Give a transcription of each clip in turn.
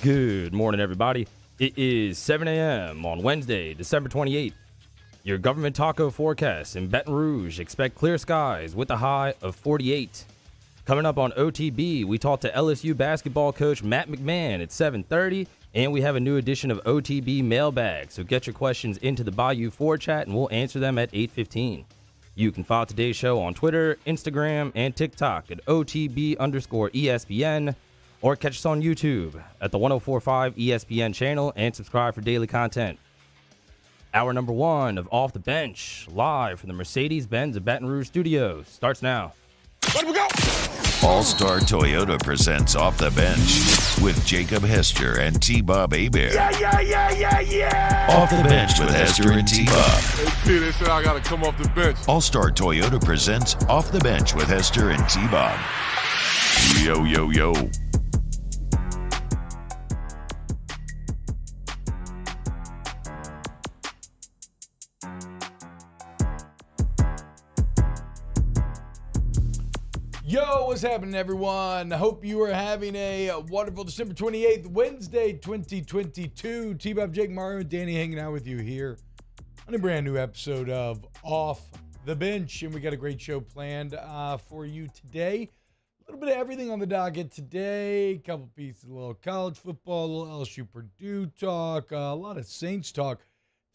Good morning, everybody. It is 7 a.m. on Wednesday, December 28th. Your government taco forecast in Baton Rouge. Expect clear skies with a high of 48. Coming up on OTB, we talk to LSU basketball coach Matt McMahon at 7:30, and we have a new edition of OTB mailbag. So get your questions into the Bayou 4 chat, and we'll answer them at 8:15. You can follow today's show on Twitter, Instagram, and TikTok at OTB_ESPN, or catch us on YouTube at the 104.5 ESPN channel and subscribe for daily content. Hour number 1 of Off the Bench, live from the Mercedes-Benz of Baton Rouge studios, starts now. Let we go! All-Star Toyota presents Off the Bench with Jacob Hester and T-Bob Hebert. Yeah! Off the Bench with Hester and T-Bob. Hey, they said I got to come off the bench. All-Star Toyota presents Off the Bench with Hester and T-Bob. Yo. Yo, what's happening, everyone? I hope you are having a wonderful December 28th, Wednesday, 2022. T-Bob, Jake, Mario, and Danny hanging out with you here on a brand new episode of Off the Bench. And we got a great show planned for you today. A little bit of everything on the docket today. A couple pieces, a little college football, a little LSU Purdue talk, a lot of Saints talk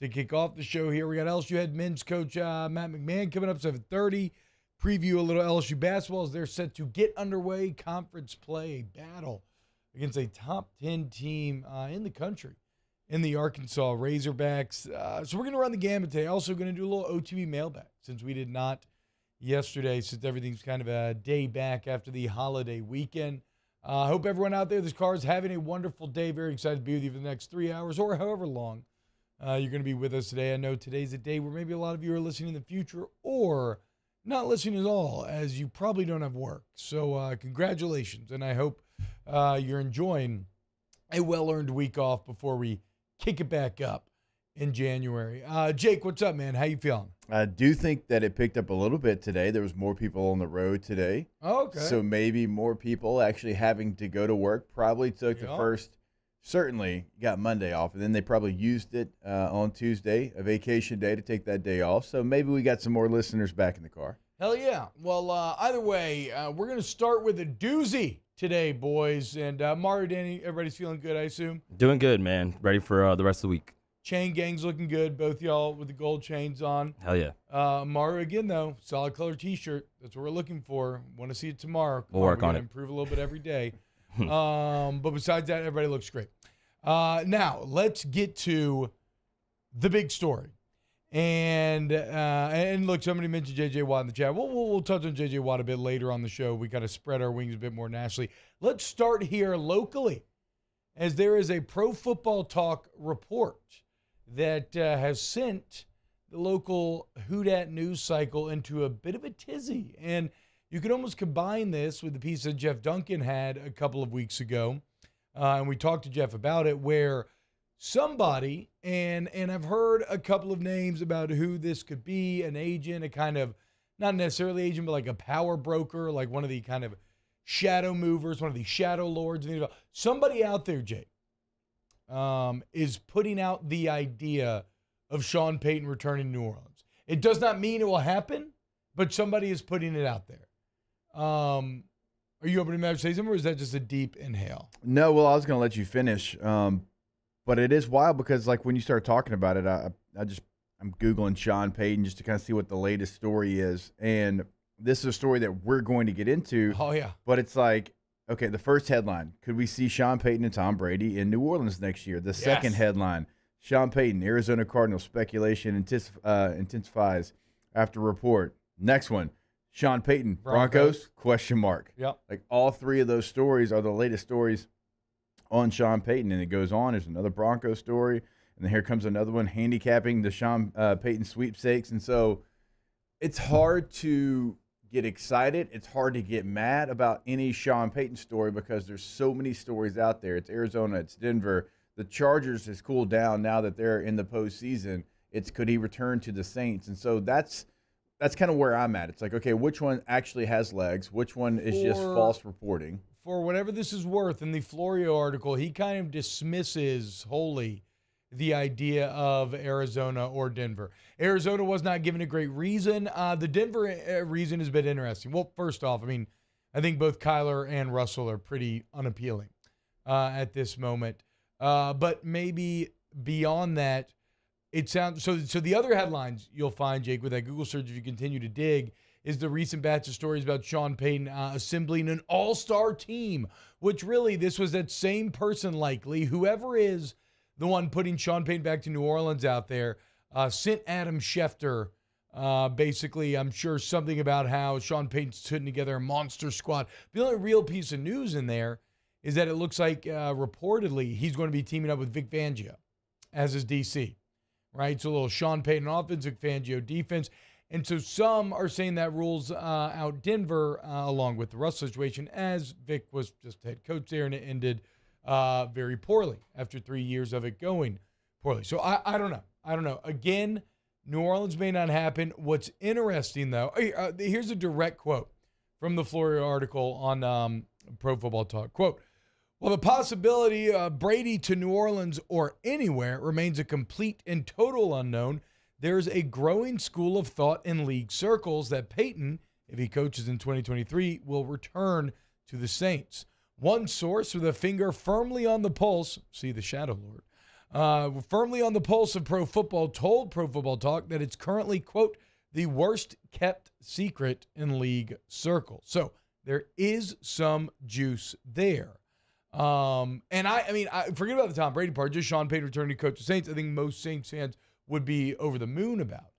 to kick off the show here. We got LSU head men's coach Matt McMahon coming up 7:30. Preview a little LSU basketball as they're set to get underway. Conference play, a battle against a top 10 team in the country in the Arkansas Razorbacks. So we're going to run the gamut today. Also going to do a little OTB mailbag since we did not yesterday, since everything's kind of a day back after the holiday weekend. I hope everyone out there, this car is having a wonderful day. Very excited to be with you for the next 3 hours or however long you're going to be with us today. I know today's a day where maybe a lot of you are listening in the future or not listening at all, as you probably don't have work. So congratulations, and I hope you're enjoying a well-earned week off before we kick it back up in January. Jake, what's up, man? How you feeling? I do think that it picked up a little bit today. There was more people on the road today. Oh, okay. So maybe more people actually having to go to work. Probably took the first, certainly got Monday off, and then they probably used it on Tuesday, a vacation day, to take that day off. So maybe we got some more listeners back in the car. Hell yeah. Well, either way, we're going to start with a doozy today, boys. And Mario, Danny, everybody's feeling good, I assume? Doing good, man. Ready for the rest of the week. Chain gang's looking good, both y'all with the gold chains on. Hell yeah. Mario, again, though, solid color T-shirt. That's what we're looking for. Want to see it tomorrow. We'll work on it. Improve a little bit every day. But besides that, everybody looks great. Now, let's get to the big story. And look, somebody mentioned J.J. Watt in the chat. We'll touch on J.J. Watt a bit later on the show. We kind of spread our wings a bit more nationally. Let's start here locally, as there is a Pro Football Talk report that has sent the local Houdat news cycle into a bit of a tizzy. And you can almost combine this with the piece that Jeff Duncan had a couple of weeks ago. And we talked to Jeff about it, where somebody, and I've heard a couple of names about who this could be, an agent, a kind of, not necessarily agent, but like a power broker, like one of the kind of shadow movers, one of the shadow lords. Somebody out there, Jake, is putting out the idea of Sean Payton returning to New Orleans. It does not mean it will happen, but somebody is putting it out there. Are you opening to say something, or is that just a deep inhale? No, well, I was going to let you finish. But it is wild because, like, when you start talking about it, I'm Googling Sean Payton just to kind of see what the latest story is. And this is a story that we're going to get into. Oh, yeah. But it's like, okay, the first headline, could we see Sean Payton and Tom Brady in New Orleans next year? The second headline, Sean Payton, Arizona Cardinals speculation intensifies after report. Next one, Sean Payton, Broncos? Question mark. Yep. Like, all three of those stories are the latest stories on Sean Payton, and it goes on. There's another Broncos story, and then here comes another one handicapping the Sean Payton sweepstakes. And so it's hard to get excited. It's hard to get mad about any Sean Payton story because there's so many stories out there. It's Arizona, it's Denver. The Chargers has cooled down now that they're in the postseason. It's could he return to the Saints? And so that's kind of where I'm at. It's like, okay, which one actually has legs? Which one is just false reporting? for whatever this is worth, in the Florio article, he kind of dismisses wholly the idea of Arizona or Denver. Arizona was not given a great reason. The Denver reason has been interesting. Well, first off, I think both Kyler and Russell are pretty unappealing at this moment. But maybe beyond that, it sounds so the other headlines you'll find, Jake, with that Google search, if you continue to dig, is the recent batch of stories about Sean Payton assembling an all-star team, which really, this was that same person likely, whoever is the one putting Sean Payton back to New Orleans out there, sent Adam Schefter, basically, I'm sure, something about how Sean Payton's putting together a monster squad. The only real piece of news in there is that it looks like, reportedly, he's going to be teaming up with Vic Fangio as his DC, right? So a little Sean Payton offense, Vic Fangio defense. And so some are saying that rules out Denver along with the Russell situation, as Vic was just head coach there, and it ended very poorly after 3 years of it going poorly. So I don't know. I don't know. Again, New Orleans may not happen. What's interesting, though, here's a direct quote from the Florio article on Pro Football Talk. Quote, "Well, the possibility of Brady to New Orleans or anywhere remains a complete and total unknown. There's a growing school of thought in league circles that Peyton, if he coaches in 2023, will return to the Saints. One source with a finger firmly on the pulse," see the Shadow Lord, firmly on the pulse of pro football, told Pro Football Talk that it's currently, quote, "the worst kept secret in league circles." So there is some juice there. And I forget about the Tom Brady part, just Sean Payton returning to coach the Saints. I think most Saints fans would be over the moon about.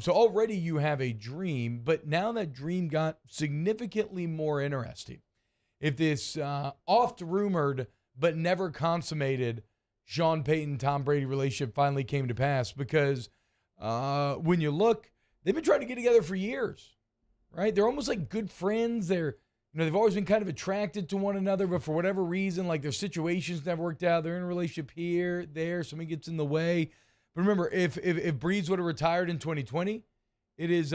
So already you have a dream, but now that dream got significantly more interesting. If this oft-rumored but never consummated Sean Payton-Tom Brady relationship finally came to pass, because when you look, they've been trying to get together for years, right? They're almost like good friends. They've always been kind of attracted to one another, but for whatever reason, like their situations never worked out. They're in a relationship here, there, somebody gets in the way. But remember, if Breeze would have retired in 2020, it is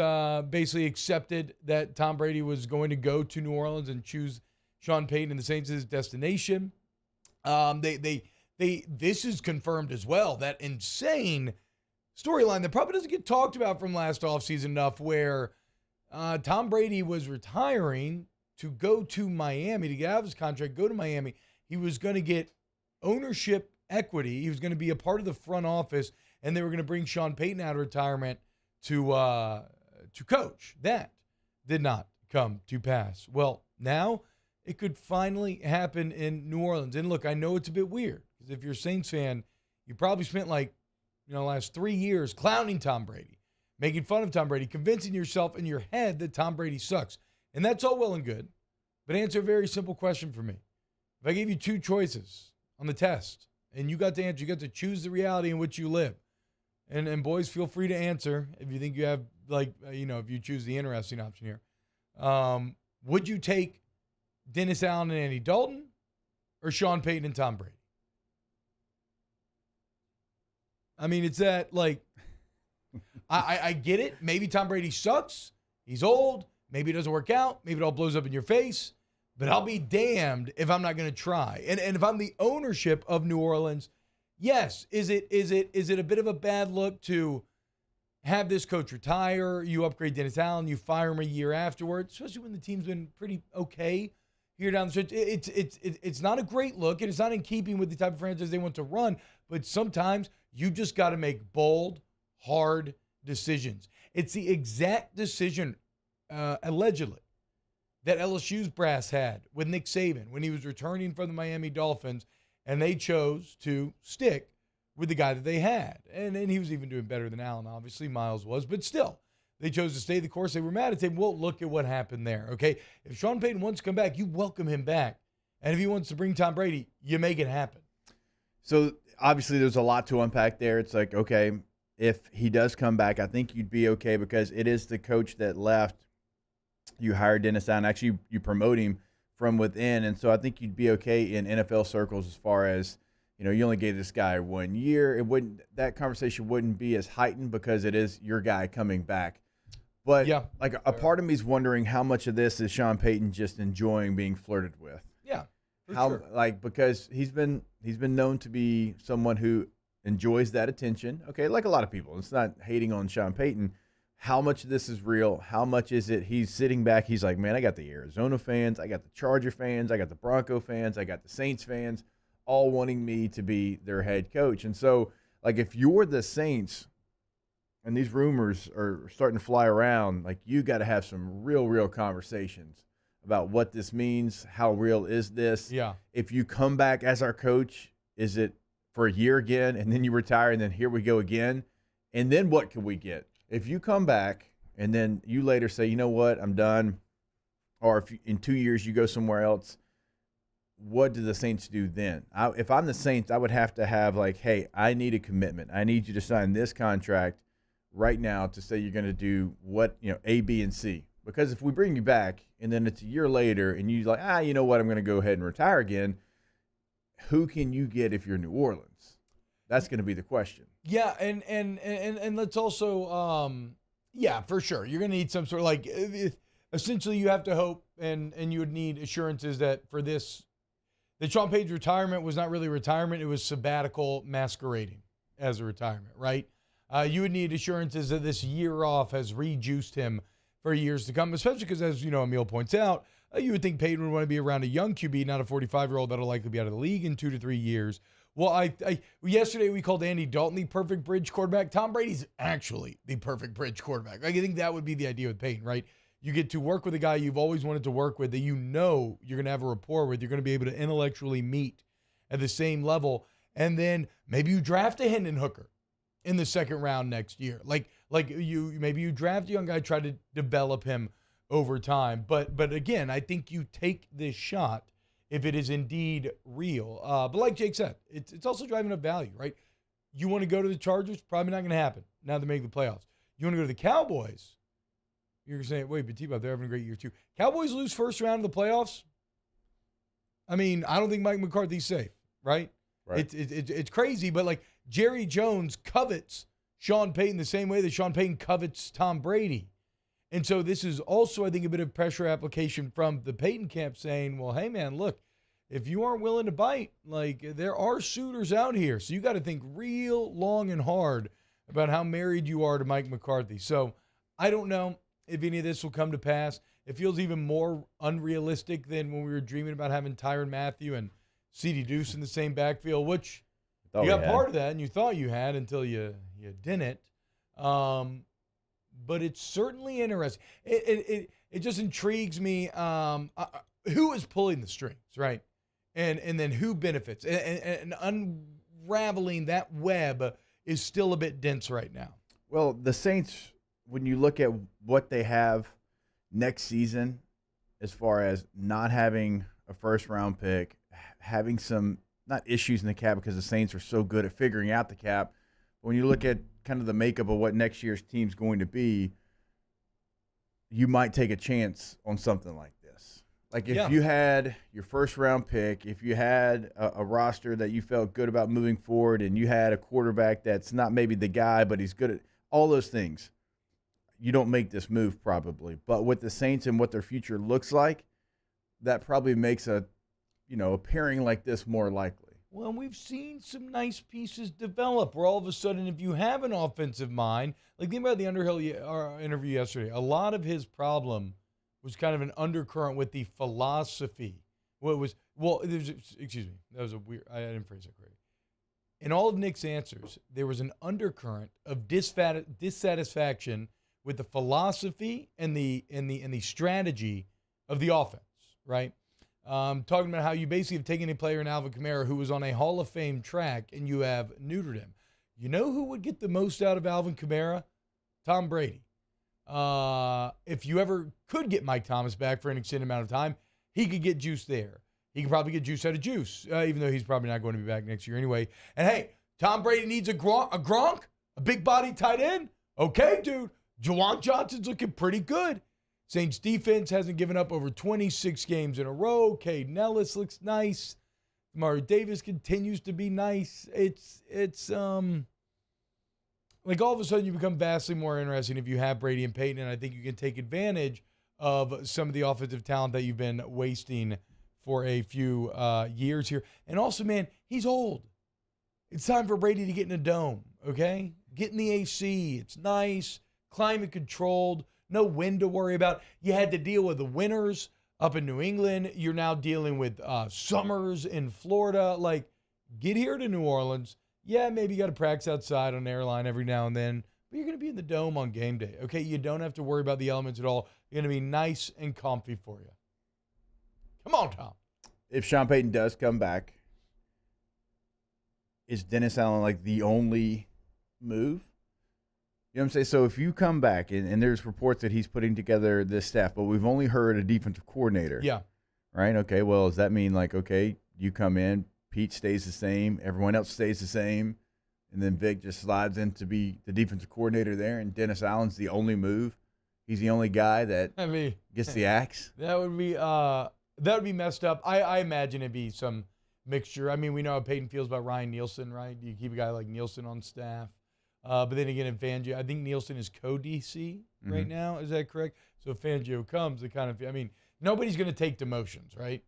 basically accepted that Tom Brady was going to go to New Orleans and choose Sean Payton and the Saints as his destination. This is confirmed as well, that insane storyline that probably doesn't get talked about from last offseason enough, where Tom Brady was retiring to go to Miami, to get out of his contract, go to Miami. He was going to get ownership equity. He was going to be a part of the front office, and they were going to bring Sean Payton out of retirement to coach. That did not come to pass. Well, now it could finally happen in New Orleans. And look, I know it's a bit weird, because if you're a Saints fan, you probably spent the last 3 years clowning Tom Brady, making fun of Tom Brady, convincing yourself in your head that Tom Brady sucks. And that's all well and good, but answer a very simple question for me. If I gave you two choices on the test, and you got to answer, you got to choose the reality in which you live. And boys, feel free to answer if you think you have, if you choose the interesting option here. Would you take Dennis Allen and Andy Dalton, or Sean Payton and Tom Brady? It's that, I get it. Maybe Tom Brady sucks. He's old. Maybe it doesn't work out. Maybe it all blows up in your face. But I'll be damned if I'm not going to try. And if I'm the ownership of New Orleans, yes, is it a bit of a bad look to have this coach retire? You upgrade Dennis Allen, you fire him a year afterwards, especially when the team's been pretty okay here down the stretch. It's not a great look, and it's not in keeping with the type of franchise they want to run. But sometimes you just got to make bold, hard decisions. It's the exact decision, allegedly, that LSU's brass had with Nick Saban when he was returning from the Miami Dolphins, and they chose to stick with the guy that they had. And he was even doing better than Allen, obviously, Miles was, but still, they chose to stay the course. They were mad at him. Well, look at what happened there, okay? If Sean Payton wants to come back, you welcome him back. And if he wants to bring Tom Brady, you make it happen. So, obviously, there's a lot to unpack there. It's like, okay, if he does come back, I think you'd be okay, because it is the coach that left. You hired Dennis Allen. Actually, you promote him from within. And so I think you'd be okay in NFL circles as far as, you only gave this guy 1 year. That conversation wouldn't be as heightened, because it is your guy coming back. But Yeah. like a part of me is wondering how much of this is Sean Payton just enjoying being flirted with. Yeah. For How sure. like because he's been known to be someone who enjoys that attention. Okay, like a lot of people. It's not hating on Sean Payton. How much of this is real? How much is it he's sitting back, he's like, man, I got the Arizona fans, I got the Charger fans, I got the Bronco fans, I got the Saints fans, all wanting me to be their head coach. And so, like, if you're the Saints and these rumors are starting to fly around, like, you got to have some real conversations about what this means. How real is this? Yeah. If you come back as our coach, is it for a year again, and then you retire, and then here we go again? And then what can we get? If you come back and then you later say, you know what, I'm done, or if in 2 years you go somewhere else, what do the Saints do then? If I'm the Saints, I would have to have like, hey, I need a commitment. I need you to sign this contract right now to say you're going to do what, A, B, and C. Because if we bring you back and then it's a year later and you're like, you know what, I'm going to go ahead and retire again, who can you get if you're New Orleans? That's going to be the question. Yeah, and let's also, yeah, for sure. You're going to need some sort of essentially you have to hope and you would need assurances that for this, that Sean Payton's retirement was not really retirement. It was sabbatical masquerading as a retirement, right? You would need assurances that this year off has rejuiced him for years to come, especially because, as Emil points out, you would think Payton would want to be around a young QB, not a 45-year-old that'll likely be out of the league in 2 to 3 years. Well, yesterday we called Andy Dalton the perfect bridge quarterback. Tom Brady's actually the perfect bridge quarterback. I think that would be the idea with Payton, right? You get to work with a guy you've always wanted to work with that you're going to have a rapport with. You're going to be able to intellectually meet at the same level. And then maybe you draft a Hendon Hooker in the second round next year. Maybe you draft a young guy, try to develop him over time. But again, I think you take this shot if it is indeed real. But like Jake said, it's also driving up value, right? You want to go to the Chargers? Probably not going to happen. Now they're making the playoffs. You want to go to the Cowboys? You're saying, wait, but T-Bob, they're having a great year too. Cowboys lose first round of the playoffs? I mean, I don't think Mike McCarthy's safe, right? Right. It's crazy, but Jerry Jones covets Sean Payton the same way that Sean Payton covets Tom Brady. And so this is also, I think, a bit of pressure application from the Payton camp saying, well, hey, man, look, if you aren't willing to bite, there are suitors out here. So you got to think real long and hard about how married you are to Mike McCarthy. So I don't know if any of this will come to pass. It feels even more unrealistic than when we were dreaming about having Tyrann Mathieu and C.D. Deuce in the same backfield, which you got part of that and you thought you had until you didn't. But it's certainly interesting. It just intrigues me who is pulling the strings, right? And then who benefits. And unraveling that web is still a bit dense right now. Well, the Saints, when you look at what they have next season, as far as not having a first-round pick, having some, not issues in the cap because the Saints are so good at figuring out the cap, when you look at kind of the makeup of what next year's team's going to be, you might take a chance on something like this. Like if you had your first-round pick, if you had a roster that you felt good about moving forward, and you had a quarterback that's not maybe the guy, but he's good at all those things, you don't make this move probably. But with the Saints and what their future looks like, that probably makes a pairing like this more likely. Well, we've seen some nice pieces develop where all of a sudden, if you have an offensive mind, think about the Underhill interview yesterday. A lot of his problem was kind of an undercurrent with the philosophy. That was a weird, I didn't phrase that correctly. In all of Nick's answers, there was an undercurrent of dissatisfaction with the philosophy and the strategy of the offense, right? Talking about how you basically have taken a player in Alvin Kamara who was on a Hall of Fame track and you have neutered him. You know who would get the most out of Alvin Kamara? Tom Brady. If you ever could get Mike Thomas back for an extended amount of time, he could get juice there. He could probably get juice out of Juice, even though he's probably not going to be back next year anyway. And hey, Tom Brady needs a Gronk, a big body tight end. Okay, dude. Juwan Johnson's looking pretty good. Saints defense hasn't given up over 26 games in a row. Caden Ellis looks nice. Mario Davis continues to be nice. like all of a sudden you become vastly more interesting if you have Brady and Peyton, and I think you can take advantage of some of the offensive talent that you've been wasting for a few years here. And also, man, he's old. It's time for Brady to get in a dome, okay? Get in the AC. It's nice, climate controlled, no wind to worry about. You had to deal with the winters up in New England. You're now dealing with summers in Florida. Like, get here to New Orleans. Yeah, maybe you got to practice outside on an airline every now and then, but you're going to be in the dome on game day, okay? You don't have to worry about the elements at all. You're going to be nice and comfy for you. Come on, Tom. If Sean Payton does come back, is Dennis Allen like the only move? You know what I'm saying? So if you come back, and there's reports that he's putting together this staff, but we've only heard a defensive coordinator. Yeah. Right? Okay, well, does that mean like, okay, you come in, Pete stays the same, everyone else stays the same, and then Vic just slides in to be the defensive coordinator there, and Dennis Allen's the only move? He's the only guy that gets the axe? That would be messed up. I imagine it'd be some mixture. I mean, we know how Peyton feels about Ryan Nielsen, right? You keep a guy like Nielsen on staff. But then again, if Fangio, I think Nielsen is co-DC right now. Is that correct? So if Fangio comes, nobody's going to take demotions, right?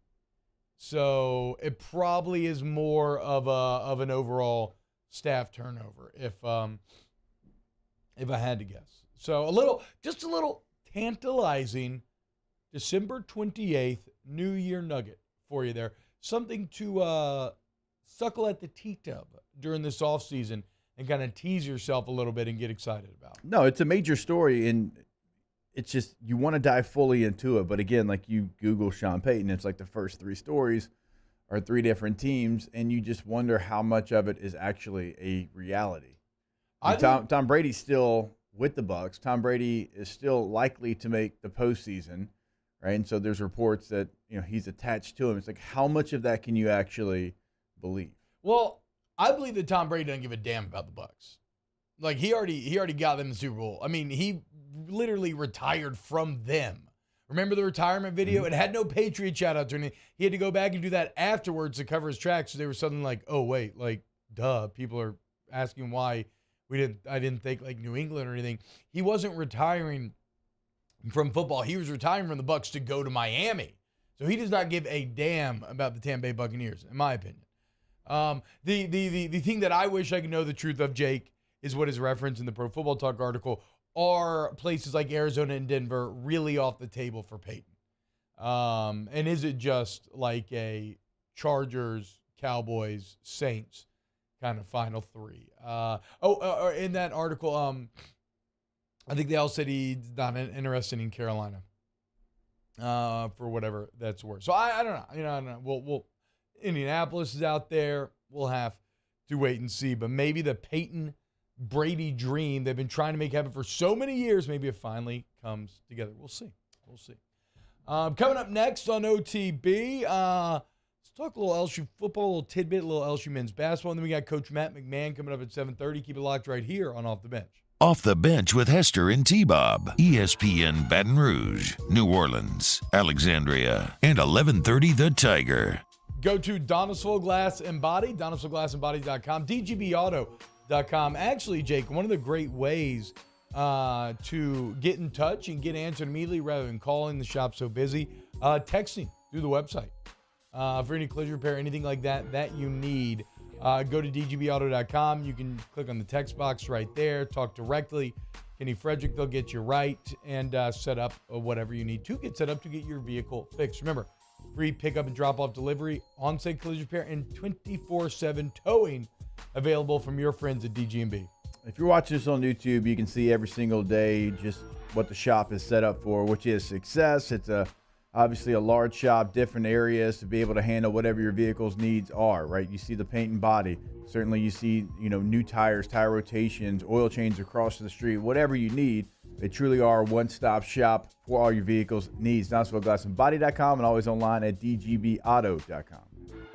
So it probably is more of an overall staff turnover, if I had to guess. So just a little tantalizing December 28th New Year nugget for you there. Something to suckle at the teat of during this offseason and kind of tease yourself a little bit and get excited about. No, it's a major story, and it's just you want to dive fully into it. But again, like you Google Sean Payton, it's like the first three stories are three different teams, and you just wonder how much of it is actually a reality. Tom Brady's still with the Bucs. Tom Brady is still likely to make the postseason, right? And so there's reports that he's attached to him. It's like, how much of that can you actually believe? Well, I believe that Tom Brady doesn't give a damn about the Bucs. Like he already got them the Super Bowl. I mean, he literally retired from them. Remember the retirement video? It had no Patriot shout out to him. He had to go back and do that afterwards to cover his tracks. So they were something like, oh wait, like duh. People are asking why I didn't think like New England or anything. He wasn't retiring from football. He was retiring from the Bucs to go to Miami. So he does not give a damn about the Tampa Bay Buccaneers, in my opinion. The thing that I wish I could know the truth of, Jake, is what is referenced in the Pro Football Talk article. Are places like Arizona and Denver really off the table for Peyton? And is it just like a Chargers, Cowboys, Saints kind of final three? In that article, I think they all said he's not interested in Carolina for whatever that's worth. So I don't know. I don't know. We'll Indianapolis is out there. We'll have to wait and see. But maybe the Peyton Brady dream they've been trying to make happen for so many years, maybe it finally comes together. We'll see. Coming up next on OTB, let's talk a little LSU football, a little tidbit, a little LSU men's basketball. And then we got Coach Matt McMahon coming up at 7:30. Keep it locked right here on Off the Bench. Off the Bench with Hester and T-Bob. ESPN Baton Rouge, New Orleans, Alexandria, and 1130 The Tiger. Go to Donisville Glass and Body, DonisvilleGlassandBody.com, DGBAuto.com. Actually, Jake, one of the great ways to get in touch and get answered immediately rather than calling, the shop so busy, texting through the website. For any collision repair, anything like that you need, go to DGBAuto.com. You can click on the text box right there, talk directly. Kenny Frederick, they'll get you right and set up whatever you need to get set up to get your vehicle fixed. Remember, free pickup and drop-off delivery, on-site collision repair, and 24/7 towing available from your friends at DG&B. If you're watching this on YouTube, you can see every single day just what the shop is set up for, which is success. It's obviously a large shop, different areas to be able to handle whatever your vehicle's needs are, right? You see the paint and body. Certainly you see, new tires, tire rotations, oil change across the street, whatever you need. They truly are a one-stop shop for all your vehicles needs. DonisvilleGlassandBody.com and always online at DGBAuto.com.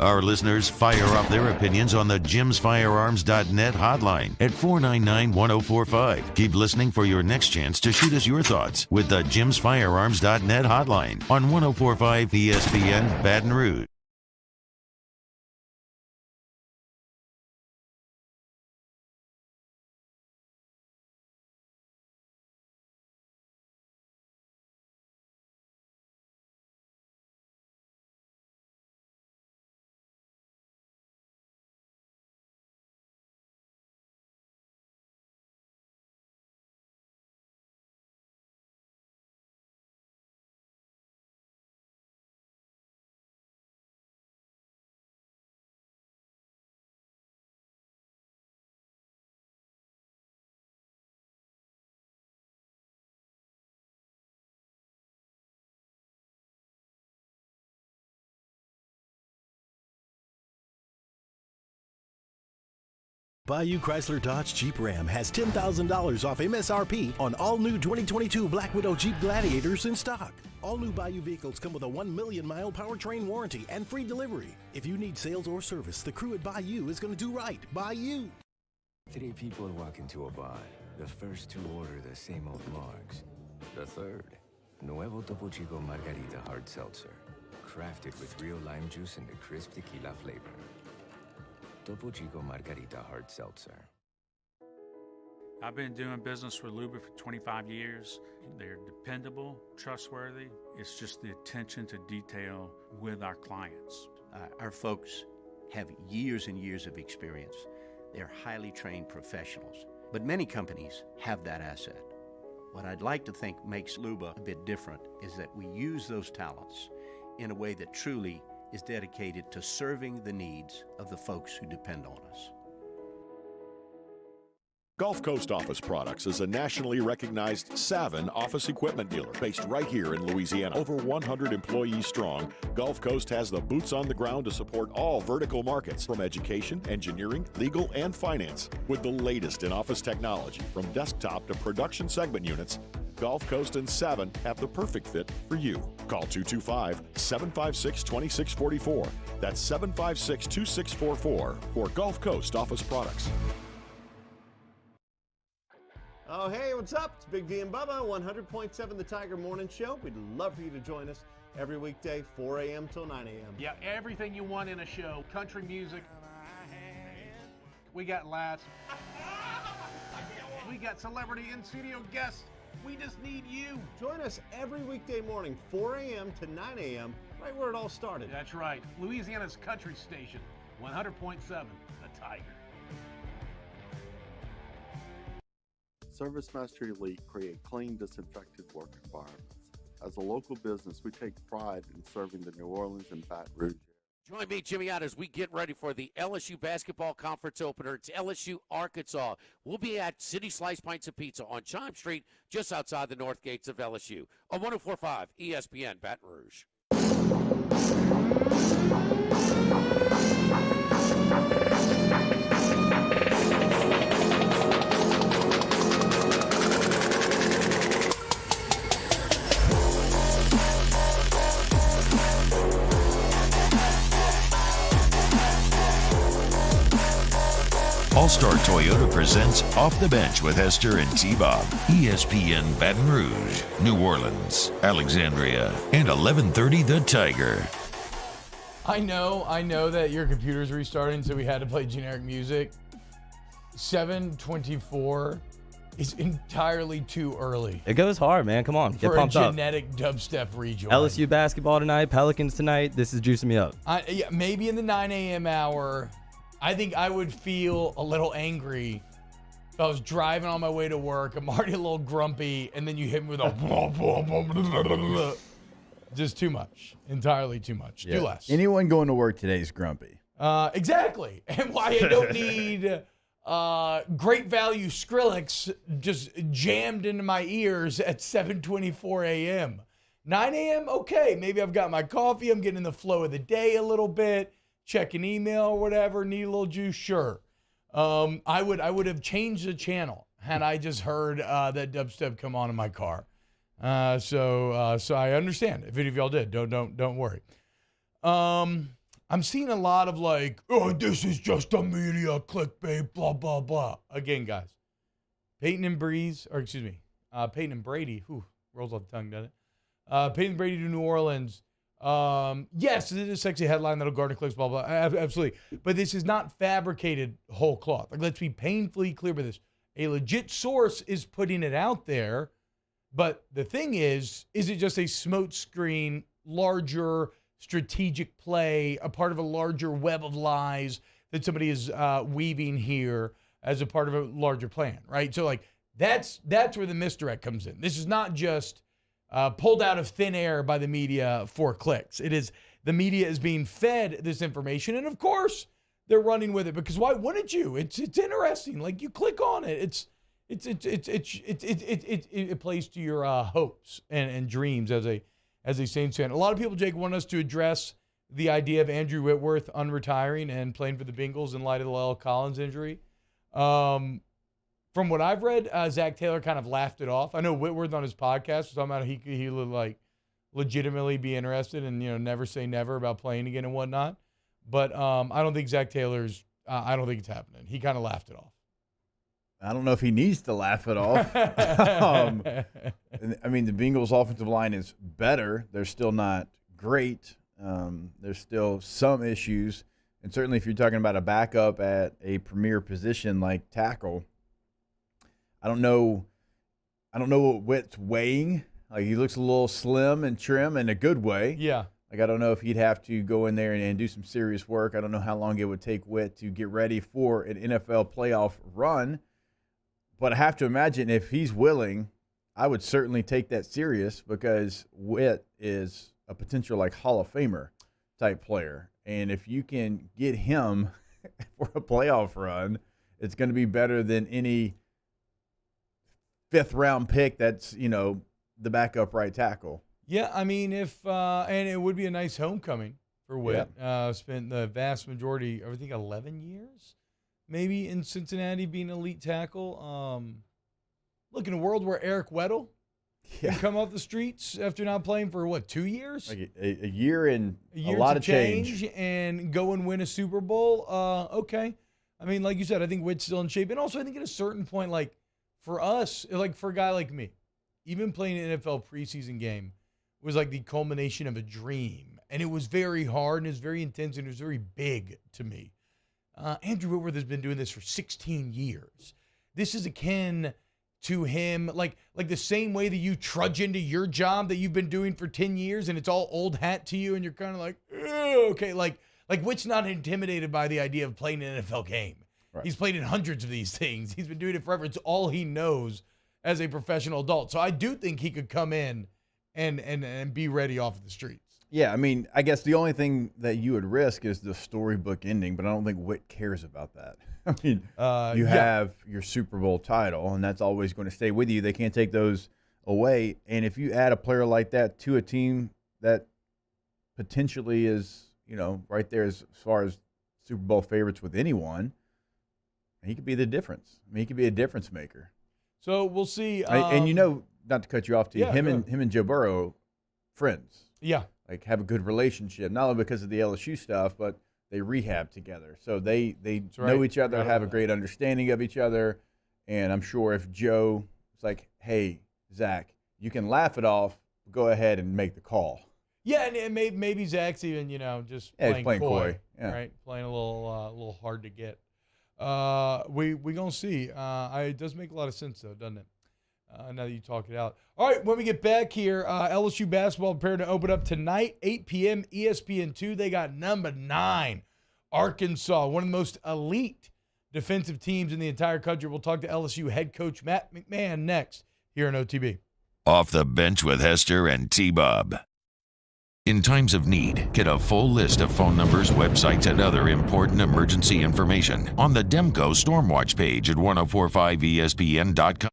Our listeners fire off their opinions on the JimsFirearms.net hotline at 499-1045. Keep listening for your next chance to shoot us your thoughts with the JimsFirearms.net hotline on 1045 ESPN Baton Rouge. Bayou Chrysler Dodge Jeep Ram has $10,000 off MSRP on all new 2022 Black Widow Jeep Gladiators in stock. All new Bayou vehicles come with a 1 million mile powertrain warranty and free delivery. If you need sales or service, the crew at Bayou is going to do right by you. 3 people walk into a bar. The first 2 order the same old marks. The third, Nuevo Topo Chico Margarita Hard Seltzer. Crafted with real lime juice and a crisp tequila flavor. Topo Chico Margarita Hard Seltzer. I've been doing business with Luba for 25 years. They're dependable, trustworthy. It's just the attention to detail with our clients. Our folks have years and years of experience. They're highly trained professionals, but many companies have that asset. What I'd like to think makes Luba a bit different is that we use those talents in a way that truly is dedicated to serving the needs of the folks who depend on us. Gulf Coast Office Products is a nationally recognized Savin office equipment dealer based right here in Louisiana. Over 100 employees strong, Gulf Coast has the boots on the ground to support all vertical markets, from education, engineering, legal, and finance. With the latest in office technology, from desktop to production segment units, Gulf Coast and Savin have the perfect fit for you. Call 225-756-2644. That's 756-2644 for Gulf Coast Office Products. Oh, hey, what's up? It's Big D and Bubba, 100.7 The Tiger Morning Show. We'd love for you to join us every weekday, 4 a.m. till 9 a.m. Yeah, everything you want in a show. Country music. We got laughs. We got celebrity in-studio guests. We just need you. Join us every weekday morning, 4 a.m. to 9 a.m., right where it all started. That's right. Louisiana's country station, 100.7 The Tiger. ServiceMaster Elite create clean, disinfected work environments. As a local business, we take pride in serving the New Orleans and Baton Rouge. Join me, Jimmy, out as we get ready for the LSU Basketball Conference opener. It's LSU Arkansas. We'll be at City Slice Pints and Pizza on Chime Street, just outside the north gates of LSU. On 104.5 ESPN Baton Rouge. All-Star Toyota presents Off the Bench with Hester and T-Bob. ESPN Baton Rouge, New Orleans, Alexandria, and 1130 The Tiger. I know that your computer's restarting, so we had to play generic music. 7:24 is entirely too early. It goes hard, man. Come on, get pumped up. For a genetic dubstep rejoin. LSU basketball tonight, Pelicans tonight. This is juicing me up. Yeah, maybe in the 9 a.m. hour. I think I would feel a little angry if I was driving on my way to work. I'm already a little grumpy, and then you hit me with a just too much. Entirely too much. Yeah. Do less. Anyone going to work today is grumpy. Exactly. And why I don't need great value Skrillex just jammed into my ears at 7:24 a.m. 9 a.m., okay. Maybe I've got my coffee. I'm getting in the flow of the day a little bit. Check an email or whatever, need a little juice, sure. I would have changed the channel had I just heard that dubstep come on in my car. So I understand. If any of y'all did, don't worry. I'm seeing a lot of like, oh, this is just a media clickbait, blah blah blah. Again, guys, Peyton and Brady, whew, rolls off the tongue, doesn't it? Peyton and Brady to New Orleans. Yes, it is a sexy headline that'll garner clicks, blah, blah, absolutely. But this is not fabricated whole cloth. Like, let's be painfully clear with this. A legit source is putting it out there, but the thing is it just a smokescreen, larger strategic play, a part of a larger web of lies that somebody is weaving here as a part of a larger plan, right? So, like, that's where the misdirect comes in. This is not just pulled out of thin air by the media for clicks. It is the media is being fed this information, and of course they're running with it because why wouldn't you? It's interesting. Like, you click on it, it plays to your hopes and dreams as a Saints fan. A lot of people, Jake, want us to address the idea of Andrew Whitworth unretiring and playing for the Bengals in light of the Lyle Collins injury. From what I've read, Zach Taylor kind of laughed it off. I know Whitworth on his podcast was talking about he would like legitimately be interested and never say never about playing again and whatnot. But I don't think Zach Taylor's. I don't think it's happening. He kind of laughed it off. I don't know if he needs to laugh it off. I mean, the Bengals' offensive line is better. They're still not great. There's still some issues, and certainly if you're talking about a backup at a premier position like tackle. I don't know what Witt's weighing. Like, he looks a little slim and trim in a good way. Yeah. Like, I don't know if he'd have to go in there and do some serious work. I don't know how long it would take Witt to get ready for an NFL playoff run. But I have to imagine if he's willing, I would certainly take that serious because Witt is a potential like Hall of Famer type player. And if you can get him for a playoff run, it's going to be better than any fifth-round pick that's, the backup right tackle. Yeah, I mean, and it would be a nice homecoming for Witt. Yeah. Spent the vast majority, I think 11 years, maybe in Cincinnati being an elite tackle. Look, in a world where Eric Weddle can come off the streets after not playing for, 2 years? Like a year and a lot of change. And go and win a Super Bowl, okay. I mean, like you said, I think Witt's still in shape. And also, I think at a certain point, like, for us, like for a guy like me, even playing an NFL preseason game was like the culmination of a dream. And it was very hard, and it was very intense, and it was very big to me. Andrew Whitworth has been doing this for 16 years. This is akin to him, like the same way that you trudge into your job that you've been doing for 10 years, and it's all old hat to you, and you're kind of like, okay, like Witt's not intimidated by the idea of playing an NFL game. Right. He's played in hundreds of these things. He's been doing it forever. It's all he knows as a professional adult. So I do think he could come in and be ready off the streets. Yeah, I mean, I guess the only thing that you would risk is the storybook ending, but I don't think Witt cares about that. I mean, you have your Super Bowl title, and that's always going to stay with you. They can't take those away. And if you add a player like that to a team that potentially is, right there as far as Super Bowl favorites with anyone, he could be the difference. I mean, he could be a difference maker. So we'll see. And not to cut you off, him and Joe Burrow, friends. Yeah. Like, have a good relationship, not only because of the LSU stuff, but they rehab together. So they know each other, have a great understanding of each other. And I'm sure if Joe was like, hey, Zach, you can laugh it off, go ahead and make the call. Yeah, and maybe Zach's even, just playing coy. Yeah. Right? Playing a little hard to get. We gonna see. It does make a lot of sense though, doesn't it? Now that you talk it out. All right, when we get back here, LSU basketball prepared to open up tonight, 8 p.m. ESPN2. They got number 9, Arkansas, one of the most elite defensive teams in the entire country. We'll talk to LSU head coach Matt McMahon next here on OTB. Off the bench with Hester and T-Bob. In times of need, get a full list of phone numbers, websites, and other important emergency information on the Demco Stormwatch page at 1045ESPN.com.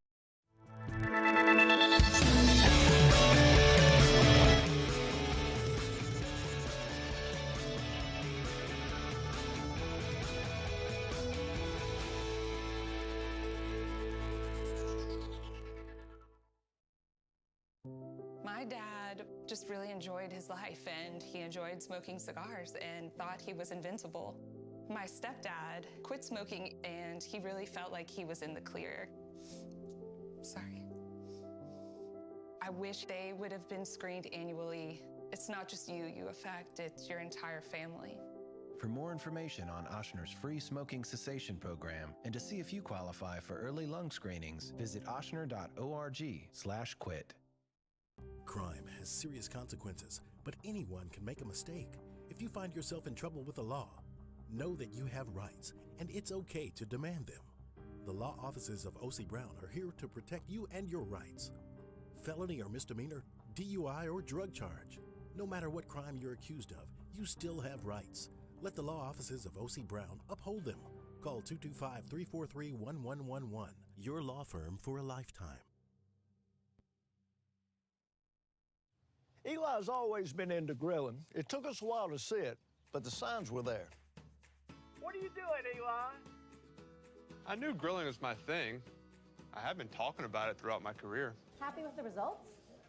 My dad just really enjoyed his life, and he enjoyed smoking cigars and thought he was invincible. My stepdad quit smoking, and he really felt like he was in the clear. Sorry. I wish they would have been screened annually. It's not just you affect, it's your entire family. For more information on Ochsner's free smoking cessation program and to see if you qualify for early lung screenings, visit ochsner.org/quit. Crime has serious consequences, but anyone can make a mistake. If you find yourself in trouble with the law, know that you have rights, and it's okay to demand them. The law offices of O.C. Brown are here to protect you and your rights. Felony or misdemeanor, DUI or drug charge. No matter what crime you're accused of, you still have rights. Let the law offices of O.C. Brown uphold them. Call 225-343-1111. Your law firm for a lifetime. Eli's always been into grilling. It took us a while to see it, but the signs were there. What are you doing, Eli? I knew grilling was my thing. I have been talking about it throughout my career. Happy with the results?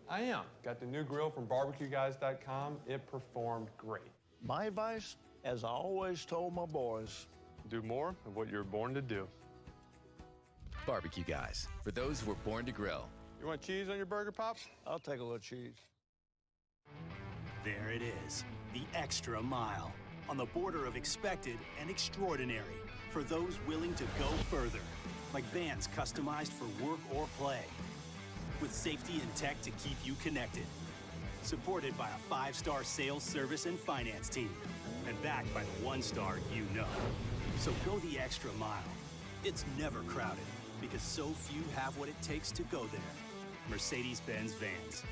I am. Got the new grill from barbecueguys.com. It performed great. My advice, as I always told my boys, do more of what you're born to do. Barbecue Guys, for those who were born to grill. You want cheese on your burger, Pops? I'll take a little cheese. There it is, the extra mile, on the border of expected and extraordinary, for those willing to go further, like vans customized for work or play, with safety and tech to keep you connected, supported by a 5-star sales, service, and finance team, and backed by the 1-star you know. So go the extra mile. It's never crowded, because so few have what it takes to go there. Mercedes-Benz Vans.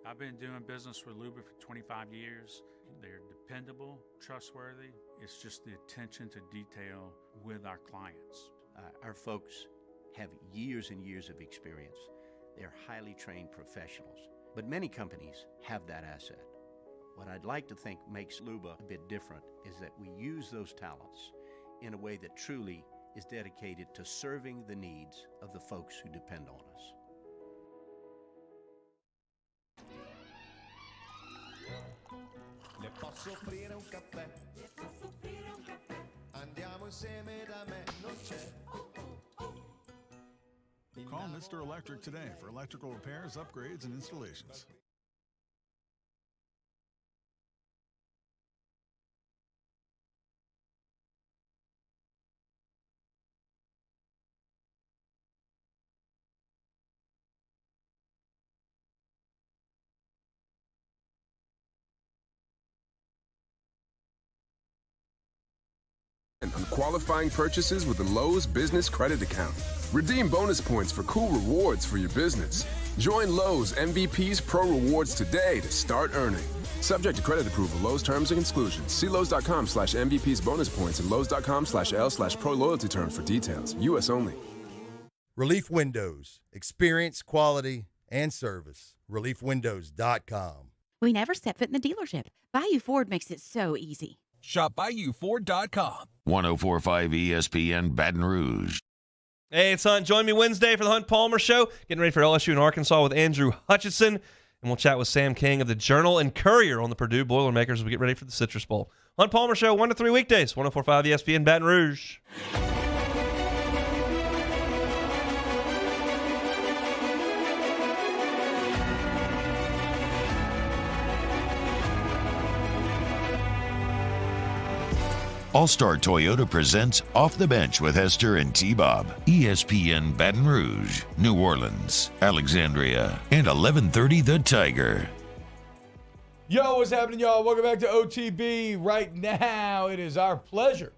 I've been doing business with Luba for 25 years. They're dependable, trustworthy. It's just the attention to detail with our clients. Our folks have years and years of experience. They're highly trained professionals, but many companies have that asset. What I'd like to think makes Luba a bit different is that we use those talents in a way that truly is dedicated to serving the needs of the folks who depend on us. Le posso offrire un caffè? Andiamo insieme da me, non c'è. Call Mr. Electric today for electrical repairs, upgrades, and installations. On qualifying purchases with the Lowe's Business Credit Account. Redeem bonus points for cool rewards for your business. Join Lowe's MVP's Pro Rewards today to start earning. Subject to credit approval, Lowe's terms and exclusions. See Lowe's.com/MVP's bonus points and Lowe's.com/L/Pro loyalty terms for details. U.S. only. Relief Windows. Experience, quality, and service. ReliefWindows.com. We never step foot in the dealership. Bayou Ford makes it so easy. Shop BayouFord.com. 104.5 ESPN Baton Rouge. Hey, it's Hunt. Join me Wednesday for the Hunt Palmer Show. Getting ready for LSU in Arkansas with Andrew Hutchinson. And we'll chat with Sam King of the Journal and Courier on the Purdue Boilermakers as we get ready for the Citrus Bowl. Hunt Palmer Show, 1 to 3 weekdays, 104.5 ESPN Baton Rouge. All-Star Toyota presents Off the Bench with Hester and T-Bob. ESPN Baton Rouge, New Orleans, Alexandria, and 1130 The Tiger. Yo, what's happening, y'all? Welcome back to OTB. Right now, it is our pleasure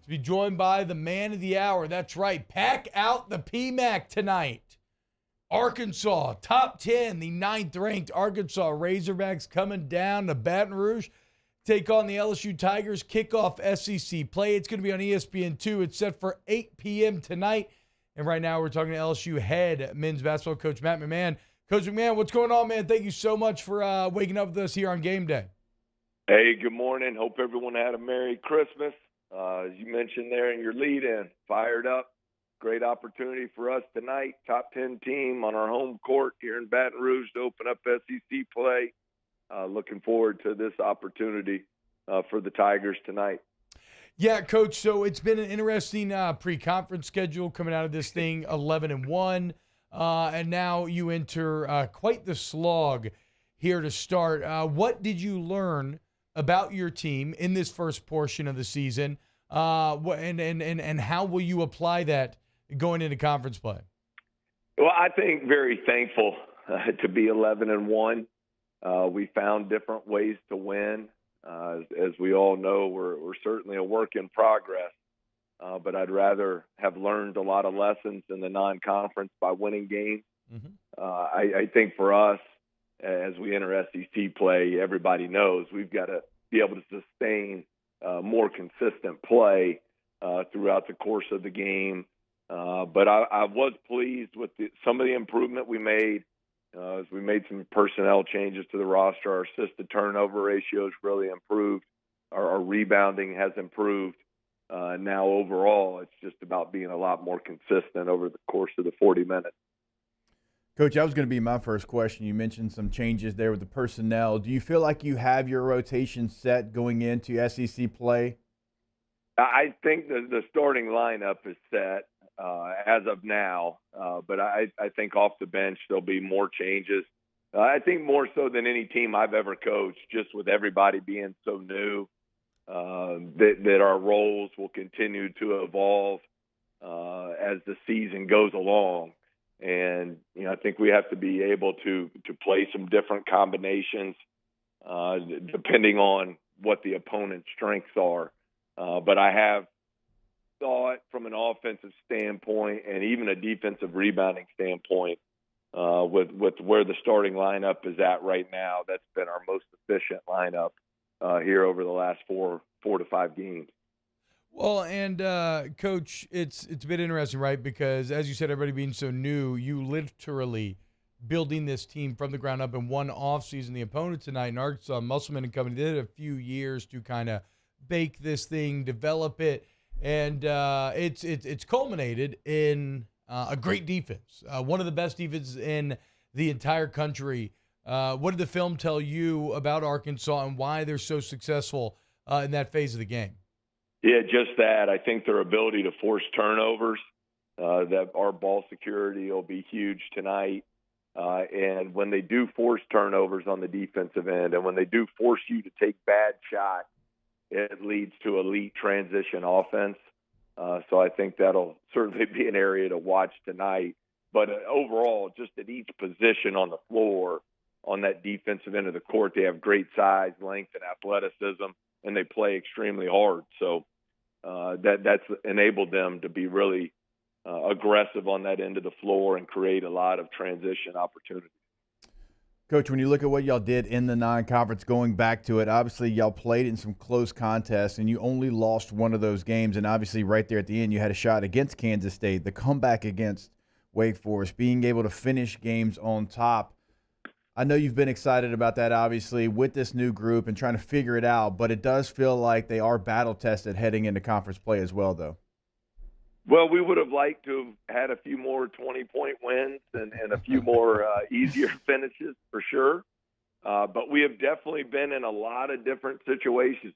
to be joined by the man of the hour. That's right. Pack out the PMAC tonight. Arkansas, top 10, the 9th-ranked Arkansas Razorbacks coming down to Baton Rouge. Take on the LSU Tigers, kickoff SEC play. It's going to be on ESPN2. It's set for 8 p.m. tonight. And right now we're talking to LSU head men's basketball coach Matt McMahon. Coach McMahon, what's going on, man? Thank you so much for waking up with us here on game day. Hey, good morning. Hope everyone had a Merry Christmas. As you mentioned there in your lead-in, fired up. Great opportunity for us tonight. Top 10 team on our home court here in Baton Rouge to open up SEC play. Looking forward to this opportunity for the Tigers tonight. Yeah, Coach, so it's been an interesting pre-conference schedule coming out of this thing, 11-1, and now you enter quite the slog here to start. What did you learn about your team in this first portion of the season, and how will you apply that going into conference play? Well, I think very thankful to be 11-1. We found different ways to win. As we all know, we're certainly a work in progress, but I'd rather have learned a lot of lessons in the non-conference by winning games. Mm-hmm. I think for us, as we enter SEC play, everybody knows we've got to be able to sustain more consistent play throughout the course of the game. But I was pleased with some of the improvement we made. As we made some personnel changes to the roster, our assist-to-turnover ratio has really improved. Our rebounding has improved. Now overall, it's just about being a lot more consistent over the course of the 40 minutes. Coach, that was going to be my first question. You mentioned some changes there with the personnel. Do you feel like you have your rotation set going into SEC play? I think the starting lineup is set as of now, but I think off the bench there'll be more changes. I think more so than any team I've ever coached, just with everybody being so new, that our roles will continue to evolve as the season goes along. And, I think we have to be able to play some different combinations depending on what the opponent's strengths are. But I have thought from an offensive standpoint and even a defensive rebounding standpoint, with where the starting lineup is at right now, that's been our most efficient lineup here over the last four to five games. Well, and Coach, it's a bit interesting, right? Because as you said, everybody being so new, you literally building this team from the ground up in one offseason. The opponent tonight in Arkansas, Musselman and Company, they did a few years to kind of bake this thing, develop it, and it's culminated in a great defense, one of the best defenses in the entire country. What did the film tell you about Arkansas and why they're so successful in that phase of the game? Yeah, just that. I think their ability to force turnovers, that our ball security will be huge tonight. And when they do force turnovers on the defensive end, and when they do force you to take bad shots, it leads to elite transition offense. So I think that'll certainly be an area to watch tonight. But overall, just at each position on the floor, on that defensive end of the court, they have great size, length, and athleticism, and they play extremely hard. So that's enabled them to be really aggressive on that end of the floor and create a lot of transition opportunities. Coach, when you look at what y'all did in the non-conference, going back to it, obviously y'all played in some close contests, and you only lost one of those games. And obviously right there at the end, you had a shot against Kansas State, the comeback against Wake Forest, being able to finish games on top. I know you've been excited about that, obviously, with this new group and trying to figure it out, but it does feel like they are battle-tested heading into conference play as well, though. Well, we would have liked to have had a few more 20-point wins and a few more easier finishes for sure. But we have definitely been in a lot of different situations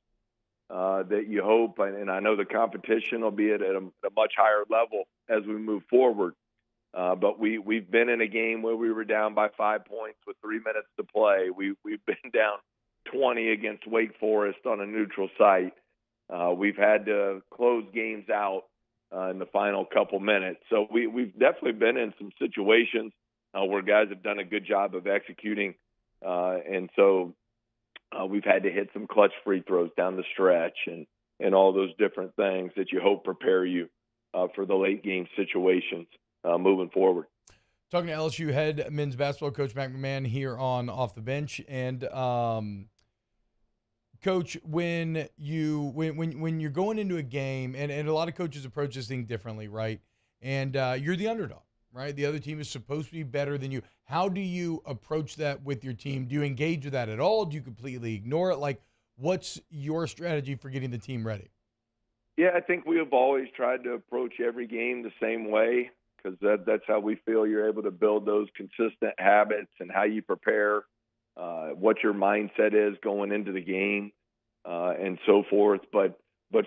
that you hope, and I know the competition will be at a much higher level as we move forward. But we've been in a game where we were down by 5 points with 3 minutes to play. We've been down 20 against Wake Forest on a neutral site. We've had to close games out in the final couple minutes. So we've definitely been in some situations where guys have done a good job of executing. And so we've had to hit some clutch free throws down the stretch and all those different things that you hope prepare you for the late game situations moving forward. Talking to LSU head men's basketball coach Matt McMahon here on Off the Bench. And Coach, when you're going into a game, and a lot of coaches approach this thing differently, right? And you're the underdog, right? The other team is supposed to be better than you. How do you approach that with your team? Do you engage with that at all? Do you completely ignore it? Like, what's your strategy for getting the team ready? Yeah, I think we have always tried to approach every game the same way, because that's how we feel you're able to build those consistent habits and how you prepare, what your mindset is going into the game, and so forth. But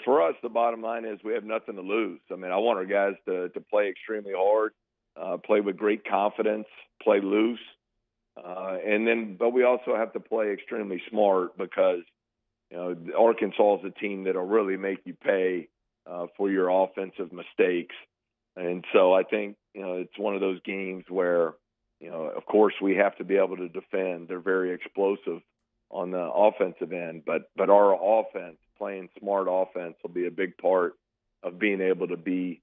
for us, the bottom line is we have nothing to lose. I mean, I want our guys to play extremely hard, play with great confidence, play loose, but we also have to play extremely smart, because Arkansas is a team that'll really make you pay for your offensive mistakes. And so I think, it's one of those games where, of course we have to be able to defend. They're very explosive on the offensive end, but our offense, playing smart offense, will be a big part of being able to be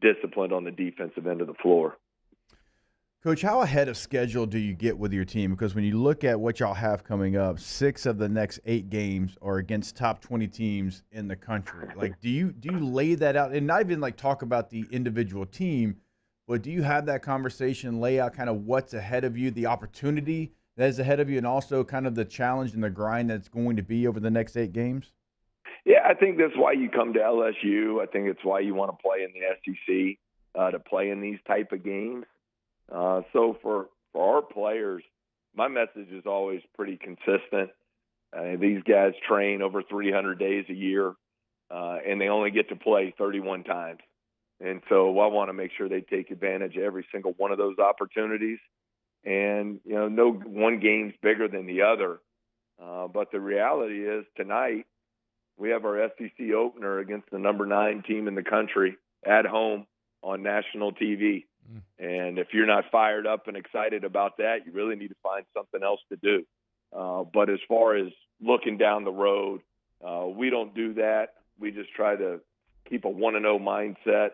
disciplined on the defensive end of the floor. Coach, how ahead of schedule do you get with your team? Because when you look at what y'all have coming up, 6 of the next 8 games are against top 20 teams in the country. Like, do you lay that out, and not even like talk about the individual team, but do you have that conversation, lay out kind of what's ahead of you, the opportunity that is ahead of you, and also kind of the challenge and the grind that's going to be over the next 8 games? Yeah, I think that's why you come to LSU. I think it's why you want to play in the SEC, to play in these type of games. So for our players, my message is always pretty consistent. These guys train over 300 days a year, and they only get to play 31 times. And so I want to make sure they take advantage of every single one of those opportunities. And, no one game's bigger than the other. But the reality is tonight we have our SEC opener against the number 9 team in the country at home on national TV. And if you're not fired up and excited about that, you really need to find something else to do. But as far as looking down the road, we don't do that. We just try to keep a 1-0 mindset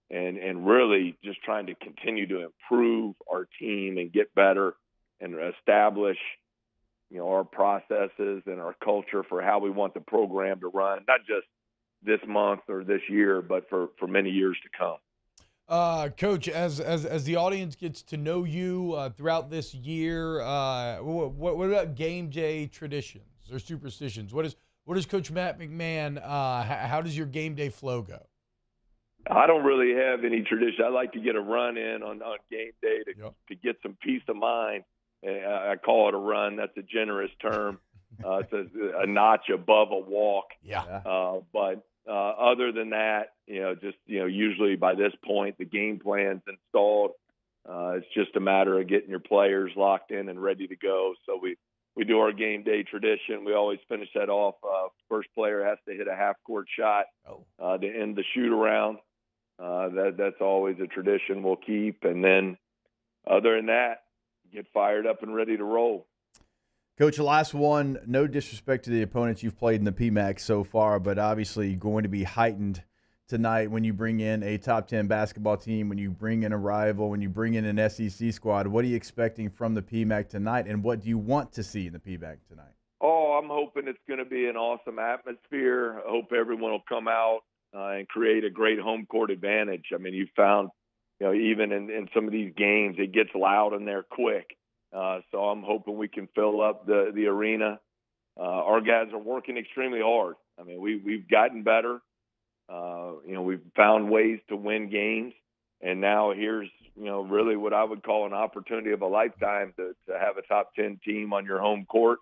and really just trying to continue to improve our team and get better and establish, our processes and our culture for how we want the program to run, not just this month or this year, but for many years to come. Coach, as the audience gets to know you throughout this year, what about game day traditions or superstitions? What is Coach Matt McMahon? How does your game day flow go? I don't really have any tradition. I like to get a run in on game day to get some peace of mind. I call it a run. That's a generous term. It's a notch above a walk. Yeah. But other than that, usually by this point, the game plan's installed. It's just a matter of getting your players locked in and ready to go. So we do our game day tradition. We always finish that off. First player has to hit a half-court shot to end the shoot-around. That's always a tradition we'll keep. And then other than that, get fired up and ready to roll. Coach, last one, no disrespect to the opponents you've played in the PMAC so far, but obviously going to be heightened tonight when you bring in a top 10 basketball team, when you bring in a rival, when you bring in an SEC squad. What are you expecting from the PMAC tonight, and what do you want to see in the PMAC tonight? Oh, I'm hoping it's going to be an awesome atmosphere. I hope everyone will come out and create a great home court advantage. I mean, you found, even in some of these games, it gets loud in there quick. So I'm hoping we can fill up the arena. Our guys are working extremely hard. I mean, we've gotten better. We've found ways to win games. And now here's, really what I would call an opportunity of a lifetime to have a top 10 team on your home court.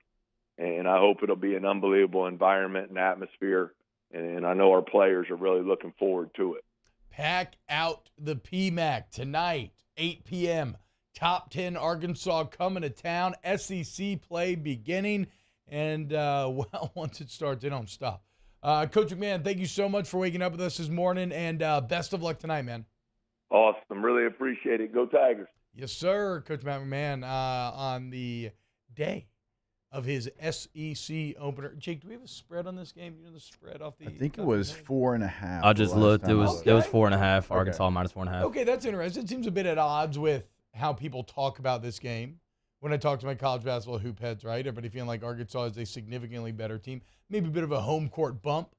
And I hope it'll be an unbelievable environment and atmosphere. And I know our players are really looking forward to it. Pack out the PMAC tonight, 8 p.m. Top 10 Arkansas coming to town. SEC play beginning. And, once it starts, they don't stop. Coach McMahon, thank you so much for waking up with us this morning. And best of luck tonight, man. Awesome. Really appreciate it. Go Tigers. Yes, sir. Coach Matt McMahon on the day of his SEC opener. Jake, do we have a spread on this game? You know the spread off the – I think it was 4.5. I just looked. It was 4.5. Arkansas minus 4.5. Okay, that's interesting. It seems a bit at odds with how people talk about this game. When I talk to my college basketball hoop heads, right, everybody feeling like Arkansas is a significantly better team. Maybe a bit of a home court bump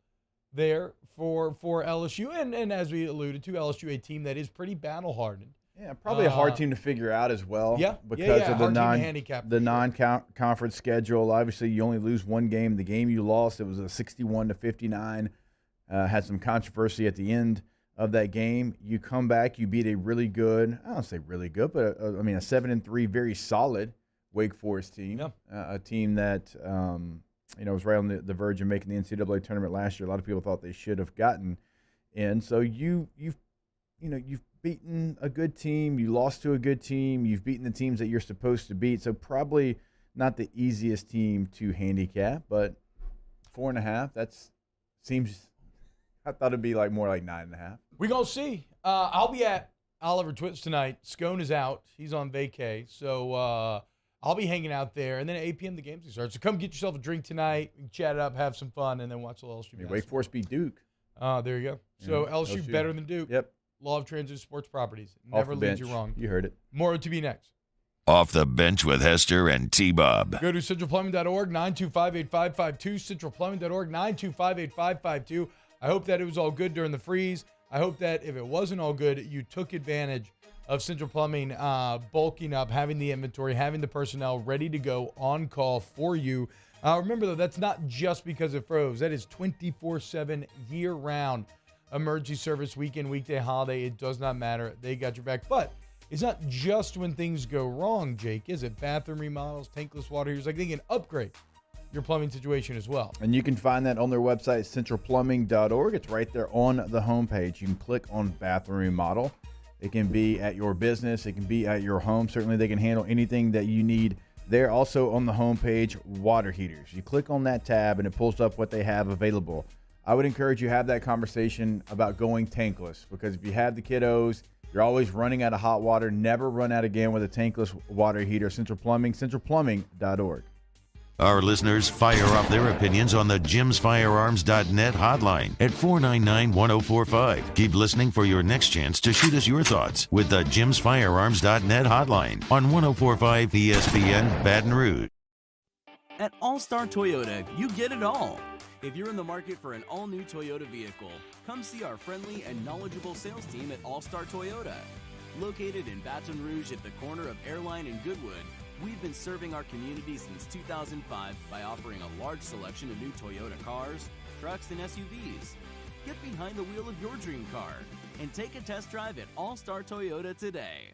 there for LSU. And as we alluded to, LSU, a team that is pretty battle-hardened. Yeah, probably a hard team to figure out as well. Yeah, because of the handicap non-conference schedule. Obviously, you only lose one game. The game you lost, it was a 61-59. Had some controversy at the end of that game. You come back, you beat a really good, I don't say really good, but a 7-3, very solid Wake Forest team. Yeah. A team that was right on the verge of making the NCAA tournament last year. A lot of people thought they should have gotten in. So you've beaten a good team. You lost to a good team. You've beaten the teams that you're supposed to beat. So probably not the easiest team to handicap, but 4.5, I thought it'd be more like 9.5. We're going to see. I'll be at Oliver Twit's tonight. Scone is out. He's on vacay. So I'll be hanging out there. And then at 8 p.m. the games will start. So come get yourself a drink tonight, chat it up, have some fun, and then watch the LSU. Wake Forest beat Duke. There you go. So LSU better than Duke. Yep. Law of transit sports properties. Never leads you wrong. You heard it. More to be next. Off the Bench with Hester and T-Bob. Go to centralplumbing.org, 925-8552, centralplumbing.org, 925-8552. I hope that it was all good during the freeze. I hope that if it wasn't all good, you took advantage of Central Plumbing bulking up, having the inventory, having the personnel ready to go on call for you. Remember, though, that's not just because it froze. That is 24/7, year-round emergency service, weekend, weekday, holiday. It does not matter. They got your back. But it's not just when things go wrong, Jake, is it? Bathroom remodels, tankless water heaters. Like, they can upgrade your plumbing situation as well. And you can find that on their website, centralplumbing.org. It's right there on the homepage. You can click on bathroom remodel. It can be at your business. It can be at your home. Certainly, they can handle anything that you need. They're also on the homepage, water heaters. You click on that tab, and it pulls up what they have available. I would encourage you to have that conversation about going tankless, because if you have the kiddos, you're always running out of hot water. Never run out again with a tankless water heater. Central Plumbing, centralplumbing.org. Our listeners fire off their opinions on the jimsfirearms.net hotline at 499-1045. Keep listening for your next chance to shoot us your thoughts with the jimsfirearms.net hotline on 1045 ESPN Baton Rouge. At All-Star Toyota, you get it all. If you're in the market for an all-new Toyota vehicle, come see our friendly and knowledgeable sales team at All-Star Toyota. Located in Baton Rouge at the corner of Airline and Goodwood, we've been serving our community since 2005 by offering a large selection of new Toyota cars, trucks, and SUVs. Get behind the wheel of your dream car and take a test drive at All-Star Toyota today.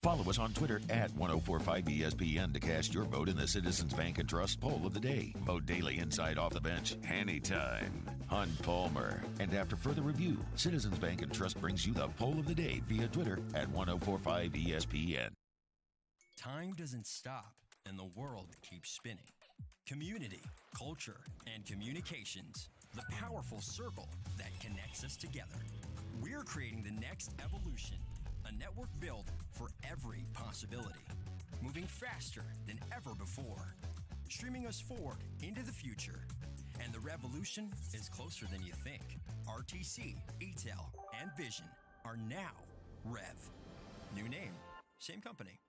Follow us on Twitter at 1045ESPN to cast your vote in the Citizens Bank and Trust Poll of the Day. Vote daily inside Off the Bench, anytime. Hunt Palmer. And after further review, Citizens Bank and Trust brings you the Poll of the Day via Twitter at 1045ESPN. Time doesn't stop, and the world keeps spinning. Community, culture, and communications, the powerful circle that connects us together. We're creating the next evolution, a network built for every possibility, moving faster than ever before, streaming us forward into the future. And the revolution is closer than you think. RTC, ETEL, and Vision are now Rev. New name, same company.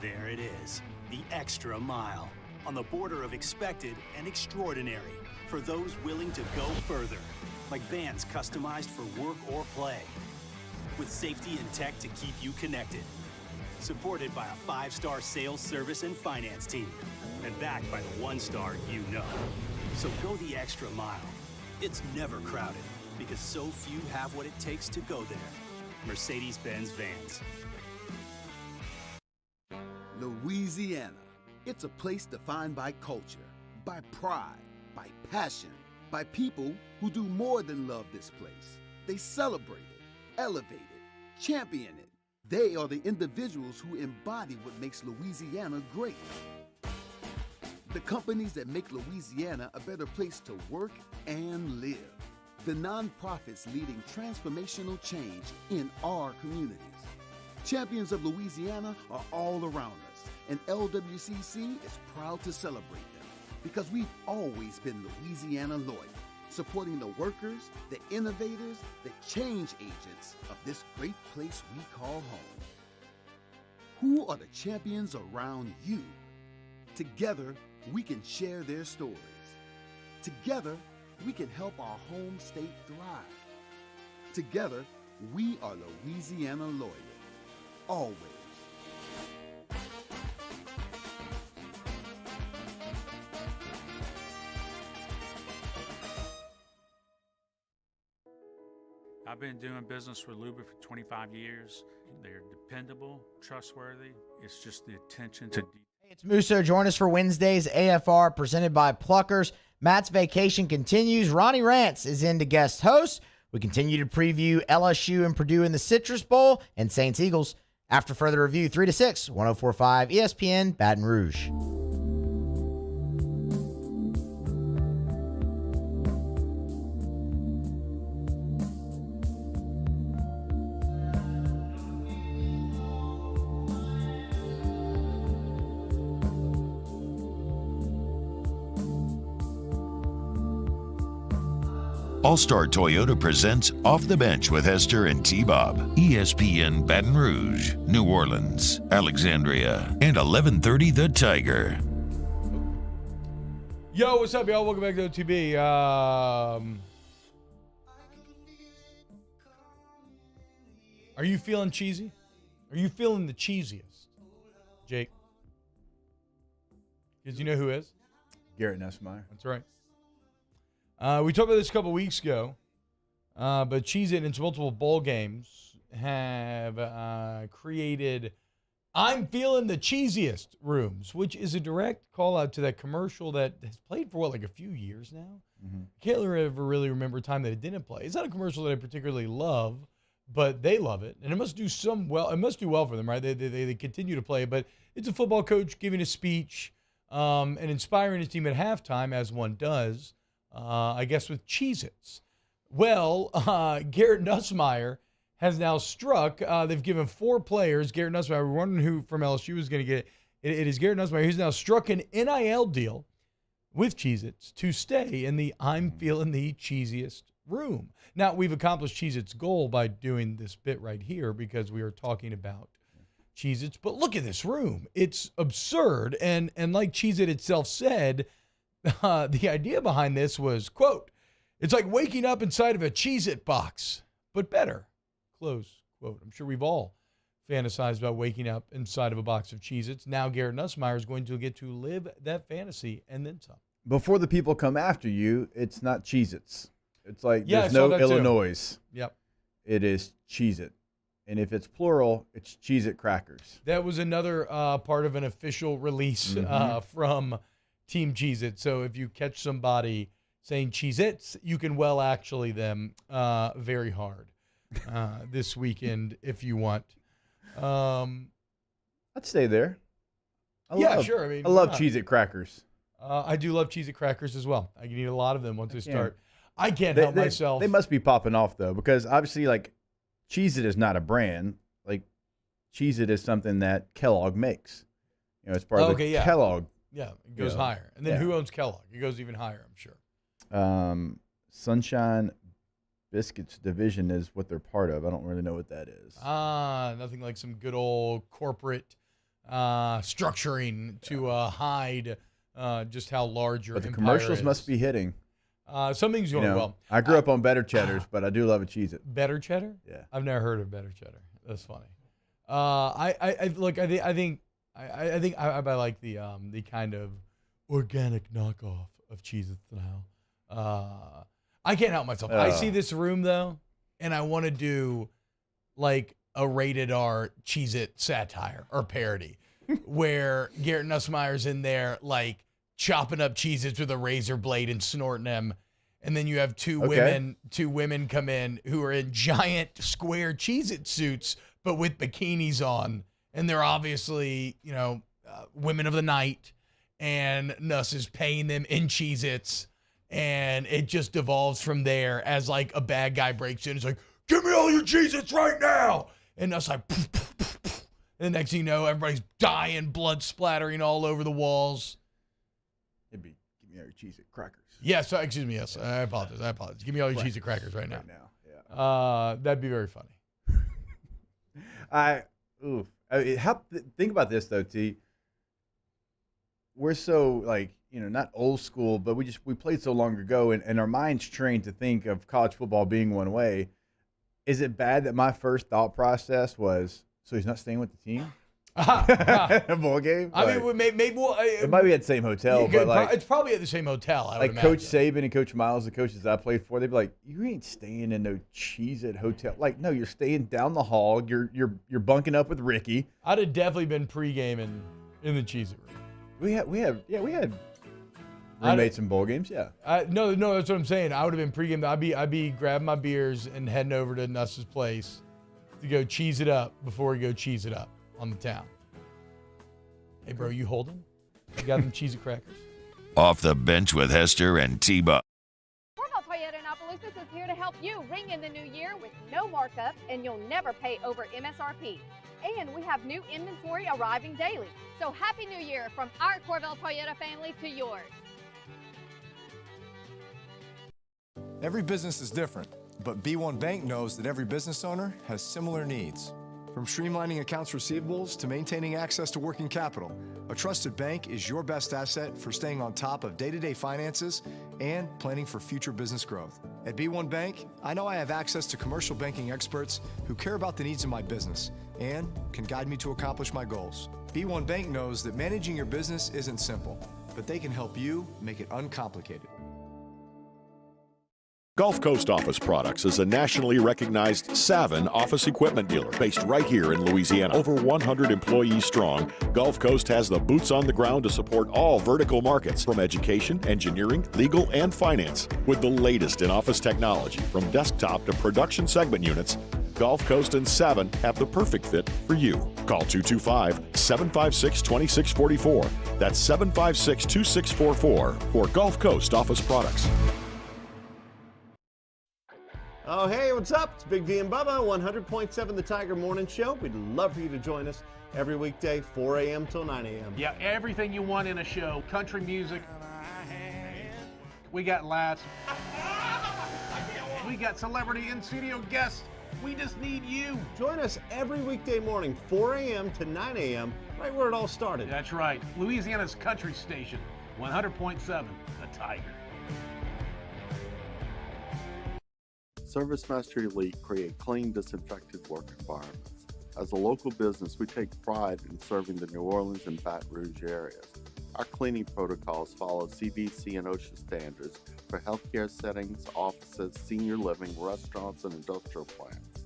There it is, the extra mile, on the border of expected and extraordinary, for those willing to go further, like vans customized for work or play, with safety and tech to keep you connected, supported by a 5-star sales, service, and finance team, and backed by the 1-star you know. So go the extra mile. It's never crowded, because so few have what it takes to go there. Mercedes-Benz Vans. Louisiana. It's a place defined by culture, by pride, by passion, by people who do more than love this place. They celebrate it, elevate it, champion it. They are the individuals who embody what makes Louisiana great. The companies that make Louisiana a better place to work and live. The nonprofits leading transformational change in our communities. Champions of Louisiana are all around us, and LWCC is proud to celebrate them because we've always been Louisiana loyal, supporting the workers, the innovators, the change agents of this great place we call home. Who are the champions around you? Together, we can share their stories. Together, we can help our home state thrive. Together, we are Louisiana loyal. Always. I've been doing business with Luba for 25 years. They're dependable, trustworthy. It's just the attention to detail. It's Musso. Join us for Wednesday's AFR presented by Pluckers. Matt's vacation continues. Ronnie Rance is in to guest host. We continue to preview LSU and Purdue in the Citrus Bowl and Saints Eagles. After further review, 3 to 6, 1045 ESPN Baton Rouge. All-Star Toyota presents Off the Bench with Hester and T-Bob. ESPN Baton Rouge, New Orleans, Alexandria, and 1130 The Tiger. Yo, what's up, y'all? Welcome back to OTB. Are you feeling cheesy? Are you feeling the cheesiest, Jake? Because you know who is? Garrett Nussmeier. That's right. We talked about this a couple weeks ago, but Cheez-It in its multiple bowl games have created I'm Feeling the Cheesiest rooms, which is a direct call out to that commercial that has played for, like a few years now. Mm-hmm. Can't ever really remember a time that it didn't play. It's not a commercial that I particularly love, but they love it, and it must do well for them, right? They continue to play, but it's a football coach giving a speech and inspiring his team at halftime, as one does, I guess, with Cheez-Its. Well, Garrett Nussmeier has now struck. They've given 4 players. Garrett Nussmeier, we're wondering who from LSU is going to get it. It is Garrett Nussmeier, who's now struck an NIL deal with Cheez-Its to stay in the I'm Feeling the Cheesiest room. Now, we've accomplished Cheez-Its' goal by doing this bit right here because we are talking about Cheez-Its. But look at this room. It's absurd. And like Cheez-It itself said, the idea behind this was, quote, it's like waking up inside of a Cheez-It box, but better, close quote. I'm sure we've all fantasized about waking up inside of a box of Cheez-Its. Now Garrett Nussmeier is going to get to live that fantasy and then some. Before the people come after you, it's not Cheez-Its. It's like there's I saw no that Illinois. Too. Yep. It is Cheez-It. And if it's plural, it's Cheez-It crackers. That was another part of an official release from Team Cheez-It. So if you catch somebody saying Cheez-Its, you can well actually them very hard this weekend if you want. I'd stay there. Sure. I mean, I love Cheez-It crackers. I do love Cheez-It crackers as well. I can eat a lot of them once they start. I can't help myself. They must be popping off, though, because obviously, like, Cheez-It is not a brand. Like, Cheez-It is something that Kellogg makes. You know, it's part of the Kellogg. Yeah, it goes higher. And then who owns Kellogg? It goes even higher, I'm sure. Sunshine Biscuits division is what they're part of. I don't really know what that is. Nothing like some good old corporate structuring to hide just how large your empire is. But the commercials must be hitting. Something's going well. I grew up on Better Cheddars, but I do love a Cheez-It. Better Cheddar? Yeah. I've never heard of Better Cheddar. That's funny. I think I like the kind of organic knockoff of Cheez-Its now. I can't help myself. I see this room though, and I want to do like a rated R Cheez-It satire or parody, where Garrett Nussmeier's in there like chopping up Cheez-Its with a razor blade and snorting them. And then you have two women come in who are in giant square Cheez-It suits, but with bikinis on. And they're obviously, women of the night. And Nuss is paying them in Cheez-Its. And it just devolves from there as like a bad guy breaks in. It's like, give me all your Cheez-Its right now. And Nuss like, poof, poof, poof, poof. And the next thing you know, everybody's dying, blood splattering all over the walls. It'd be, give me all your Cheez-It crackers. Yes, excuse me. Yes, I apologize. Give me all your Cheez-It crackers right now. Yeah. That'd be very funny. Think about this though, T. We're so not old school, but we played so long ago, and our minds trained to think of college football being one way. Is it bad that my first thought process was, so he's not staying with the team? A bowl game? I mean, maybe it might be at the same hotel, but it's probably at the same hotel. I would Coach Saban and Coach Miles, the coaches I played for, they'd be like, "You ain't staying in no Cheez-It hotel." Like, no, you're staying down the hall. You're bunking up with Ricky. I'd have definitely been pre-gaming in the Cheez-It room. We had roommates in bowl games. Yeah. No, that's what I'm saying. I would have been pre-game. I'd be grabbing my beers and heading over to Nuss's place to go cheese it up before we go cheese it up on the town. Hey, bro, you holding? You got them Cheez-It crackers? Off the bench with Hester and T-Buck. Cornell Toyota in Opelousas is here to help you ring in the new year with no markups, and you'll never pay over MSRP. And we have new inventory arriving daily. So Happy New Year from our Corvell Toyota family to yours. Every business is different, but B1 Bank knows that every business owner has similar needs. From streamlining accounts receivables to maintaining access to working capital, a trusted bank is your best asset for staying on top of day-to-day finances and planning for future business growth. At B1 Bank, I know I have access to commercial banking experts who care about the needs of my business and can guide me to accomplish my goals. B1 Bank knows that managing your business isn't simple. but they can help you make it uncomplicated. Gulf Coast Office Products is a nationally recognized Savin office equipment dealer based right here in Louisiana. Over 100 employees strong, Gulf Coast has the boots on the ground to support all vertical markets, from education, engineering, legal, and finance. With the latest in office technology, from desktop to production segment units, Gulf Coast and Savin have the perfect fit for you. Call 225-756-2644. That's 756-2644 for Gulf Coast Office Products. Oh, hey, what's up? It's Big D and Bubba, 100.7 The Tiger Morning Show. We'd love for you to join us every weekday, 4 a.m. till 9 a.m. Yeah, everything you want in a show. Country music. We got laughs. We got celebrity in-studio guests. We just need you. Join us every weekday morning, 4 a.m. to 9 a.m., right where it all started. That's right. Louisiana's country station, 100.7 The Tiger. ServiceMaster Elite create clean, disinfected work environments. As a local business, we take pride in serving the New Orleans and Baton Rouge areas. Our cleaning protocols follow CDC and OSHA standards for healthcare settings, offices, senior living, restaurants, and industrial plants.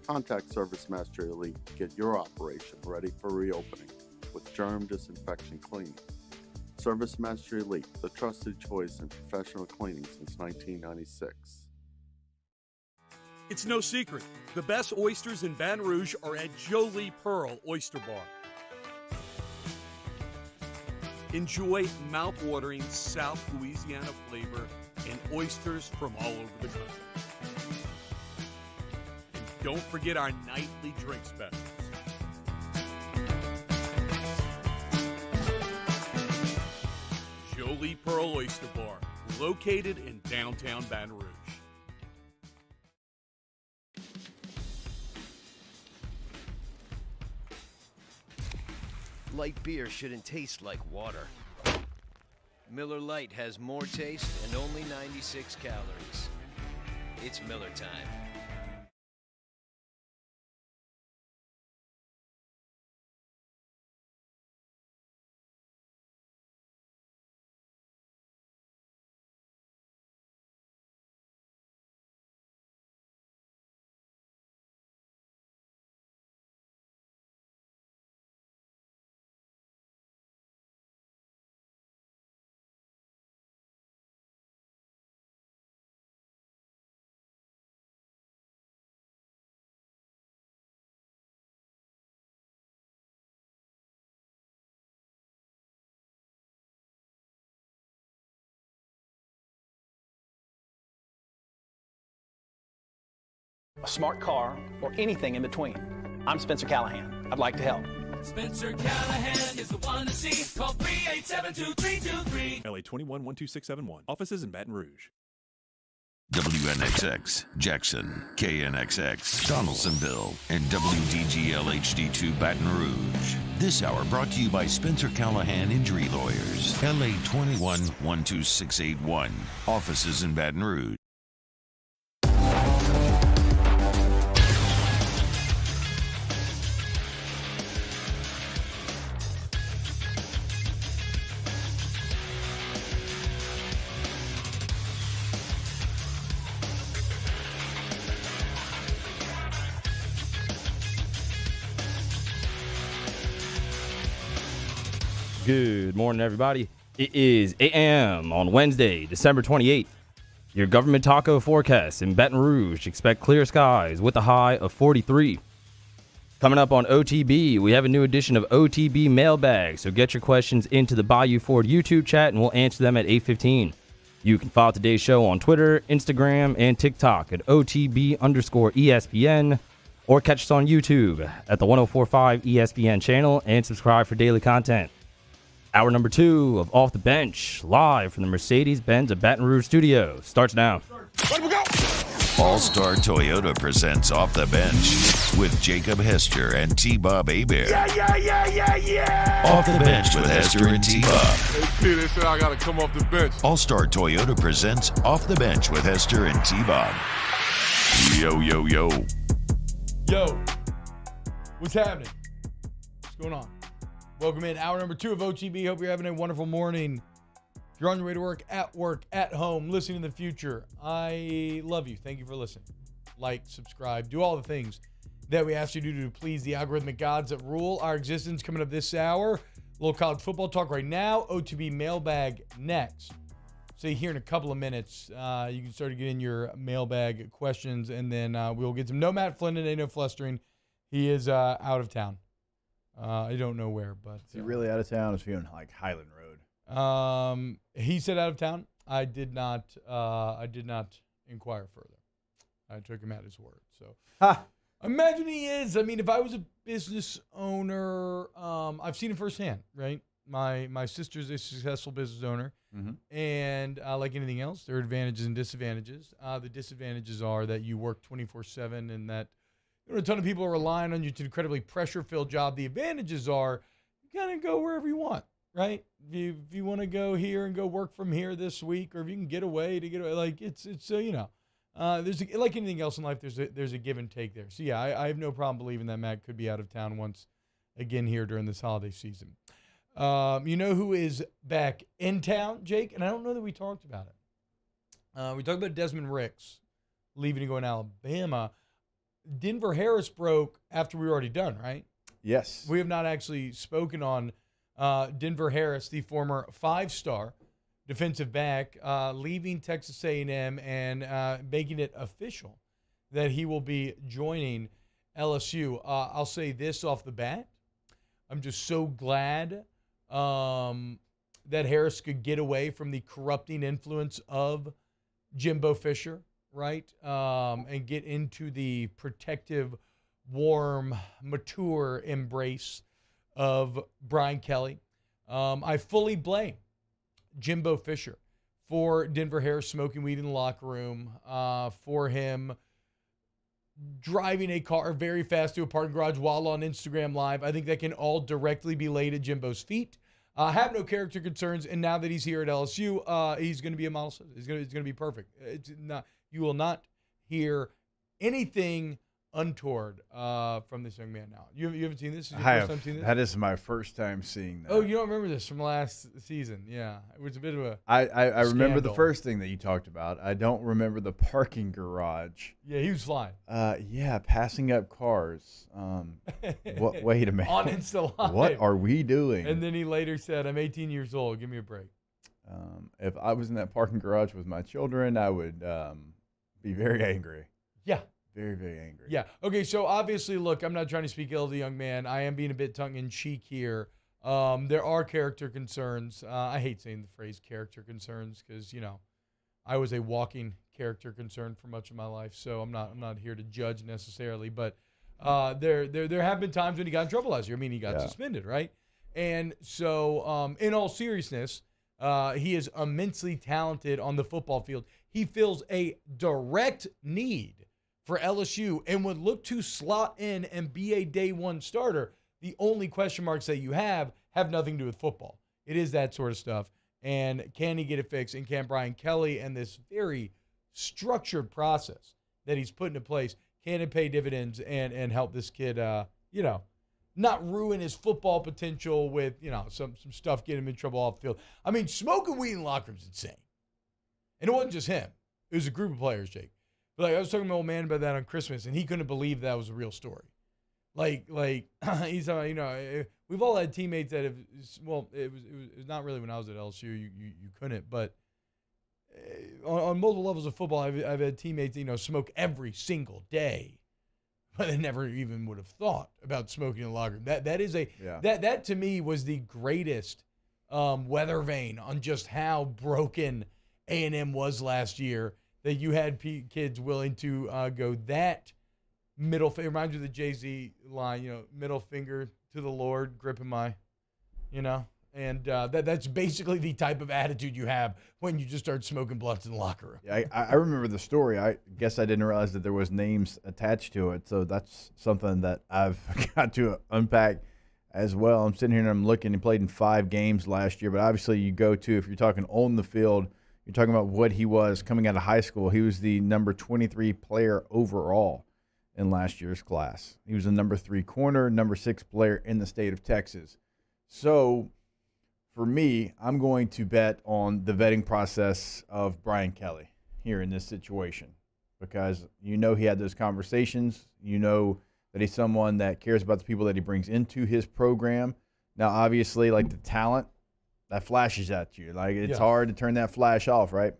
Contact ServiceMaster Elite to get your operation ready for reopening with germ disinfection cleaning. ServiceMaster Elite, the trusted choice in professional cleaning since 1996. It's no secret. The best oysters in Baton Rouge are at Jolie Pearl Oyster Bar. Enjoy mouth-watering South Louisiana flavor and oysters from all over the country. And don't forget our nightly drink specials. Jolie Pearl Oyster Bar, located in downtown Baton Rouge. Light beer shouldn't taste like water. Miller Lite has more taste and only 96 calories. It's Miller time. A smart car, or anything in between. I'm Spencer Callahan. I'd like to help. Spencer Callahan is the one to see. Call 387-2323. LA 21-12671. Offices in Baton Rouge. WNXX, Jackson, KNXX, Donaldsonville, and WDGL HD2 Baton Rouge. This hour brought to you by Spencer Callahan Injury Lawyers. LA 21-12681. Offices in Baton Rouge. Good morning, everybody. It is 8 a.m. on Wednesday, December 28th. Your government taco forecast in Baton Rouge. Expect clear skies with a high of 43. Coming up on OTB, we have a new edition of OTB Mailbag, so get your questions into the Bayou Ford YouTube chat, and we'll answer them at 8:15. You can follow today's show on Twitter, Instagram, and TikTok at OTB_ESPN, or catch us on YouTube at the 1045 ESPN channel and subscribe for daily content. Hour number 2 of Off the Bench, live from the Mercedes-Benz of Baton Rouge studio, starts now. All-Star Toyota presents Off the Bench with Jacob Hester and T-Bob Hebert. Yeah. Off the Bench with Hester and T-Bob. Hey, they said I got to come off the bench. All-Star Toyota presents Off the Bench with Hester and T-Bob. Yo. Yo, what's happening? What's going on? Welcome in hour number 2 of OTB. Hope you're having a wonderful morning. If you're on your way to work, at home, listening in the future, I love you. Thank you for listening. Like, subscribe, do all the things that we ask you to do to please the algorithmic gods that rule our existence. Coming up this hour, a little college football talk right now. OTB mailbag next. So here in a couple of minutes, you can start to get in your mailbag questions, and then we'll get some. No Matt Flynn today, no flustering. He is out of town. I don't know where, but is he really out of town? Is he on like Highland Road? He said out of town. I did not inquire further. I took him at his word. So imagine he is. I mean, if I was a business owner, I've seen it firsthand, right? My sister's a successful business owner, and like anything else, there are advantages and disadvantages. The disadvantages are that you work 24/7, and that a ton of people are relying on you to an incredibly pressure-filled job. The advantages are you kind of go wherever you want, right? If you want to go here and go work from here this week, or if you can get away, like it's there's like anything else in life, there's a give and take there. So yeah, I have no problem believing that Matt could be out of town once again here during this holiday season. You know who is back in town, Jake? And I don't know that we talked about it. We talked about Desmond Ricks leaving to go in Alabama. Denver Harris broke after we were already done, right? Yes. We have not actually spoken on Denver Harris, the former 5-star defensive back, leaving Texas A&M and making it official that he will be joining LSU. I'll say this off the bat. I'm just so glad that Harris could get away from the corrupting influence of Jimbo Fisher, right? And get into the protective, warm, mature embrace of Brian Kelly. I fully blame Jimbo Fisher for Denver Harris smoking weed in the locker room, for him driving a car very fast to a parking garage while on Instagram Live. I think that can all directly be laid at Jimbo's feet. Have no character concerns, and now that he's here at LSU, he's going to be a model. He's going to be perfect. It's not. You will not hear anything untoward from this young man now. You haven't seen this? Is your first time seeing this? That is my first time seeing that. Oh, you don't remember this from last season? Yeah, it was a bit of a I remember the first thing that you talked about. I don't remember the parking garage. Yeah, he was flying. Yeah, passing up cars. Wait a minute. On Insta Live. What are we doing? And then he later said, "I'm 18 years old. Give me a break." If I was in that parking garage with my children, I would be very angry. Yeah. Very, very angry. Yeah. Okay, so obviously, look, I'm not trying to speak ill of the young man. I am being a bit tongue-in-cheek here. There are character concerns. I hate saying the phrase character concerns because, I was a walking character concern for much of my life, so I'm not here to judge necessarily. But there have been times when he got in trouble last year. I mean, he got suspended, right? And so in all seriousness, he is immensely talented on the football field. He feels a direct need for LSU and would look to slot in and be a day one starter. The only question marks that you have nothing to do with football. It is that sort of stuff. And can he get it fixed? And can Brian Kelly and this very structured process that he's put into place, can it pay dividends and help this kid, not ruin his football potential with, some stuff getting him in trouble off the field. I mean, smoking weed in the locker room is insane. And it wasn't just him. It was a group of players, Jake. But I was talking to my old man about that on Christmas, and he couldn't believe that was a real story. Like he's we've all had teammates that have. Well, it was not really when I was at LSU. You couldn't, but on multiple levels of football, I've had teammates smoke every single day, but they never even would have thought about smoking in the locker room. That is that to me was the greatest weather vane on just how broken A&M was last year. That you had kids willing to go that middle finger. It reminds me of the Jay-Z line, middle finger to the Lord, gripping my, and that's basically the type of attitude you have when you just start smoking blunts in the locker room. Yeah, I remember the story. I guess I didn't realize that there was names attached to it, so that's something that I've got to unpack as well. I'm sitting here and I'm looking. He played in 5 games last year, but obviously you go to, if you're talking on the field, you're talking about what he was coming out of high school. He was the number 23 player overall in last year's class. He was the number 3 corner, number 6 player in the state of Texas. So for me, I'm going to bet on the vetting process of Brian Kelly here in this situation because he had those conversations. That he's someone that cares about the people that he brings into his program. Now, obviously, like the talent, that flashes at you. Like it's hard to turn that flash off, right?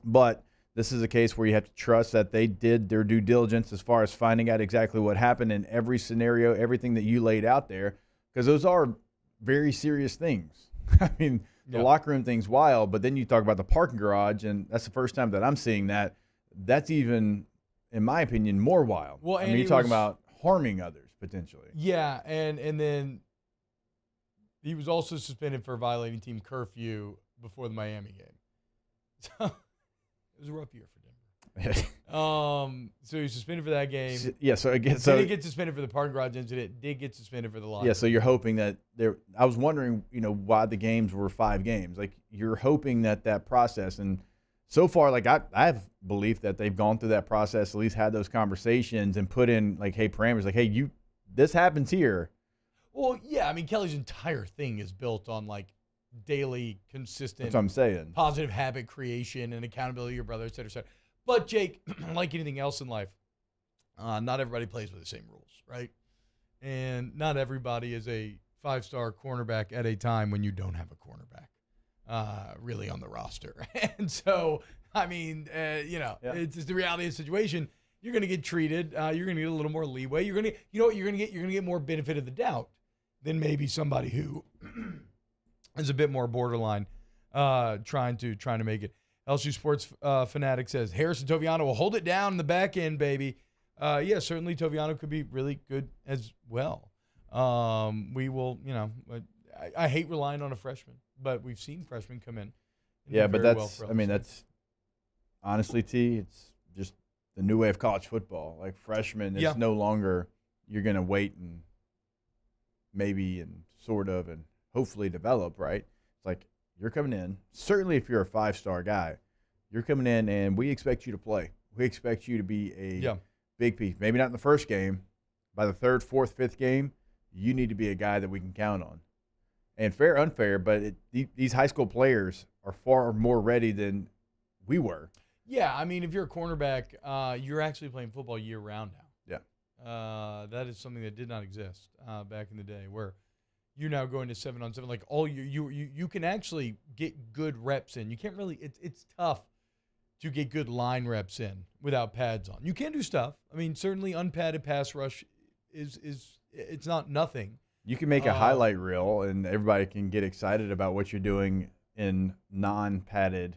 But this is a case where you have to trust that they did their due diligence as far as finding out exactly what happened in every scenario, everything that you laid out there, because those are very serious things. I mean, the locker room thing's wild, but then you talk about the parking garage, and that's the first time that I'm seeing that. That's even, in my opinion, more wild. Well, I mean, you're talking about harming others potentially. Yeah, and then he was also suspended for violating team curfew before the Miami game. So it was a rough year for Denver. So he was suspended for that game. So again, didn't get suspended for the parking garage incident. Did get suspended for the locker. Yeah, so you're hoping that I was wondering, why the games were 5 games. Like you're hoping that process, and so far, like I have belief that they've gone through that process, at least had those conversations and put in like, hey, parameters, like, hey, this happens here. Well, yeah, I mean, Kelly's entire thing is built on like daily, consistent, That's what I'm saying. Positive habit creation and accountability to your brother, et cetera, et cetera. But Jake, like anything else in life, not everybody plays with the same rules, right? And not everybody is a 5-star cornerback at a time when you don't have a cornerback really on the roster. And so, I mean, it's just the reality of the situation. You're going to get treated. You're going to get a little more leeway. You're going to, you're going to get more benefit of the doubt than maybe somebody who is a bit more borderline, trying to make it. LSU Sports Fanatic says Harrison Toviano will hold it down in the back end, baby. Yeah, certainly Toviano could be really good as well. We will, I hate relying on a freshman, but we've seen freshmen come in. Yeah, but that's, that's honestly, T, it's just the new way of college football. Like freshmen, it's no longer you're going to wait and maybe and sort of and hopefully develop, right? It's like you're coming in. Certainly if you're a 5-star guy, you're coming in and we expect you to play. We expect you to be a big piece. Maybe not in the first game. By the 3rd, 4th, 5th game, you need to be a guy that we can count on. And fair, unfair, but these high school players are far more ready than we were. Yeah, I mean, if you're a cornerback, you're actually playing football year-round now. Yeah. That is something that did not exist back in the day, where you're now going to 7-on-7. Like all you can actually get good reps in. You can't really. It's tough to get good line reps in without pads on. You can do stuff. I mean, certainly unpadded pass rush is it's not nothing. You can make a highlight reel, and everybody can get excited about what you're doing in non-padded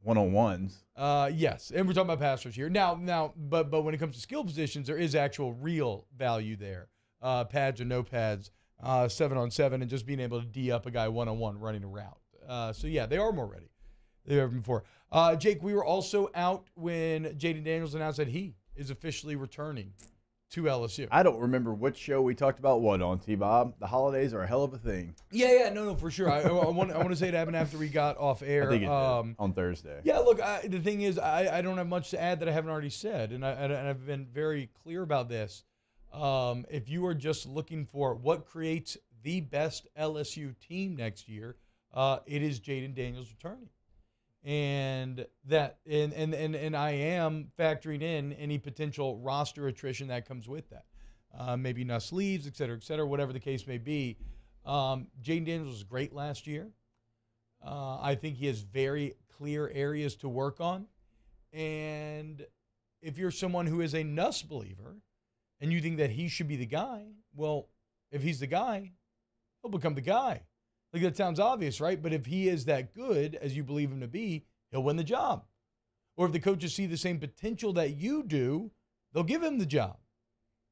one-on-ones. Yes, and we're talking about pass rush here now. But when it comes to skill positions, there is actual real value there. Pads or no pads, 7-on-7, and just being able to D up a guy 1-on-1 running a route. So yeah, they are more ready than they've ever been before. Jake, we were also out when Jaden Daniels announced that he is officially returning to LSU. I don't remember which show we talked about what on, T-Bob. The holidays are a hell of a thing. Yeah, no, for sure. I want to say it happened after we got off air. I think it did, on Thursday. Yeah, look, the thing is, I don't have much to add that I haven't already said, and I've been very clear about this. If you are just looking for what creates the best LSU team next year, it is Jaden Daniels returning. And I am factoring in any potential roster attrition that comes with that. Maybe Nuss leaves, et cetera, whatever the case may be. Jaden Daniels was great last year. I think he has very clear areas to work on. And if you're someone who is a Nuss believer and you think that he should be the guy, well, if he's the guy, he'll become the guy. Like, that sounds obvious, right? But if he is that good as you believe him to be, he'll win the job. Or if the coaches see the same potential that you do, they'll give him the job.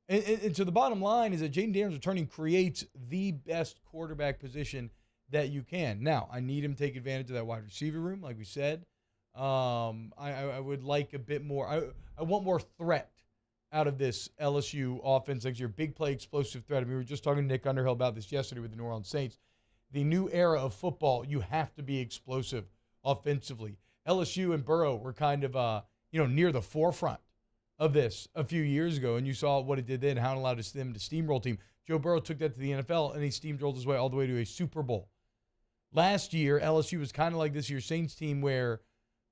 And so the bottom line is that Jaden Daniels returning creates the best quarterback position that you can. Now, I need him to take advantage of that wide receiver room, like we said. I would like a bit more. I want more threat out of this LSU offense next year. Big play, explosive threat. I mean, we were just talking to Nick Underhill about this yesterday with the New Orleans Saints. The new era of football, you have to be explosive offensively. LSU and Burrow were kind of, near the forefront of this a few years ago, and you saw what it did then, how it allowed them to steamroll team. Joe Burrow took that to the NFL, and he steamrolled his way all the way to a Super Bowl. Last year, LSU was kind of like this year's Saints team where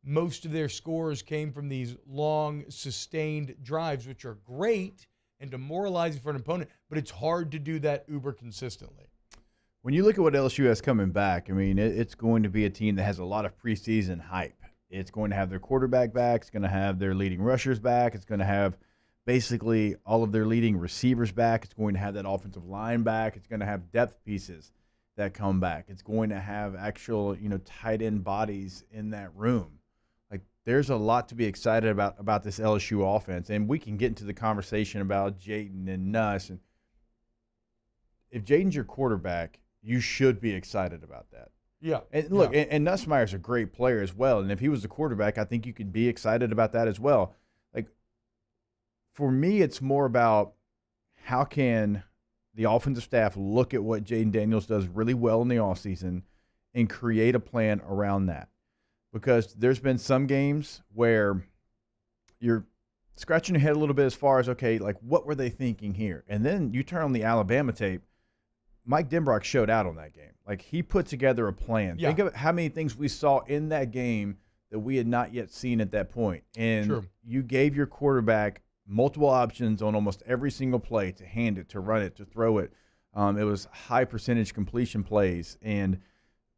most of their scores came from these long, sustained drives, which are great and demoralizing for an opponent, but it's hard to do that uber consistently. When you look at what LSU has coming back, I mean, it's going to be a team that has a lot of preseason hype. It's going to have their quarterback back. It's going to have their leading rushers back. It's going to have basically all of their leading receivers back. It's going to have that offensive line back. It's going to have depth pieces that come back. It's going to have actual, tight end bodies in that room. Like, there's a lot to be excited about this LSU offense, and we can get into the conversation about Jayden and Nuss. And if Jayden's your quarterback, you should be excited about that. Yeah. And look, and Nussmeier's a great player as well. And if he was the quarterback, I think you could be excited about that as well. Like, for me, it's more about how can the offensive staff look at what Jayden Daniels does really well in the offseason and create a plan around that. Because there's been some games where you're scratching your head a little bit as far as, okay, like, what were they thinking here? And then you turn on the Alabama tape. Mike Denbrock showed out on that game. Like, he put together a plan. Yeah. Think of how many things we saw in that game that we had not yet seen at that point. And you gave your quarterback multiple options on almost every single play to hand it, to run it, to throw it. It was high percentage completion plays. And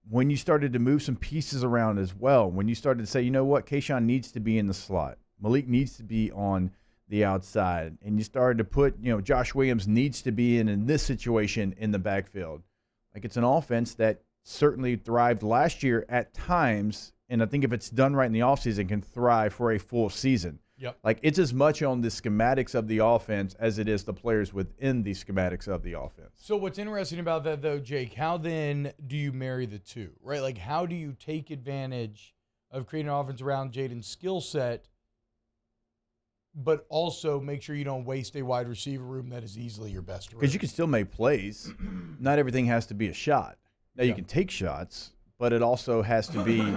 when you started to move some pieces around as well, when you started to say, you know what, Kayshawn needs to be in the slot, Malik needs to be on the outside, and you started to put, Josh Williams needs to be in this situation in the backfield. Like, it's an offense that certainly thrived last year at times, and I think if it's done right in the offseason, can thrive for a full season. Yep. Like, it's as much on the schematics of the offense as it is the players within the schematics of the offense. So what's interesting about that, though, Jake, how then do you marry the two, right? Like, how do you take advantage of creating an offense around Jayden's skill set, but also make sure you don't waste a wide receiver room that is easily your best room? Because you can still make plays. Not everything has to be a shot. Now, you can take shots, but it also has to be,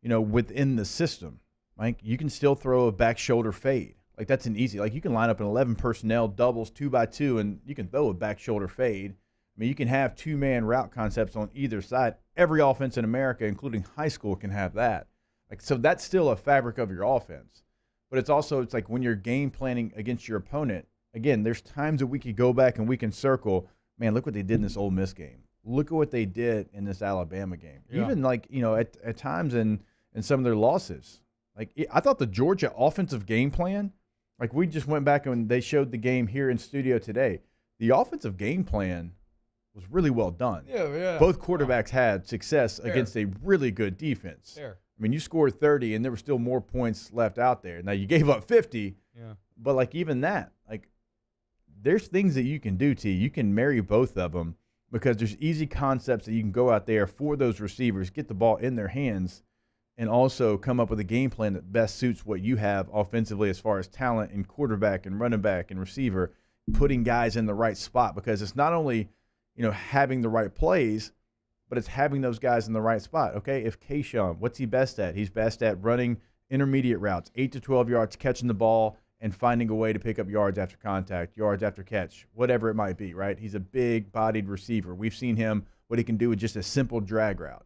within the system. Like, you can still throw a back shoulder fade. Like, that's an easy. Like, you can line up an 11 personnel, doubles, 2x2, and you can throw a back shoulder fade. I mean, you can have two-man route concepts on either side. Every offense in America, including high school, can have that. Like, so that's still a fabric of your offense. But it's like when you're game planning against your opponent, again, there's times that we could go back and we can circle, man, look what they did in this Ole Miss game. Look at what they did in this Alabama game. Yeah. Even like, at times in some of their losses. Like, I thought the Georgia offensive game plan, like, we just went back and they showed the game here in studio today. The offensive game plan was really well done. Yeah. Both quarterbacks had success against a really good defense. Fair. I mean, you scored 30, and there were still more points left out there. Now, you gave up 50, but, like, even that, like, there's things that you can do, T. You can marry both of them because there's easy concepts that you can go out there for those receivers, get the ball in their hands, and also come up with a game plan that best suits what you have offensively as far as talent and quarterback and running back and receiver, putting guys in the right spot because it's not only, having the right plays, but it's having those guys in the right spot. Okay, if Kayshawn, what's he best at? He's best at running intermediate routes, 8 to 12 yards, catching the ball and finding a way to pick up yards after contact, yards after catch, whatever it might be, right? He's a big-bodied receiver. We've seen him, what he can do with just a simple drag route.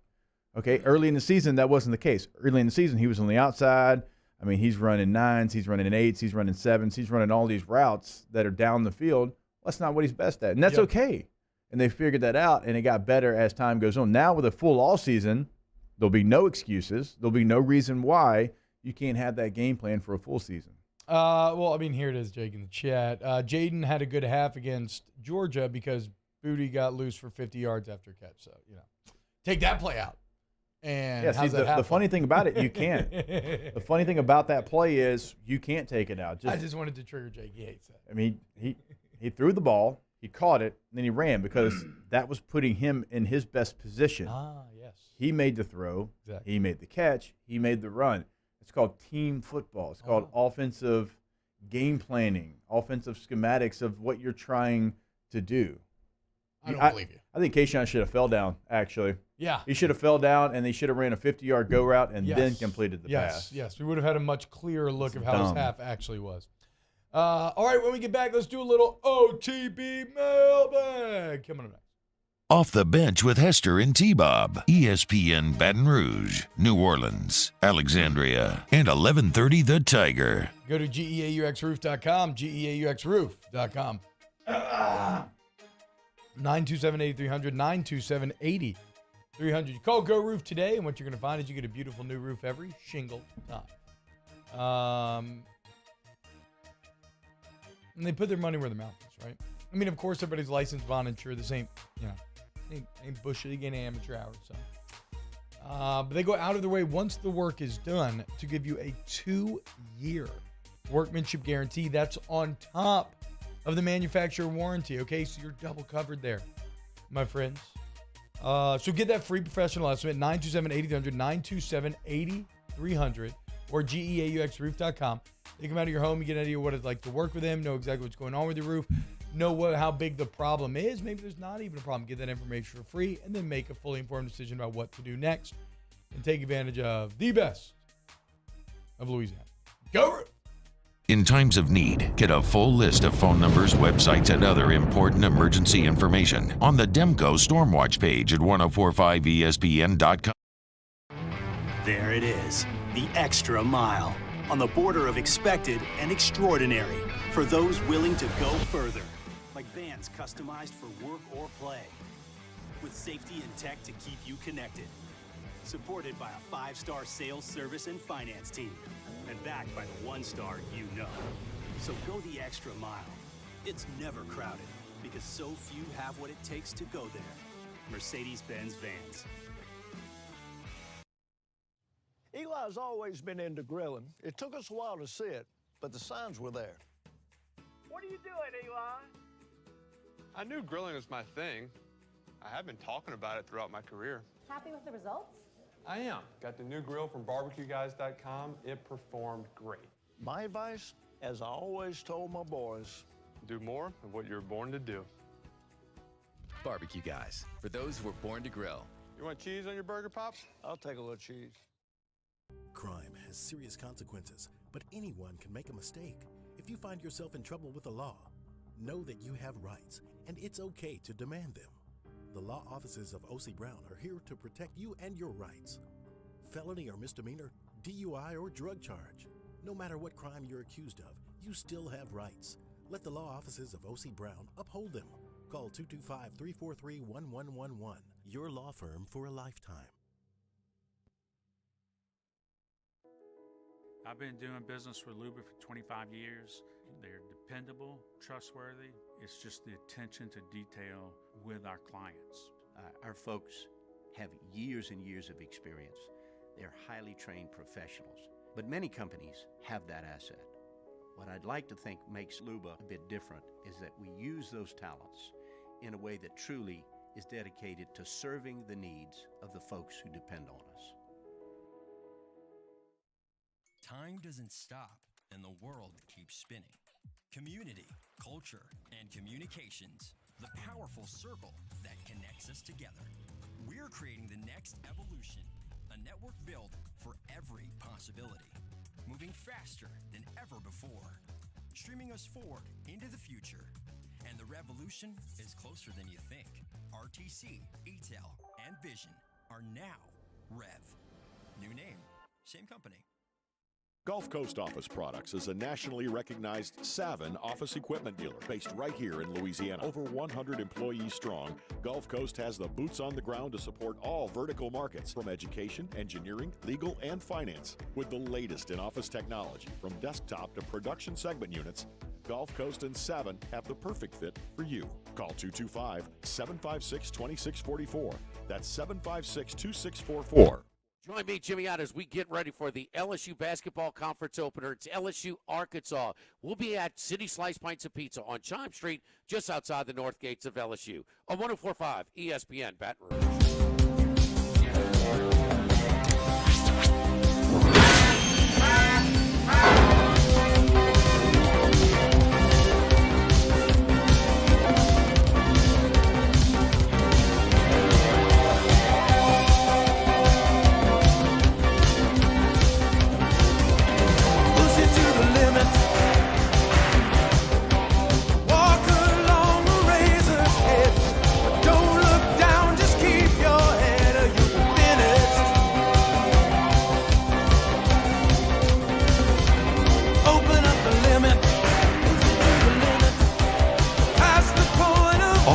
Okay, early in the season, that wasn't the case. Early in the season, he was on the outside. I mean, he's running 9s, he's running 8s, he's running 7s, he's running all these routes that are down the field. That's not what he's best at, and that's okay. And they figured that out, and it got better as time goes on. Now with a full all season, there'll be no excuses. There'll be no reason why you can't have that game plan for a full season. Well, I mean, here it is, Jake, in the chat. Jayden had a good half against Georgia because Booty got loose for 50 yards after catch. So, take that play out. And yeah, see, the funny thing about it, you can't. The funny thing about that play is you can't take it out. I just wanted to trigger Jake. He hates that. I mean, he threw the ball. He caught it, and then he ran because that was putting him in his best position. Ah, yes. He made the throw. Exactly. He made the catch. He made the run. It's called team football. It's called offensive game planning, offensive schematics of what you're trying to do. I don't believe you. I think Kayshawn should have fell down, actually. Yeah. He should have fell down, and they should have ran a 50-yard go route and then completed the pass. Yes, we would have had a much clearer look of how his half actually was. All right, when we get back, let's do a little OTB mailbag. Coming up next. Off the Bench with Hester and T-Bob. ESPN Baton Rouge, New Orleans, Alexandria, and 1130 The Tiger. Go to GEAUXroof.com, GEAUXroof.com. 927-8300, 927-8300. You call Go Roof today, and what you're going to find is you get a beautiful new roof every single time. And they put their money where their mouth is, right? I mean, of course, everybody's licensed, bond, insured. This ain't, ain't Bush League, ain't amateur hours. So, but they go out of their way once the work is done to give you a 2-year workmanship guarantee. That's on top of the manufacturer warranty. Okay, so you're double covered there, my friends. So get that free professional estimate, 927-8300, 927-8300, or GEAUXroof.com. They come out of your home, you get an idea what it's like to work with them, know exactly what's going on with your roof, know how big the problem is. Maybe there's not even a problem. Get that information for free, and then make a fully informed decision about what to do next, and take advantage of the best of Louisiana. Go Roof! In times of need, get a full list of phone numbers, websites, and other important emergency information on the Demco Stormwatch page at 1045ESPN.com. There it is, the extra mile, on the border of expected and extraordinary, for those willing to go further, like vans customized for work or play, with safety and tech to keep you connected, supported by a 5-star sales, service, and finance team, and backed by the 1-star you know. So go the extra mile. It's never crowded, because so few have what it takes to go there. Mercedes-Benz Vans. Eli's always been into grilling. It took us a while to see it, but the signs were there. What are you doing, Eli? I knew grilling was my thing. I have been talking about it throughout my career. Happy with the results? I am. Got the new grill from barbecueguys.com. It performed great. My advice, as I always told my boys, do more of what you were born to do. Barbecue Guys, for those who were born to grill. You want cheese on your burger, Pops? I'll take a little cheese. Crime has serious consequences, but anyone can make a mistake. If you find yourself in trouble with the law, know that you have rights, and it's okay to demand them. The law offices of O.C. Brown are here to protect you and your rights. Felony or misdemeanor, DUI or drug charge. No matter what crime you're accused of, you still have rights. Let the law offices of O.C. Brown uphold them. Call 225-343-1111. Your law firm for a lifetime. I've been doing business with Luba for 25 years. They're dependable, trustworthy. It's just the attention to detail with our clients. Our folks have years and years of experience. They're highly trained professionals, but many companies have that asset. What I'd like to think makes Luba a bit different is that we use those talents in a way that truly is dedicated to serving the needs of the folks who depend on us. Time doesn't stop, and the world keeps spinning. Community, culture, and communications, the powerful circle that connects us together. We're creating the next evolution, a network built for every possibility, moving faster than ever before, streaming us forward into the future. And the revolution is closer than you think. RTC, ETEL, and Vision are now Rev. New name, same company. Gulf Coast Office Products is a nationally recognized Savin office equipment dealer based right here in Louisiana. Over 100 employees strong, Gulf Coast has the boots on the ground to support all vertical markets from education, engineering, legal, and finance. With the latest in office technology from desktop to production segment units, Gulf Coast and Savin have the perfect fit for you. Call 225-756-2644. That's 756-2644. Join me, Jimmy, out as we get ready for the LSU Basketball Conference opener. It's LSU Arkansas. We'll be at City Slice Pints and Pizza on Chime Street, just outside the north gates of LSU. On 104.5 ESPN Baton Rouge.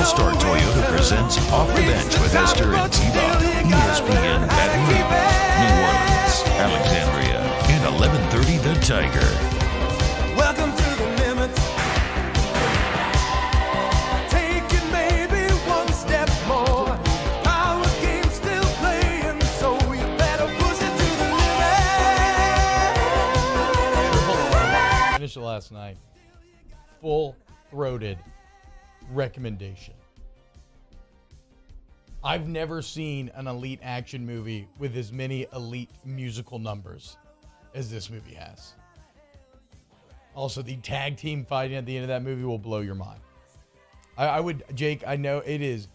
All-Star Toyota presents Off the Bench with Esther and T-Bob. ESPN Baton Rouge, New Orleans, Alexandria, and 1130 The Tiger. Welcome to the limits. Take it maybe one step more. Our game's still playing, so you better push it to the limit. Finished it last night. Full-throated recommendation. I've never seen an elite action movie with as many elite musical numbers as this movie has. Also, the tag team fighting at the end of that movie will blow your mind. I would, Jake, I know it is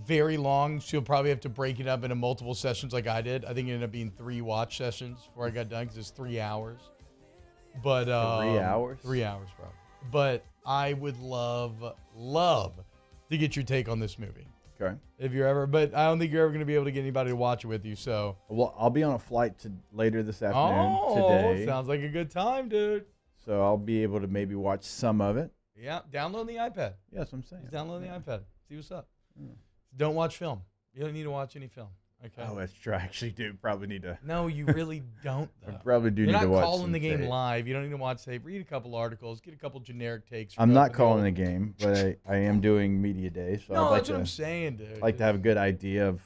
very long, so you'll probably have to break it up into multiple sessions like I did. I think it ended up being 3 watch sessions before I got done because it's 3 hours. But 3 hours? 3 hours, bro. But I would love to get your take on this movie. Okay. If you're ever, but I don't think you're ever going to be able to get anybody to watch it with you. So, well, I'll be on a flight later this afternoon today. Sounds like a good time, dude. So I'll be able to maybe watch some of it. Yeah, download the iPad. Yeah, that's what I'm saying. Just download the iPad. See what's up. Don't watch film. You don't need to watch any film. Okay. Oh, that's true. I actually do probably need to. No, you really don't, though. I probably do You're need to watch. You're not calling the game tape. live. You don't need to watch tape. Read a couple articles. Get a couple generic takes. I'm not calling the game, but I am doing media day. So no, I'd like that's what I'm saying, dude. Like to have a good idea of.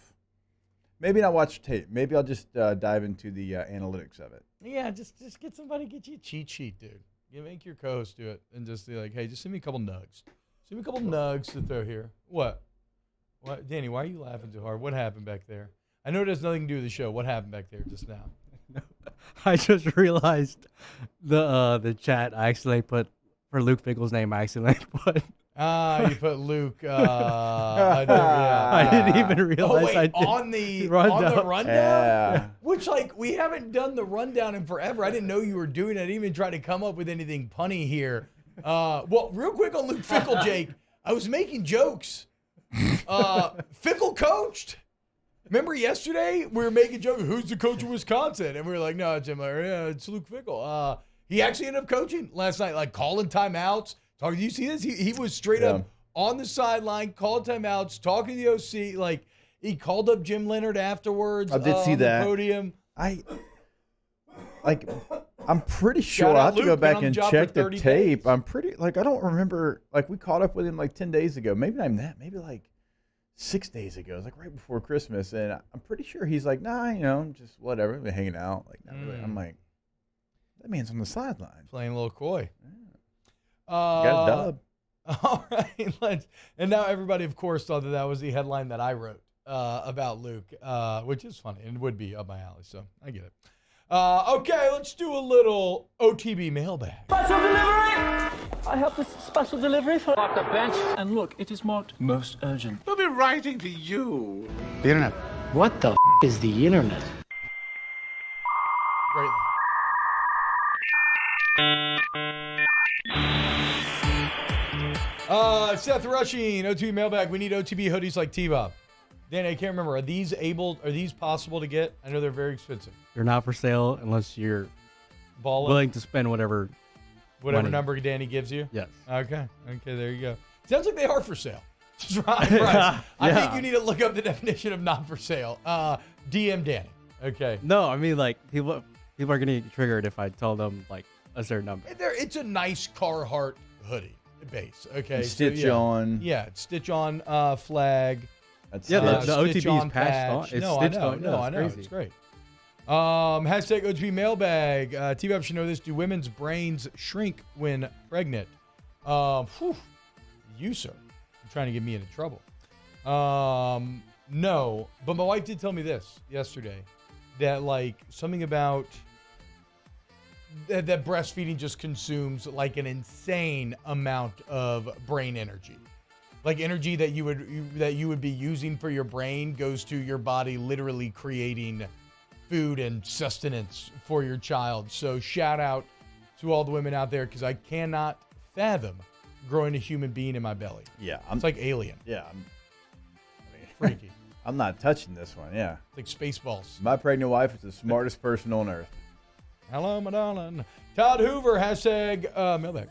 Maybe not watch tape. Maybe I'll just dive into the analytics of it. Yeah, just get somebody to get you a cheat sheet, dude. You make your co-host do it and just be like, hey, just send me a couple nugs. Send me a couple nugs to throw here. What? Danny, why are you laughing so hard? What happened back there? I know it has nothing to do with the show. What happened back there just now? I just realized the chat I accidentally put for Luke Fickell's name. I accidentally put. You put Luke. I didn't even realize. Oh, wait, I did. on the rundown. Yeah. Which, like, we haven't done the rundown in forever. I didn't know you were doing it. I didn't even try to come up with anything punny here. Well, real quick on Luke Fickell, Jake. I was making jokes. Fickell coached. Remember yesterday we were making jokes. Who's the coach of Wisconsin? And we were like, no, it's him. Yeah, it's Luke Fickell. He actually ended up coaching last night, like calling timeouts. Do you see this? He was straight up on the sideline, called timeouts, talking to the OC. Like, he called up Jim Leonard afterwards. I did see that. On the podium. I'm pretty sure I have to go back and check the tape. I'm pretty, I don't remember, we caught up with him 10 days ago. Maybe not even that. Maybe 6 days ago. It was right before Christmas. And I'm pretty sure he's like, nah, just whatever. We've been hanging out. Not really. I'm like, that man's on the sideline. Playing a little coy. Yeah. Got a dub. All right. And now everybody, of course, thought that was the headline that I wrote about Luke, which is funny and would be up my alley. So I get it. Okay, let's do a little OTB mailbag. Special delivery! I have this special delivery for off the bench. And look, it is marked most urgent. We'll be writing to you. The internet. What the is the internet? Great. Seth Rushing, OTB mailbag. We need OTB hoodies like T-Bob. Danny, I can't remember. Are these possible to get? I know they're very expensive. They're not for sale unless you're willing to spend whatever money. Number Danny gives you? Yes. Okay, there you go. Sounds like they are for sale. Right. I think you need to look up the definition of not for sale. DM Danny. Okay. No, I mean, people are going to get triggered if I tell them, a certain number. It's a nice Carhartt hoodie base. Okay. Stitch on. Yeah, stitch on flag. The OTB is patched on. It's stitched on. I know. It's great. Hashtag OTB mailbag. T-Bob should know this. Do women's brains shrink when pregnant? You, sir. You're trying to get me into trouble. No. But my wife did tell me this yesterday. That, something about that breastfeeding just consumes, an insane amount of brain energy. Energy that you would be using for your brain goes to your body literally creating food and sustenance for your child. So shout out to all the women out there because I cannot fathom growing a human being in my belly. Yeah. It's like Alien. Yeah. Freaky. I'm not touching this one. Yeah. It's like Spaceballs. My pregnant wife is the smartest person on earth. Hello, my darling. Todd Hoover, hashtag mailbag.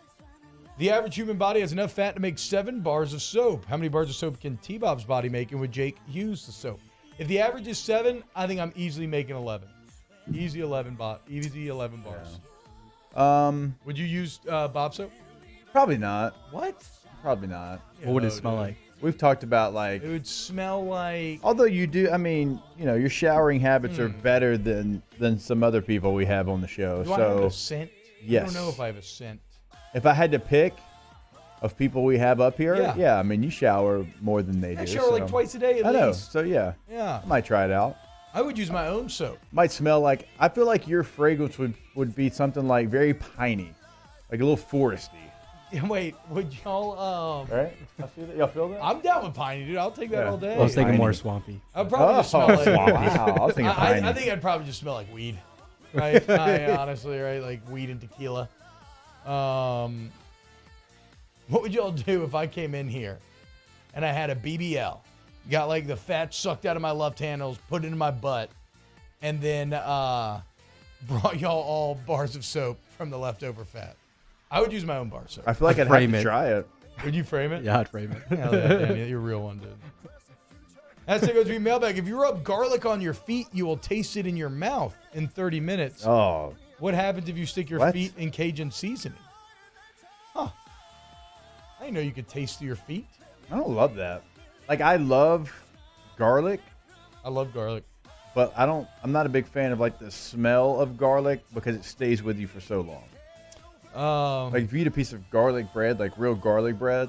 The average human body has enough fat to make 7 bars of soap. How many bars of soap can T-Bob's body make, and would Jake use the soap? If the average is 7, I think I'm easily making 11. Easy 11 bars. Would you use Bob soap? Probably not. What? Probably not. What would it smell like? We've talked about like. It would smell like. Although you do, I mean, your showering habits are better than some other people we have on the show. Do so I have a scent? yes. I don't know if I have a scent. If I had to pick of people we have up here, Yeah. I mean, you shower more than they do. I shower like twice a day at least. I know. So yeah. Yeah. I might try it out. I would use my own soap. Might smell like. I feel like your fragrance would be something like very piney, like a little foresty. Wait, would y'all Right? Y'all feel that? I'm down with piney, dude. I'll take that all day. I was thinking more swampy. I'd probably just smell like swampy. Wow, I was thinking piney. I think I'd probably just smell like weed. Right? Honestly, right? Like weed and tequila. What would y'all do if I came in here and I had a BBL, got like the fat sucked out of my left handles, put it in my butt, and then brought y'all all bars of soap from the leftover fat? I would use my own bar soap. I feel like I'd have to try it. Would you frame it? Yeah, I'd frame it. Hell yeah, Danny, you're a real one, dude. Hashtag goes to be mailbag. If you rub garlic on your feet, you will taste it in your mouth in 30 minutes. Oh. What happens if you stick your feet in Cajun seasoning? Huh. I didn't know you could taste your feet. I don't love that. Like, I love garlic. I love garlic. But I'm not a big fan of like the smell of garlic because it stays with you for so long. Like if you eat a piece of garlic bread, like real garlic bread.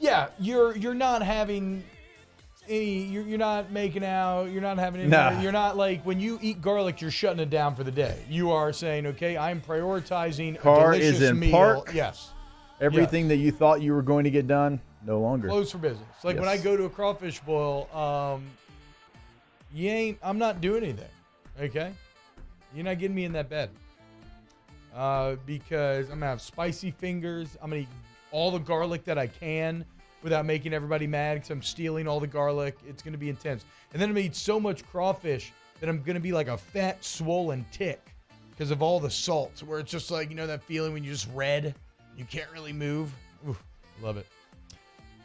Yeah, you're not having any. You're not making out. You're not having any. Nah. You're not like when you eat garlic, you're shutting it down for the day. You are saying, okay, I'm prioritizing Car a delicious is in meal. park. Yes. Everything that you thought you were going to get done, no longer. Closed for business. Like when I go to a crawfish boil, I'm not doing anything. Okay, you're not getting me in that bed. Because I'm gonna have spicy fingers. I'm gonna eat all the garlic that I can without making everybody mad because I'm stealing all the garlic. It's gonna be intense. And then I'm gonna eat so much crawfish that I'm gonna be like a fat, swollen tick because of all the salt. Where it's just like, that feeling when you're just red, you can't really move. Ooh, love it.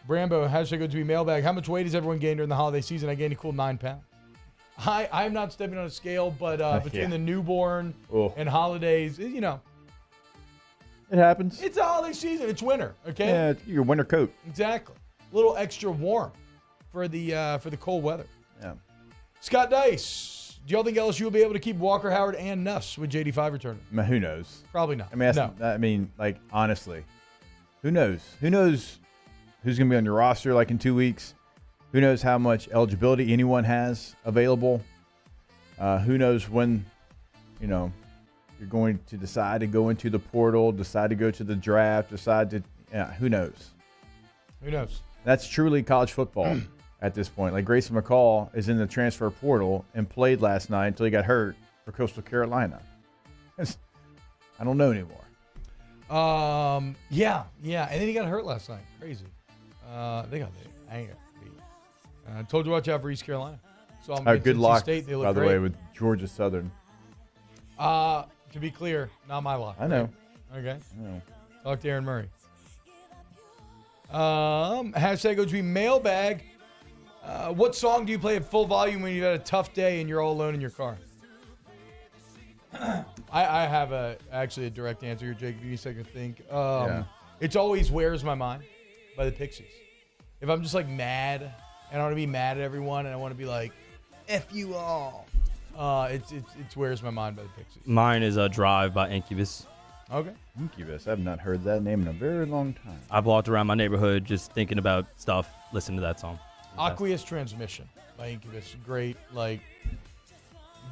Brambo, hashtag go to be mailbag. How much weight has everyone gained during the holiday season? I gained a cool 9 pounds. I'm not stepping on a scale, but between the newborn and holidays, it happens. It's a holiday season. It's winter, okay? Yeah, it's your winter coat. Exactly. A little extra warm for the cold weather. Yeah. Scott Dice, do y'all think LSU will be able to keep Walker Howard and Nuss with JD5 returning? Who knows? Probably not. I mean, like honestly, who knows? Who knows who's going to be on your roster like in 2 weeks? Who knows how much eligibility anyone has available? Who knows when, you're going to decide to go into the portal, decide to go to the draft, who knows? Who knows? That's truly college football at this point. Like Grayson McCall is in the transfer portal and played last night until he got hurt for Coastal Carolina. I don't know anymore. Yeah. And then he got hurt last night. Crazy. They got the anger. I told you watch out for East Carolina. So I'm good luck, State, they look by the great. way, with Georgia Southern. To be clear, not my lock. I know. Right? Okay. I know. Talk to Aaron Murray. Hashtag OG mailbag. What song do you play at full volume when you've had a tough day and you're all alone in your car? I have actually a direct answer here, Jake. Give me a second to think. It's always "Where's My Mind" by the Pixies. If I'm just like mad and I want to be mad at everyone and I want to be like, F you all. It's "Where's My Mind" by the Pixies. Mine is a Drive by Incubus. Okay. Incubus. I've not heard that name in a very long time. I've walked around my neighborhood just thinking about stuff, listening to that song. Aqueous Transmission by Incubus. Great,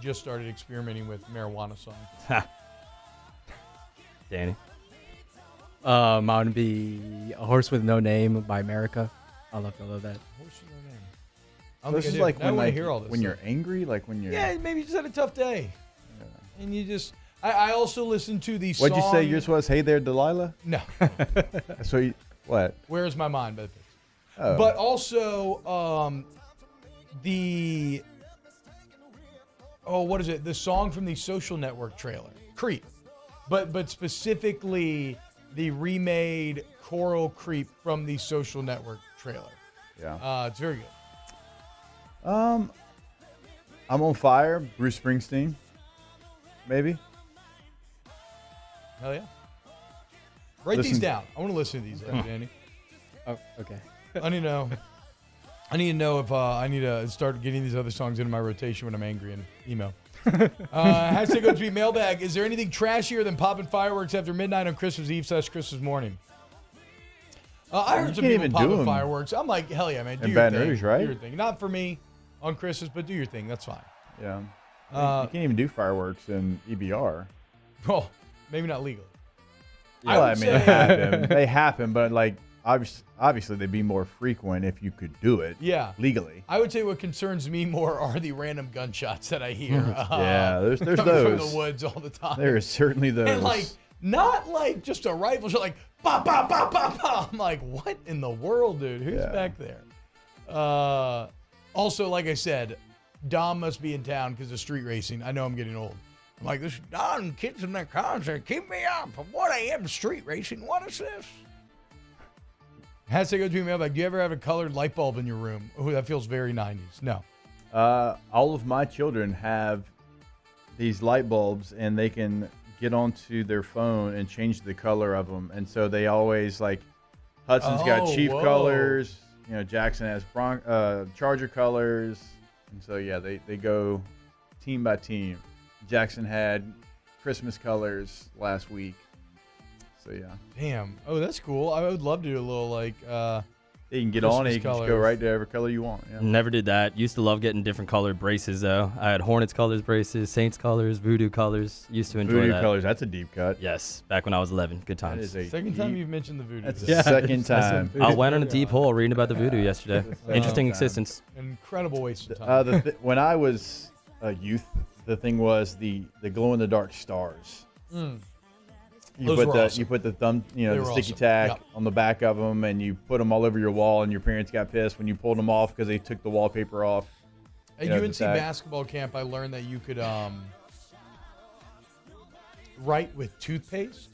just started experimenting with marijuana songs. Danny? Mine would be A Horse with No Name by America. I love that. Horse with No Name. So this is like when, hear all this when stuff. you're angry, like when you're... Yeah, maybe you just had a tough day. Yeah. And you just... I also listen to the song... What'd you say yours was? Hey There, Delilah? No. So what? Where's My Mind by the Pixies. Oh. But also the... Oh, what is it? The song from the Social Network trailer. Creep. But specifically the remade Coral Creep from the Social Network trailer. Yeah. It's very good. I'm on fire. Bruce Springsteen. Maybe. Hell yeah. Write these down. I want to listen to these, Danny. Oh, okay. I need to know. I need to know if I need to start getting these other songs into my rotation when I'm angry and email. Hashtag go tweet mailbag. Is there anything trashier than popping fireworks after midnight on Christmas Eve / Christmas morning? I heard some people popping fireworks. I'm like, hell yeah, man. Do your Baton thing. Rouge, right? Do your thing. Not for me on Christmas, but do your thing. That's fine. Yeah. You can't even do fireworks in EBR. Well, maybe not legally. Well, I mean, they happen. They happen, but like obviously they'd be more frequent if you could do it. Legally. I would say what concerns me more are the random gunshots that I hear. Yeah, there's coming those from the woods all the time. There is certainly those. And like not like just a rifle shot, like ba ba ba ba ba. I'm like, what in the world, dude? Who's back there? Also, like I said, Dom must be in town because of street racing. I know I'm getting old. I'm like, this Dom kids in their cars are keep me up. From 1 a.m. street racing. What is this? Has to go to mailbag. Do you ever have a colored light bulb in your room? Oh, that feels very 90s. No. All of my children have these light bulbs, and they can get onto their phone and change the color of them. And so they always like Hudson's got Chief colors. You know, Jackson has Charger colors. And so, yeah, they go team by team. Jackson had Christmas colors last week. So, yeah. Damn. Oh, that's cool. I would love to do a little, like, you can get Christmas on it. You can just go right to every color you want. Yeah. Never did that. Used to love getting different colored braces, though. I had Hornets colors braces, Saints colors, Voodoo colors. Used to enjoy Voodoo that. colors. That's a deep cut. Yes. Back when I was 11. Good times. Second time you've mentioned the Voodoo. That's the second time. I went on a deep hole reading about the Voodoo yesterday. Interesting existence. Incredible waste of time. When I was a youth, the thing was the glow-in-the-dark stars. You put the thumb, the sticky tack on the back of them, and you put them all over your wall. And your parents got pissed when you pulled them off because they took the wallpaper off. At UNC basketball camp, I learned that you could write with toothpaste,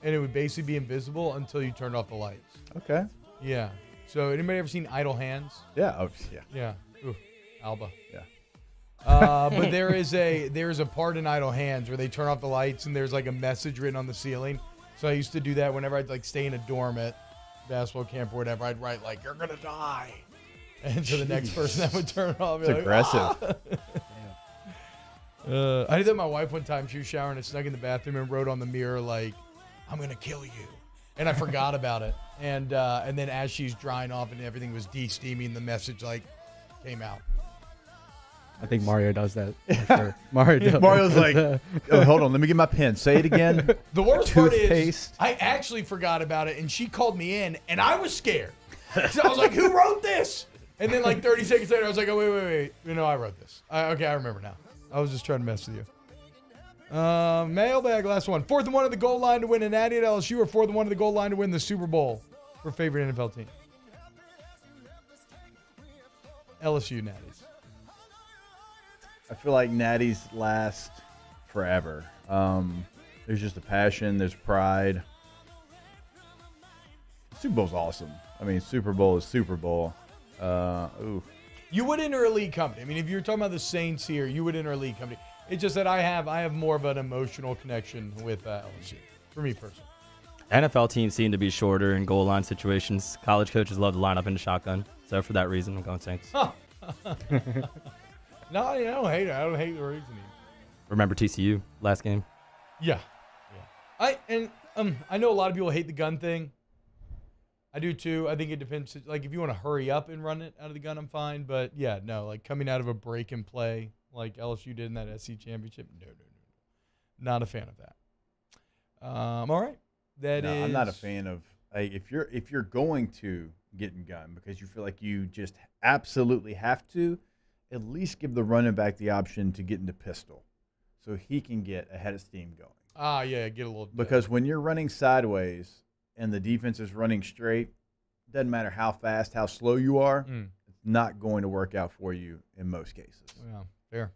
and it would basically be invisible until you turned off the lights. Okay. Yeah. So anybody ever seen Idle Hands? Yeah. Oh, yeah. Yeah. Ooh, Alba. Yeah. But there is a part in Idle Hands where they turn off the lights and there's like a message written on the ceiling. So I used to do that whenever I'd like stay in a dorm at basketball camp or whatever. I'd write like, "You're gonna die," and so the next person that would turn it off. It's aggressive. I did that with my wife one time. She was showering and snuck in the bathroom and wrote on the mirror like, "I'm gonna kill you," and I forgot about it. And then as she's drying off and everything was de-steaming, the message like came out. I think Mario does that. For sure. Mario's like, oh, hold on, let me get my pen. Say it again. The worst part is, I actually forgot about it, and she called me in, and I was scared. So I was like, who wrote this? And then like 30 seconds later, I was like, oh, wait. I wrote this. Okay, I remember now. I was just trying to mess with you. Mailbag, last one. 4th and 1 at the goal line to win an Natty at LSU, or 4th and 1 at the goal line to win the Super Bowl for favorite NFL team? LSU Natties. I feel like Natties last forever. There's just a passion. There's pride. Super Bowl's awesome. I mean, Super Bowl is Super Bowl. You would enter a league company. I mean, if you're talking about the Saints here, you would enter a league company. It's just that I have more of an emotional connection with LSU, for me personally. NFL teams seem to be shorter in goal line situations. College coaches love to line up in the shotgun. So for that reason, I'm going Saints. No, I don't hate it. I don't hate the reasoning. Remember TCU last game? Yeah. I know a lot of people hate the gun thing. I do too. I think it depends. Like if you want to hurry up and run it out of the gun, I'm fine. But yeah, no, like coming out of a break and play like LSU did in that SC championship, no. Not a fan of that. All right. I'm not a fan of if you're going to get in gun because you feel like you just absolutely have to. At least give the running back the option to get into pistol so he can get a head of steam going. Yeah, get a little bit. Because when you're running sideways and the defense is running straight, doesn't matter how fast, how slow you are, it's not going to work out for you in most cases. Yeah, fair.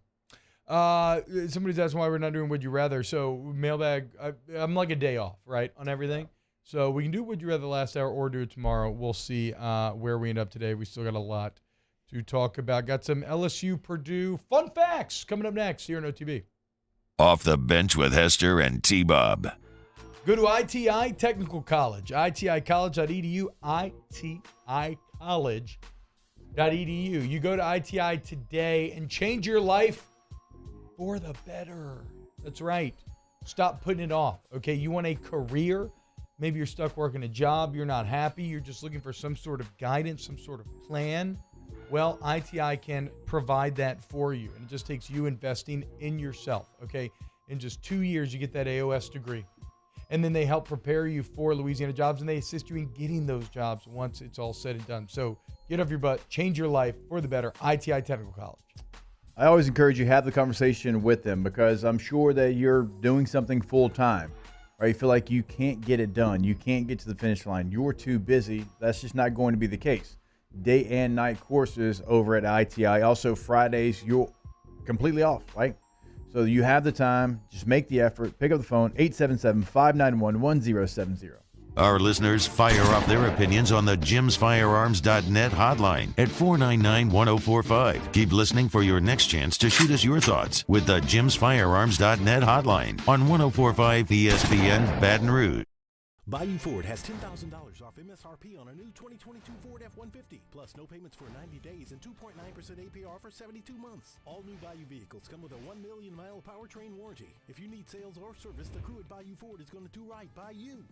Somebody's asking why we're not doing Would You Rather. So mailbag, I'm like a day off, right, on everything. So we can do Would You Rather last hour or do it tomorrow. We'll see where we end up today. We still got a lot to talk about. Got some LSU Purdue fun facts coming up next here on OTB. Off the Bench with Hester and T-Bob. Go to ITI Technical College, iticollege.edu, iticollege.edu. You go to ITI today and change your life for the better. That's right. Stop putting it off, okay? You want a career? Maybe you're stuck working a job. You're not happy. You're just looking for some sort of guidance, some sort of plan. Well, ITI can provide that for you. And it just takes you investing in yourself, okay? In just 2 years, you get that AOS degree. And then they help prepare you for Louisiana jobs, and they assist you in getting those jobs once it's all said and done. So get off your butt, change your life for the better. ITI Technical College. I always encourage you to have the conversation with them because I'm sure that you're doing something full time, or you feel like you can't get it done. You can't get to the finish line. You're too busy. That's just not going to be the case. Day and night courses over at ITI. Also Fridays, you're completely off, right? So you have the time. Just make the effort. Pick up the phone, 877-591-1070. Our listeners fire off their opinions on the jimsfirearms.net hotline at 499-1045. Keep listening for your next chance to shoot us your thoughts with the jimsfirearms.net hotline on 1045 ESPN Baton Rouge. Bayou Ford has $10,000 off MSRP on a new 2022 Ford F-150, plus no payments for 90 days and 2.9% APR for 72 months. All new Bayou vehicles come with a 1 million mile powertrain warranty. If you need sales or service, the crew at Bayou Ford is going to do right by you.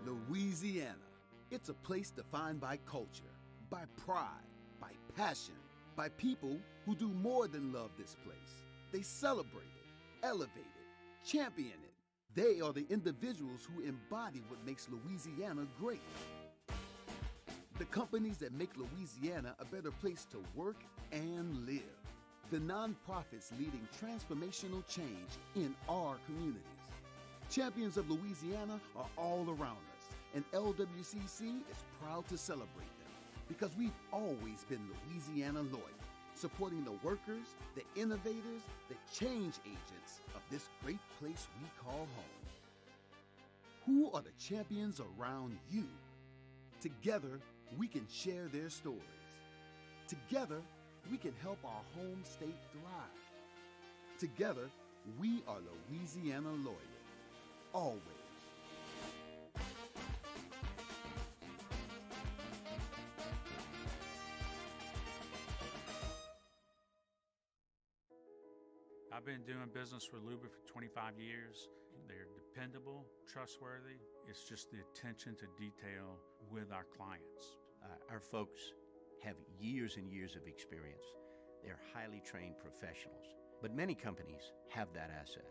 Louisiana. It's a place defined by culture, by pride, by passion, by people who do more than love this place. They celebrate it, elevate it, champion it. They are the individuals who embody what makes Louisiana great. The companies that make Louisiana a better place to work and live. The nonprofits leading transformational change in our communities. Champions of Louisiana are all around us, and LWCC is proud to celebrate them because we've always been Louisiana loyal, supporting the workers, the innovators, the change agents of this great place we call home. Who are the champions around you? Together, we can share their stories. Together, we can help our home state thrive. Together, we are Louisiana loyal. Always. I've been doing business with Luba for 25 years. They're dependable, trustworthy. It's just the attention to detail with our clients. Our folks have years and years of experience. They're highly trained professionals, but many companies have that asset.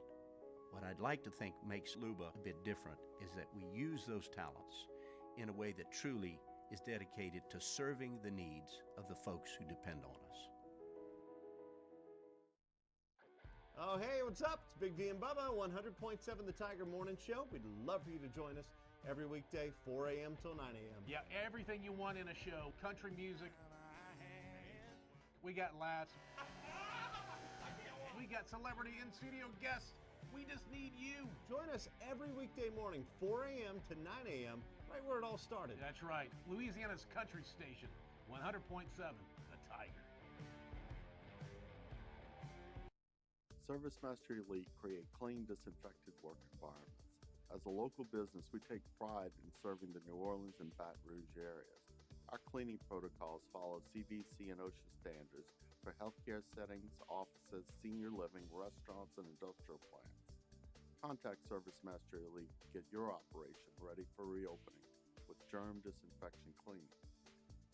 What I'd like to think makes Luba a bit different is that we use those talents in a way that truly is dedicated to serving the needs of the folks who depend on us. Oh, hey, what's up? It's Big D and Bubba, 100.7 The Tiger Morning Show. We'd love for you to join us every weekday, 4 a.m. till 9 a.m. Yeah, everything you want in a show. Country music. We got laughs. We got celebrity in-studio guests. We just need you. Join us every weekday morning, 4 a.m. to 9 a.m., right where it all started. That's right. Louisiana's country station, 100.7 The Tiger. ServiceMaster Elite create clean, disinfected work environments. As a local business, we take pride in serving the New Orleans and Baton Rouge areas. Our cleaning protocols follow CDC and OSHA standards for healthcare settings, offices, senior living, restaurants, and industrial plants. Contact ServiceMaster Elite to get your operation ready for reopening with germ disinfection cleaning.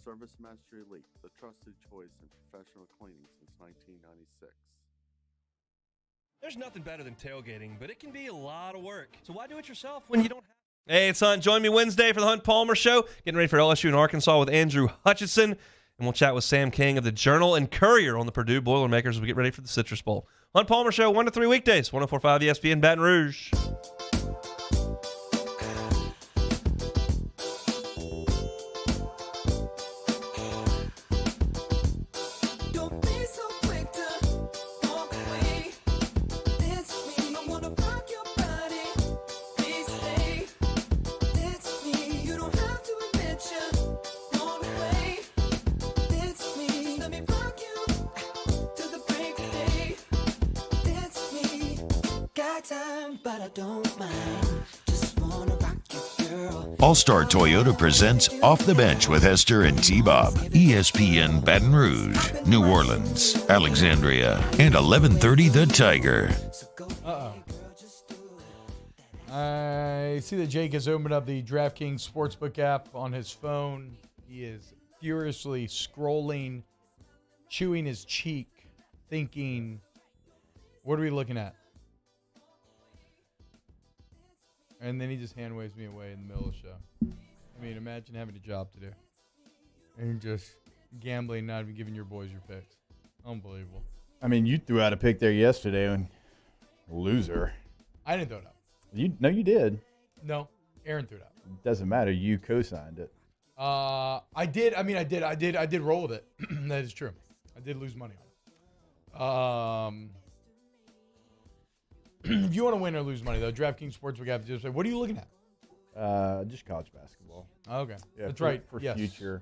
ServiceMaster Elite, the trusted choice in professional cleaning since 1996. There's nothing better than tailgating, but it can be a lot of work. So why do it yourself when you don't have... Hey, it's Hunt. Join me Wednesday for the Hunt Palmer Show. Getting ready for LSU in Arkansas with Andrew Hutchinson. And we'll chat with Sam King of the Journal and Courier on the Purdue Boilermakers as we get ready for the Citrus Bowl. Hunt Palmer Show, 1 to 3 weekdays, 104.5 ESPN Baton Rouge. don't mind. Just wanna rock you, girl. All-Star Toyota presents Off the Bench with Hester and T-Bob. ESPN Baton Rouge, New Orleans, Alexandria, and 1130 The Tiger. Uh-oh. I see that Jake has opened up the DraftKings Sportsbook app on his phone. He is furiously scrolling, chewing his cheek, thinking, what are we looking at? And then he just hand waves me away in the middle of the show. I mean, imagine having a job to do and just gambling, not even giving your boys your picks. Unbelievable. I mean, you threw out a pick there yesterday, and loser. I didn't throw it out. No, you did. No, Aaron threw it out. It doesn't matter. You co-signed it. I did. I mean, I did roll with it. That is true. I did lose money on it. If you want to win or lose money, though, DraftKings Sportsbook app. Just say, what are you looking at? Just college basketball. Okay, Yeah, that's for, right. For yes. future.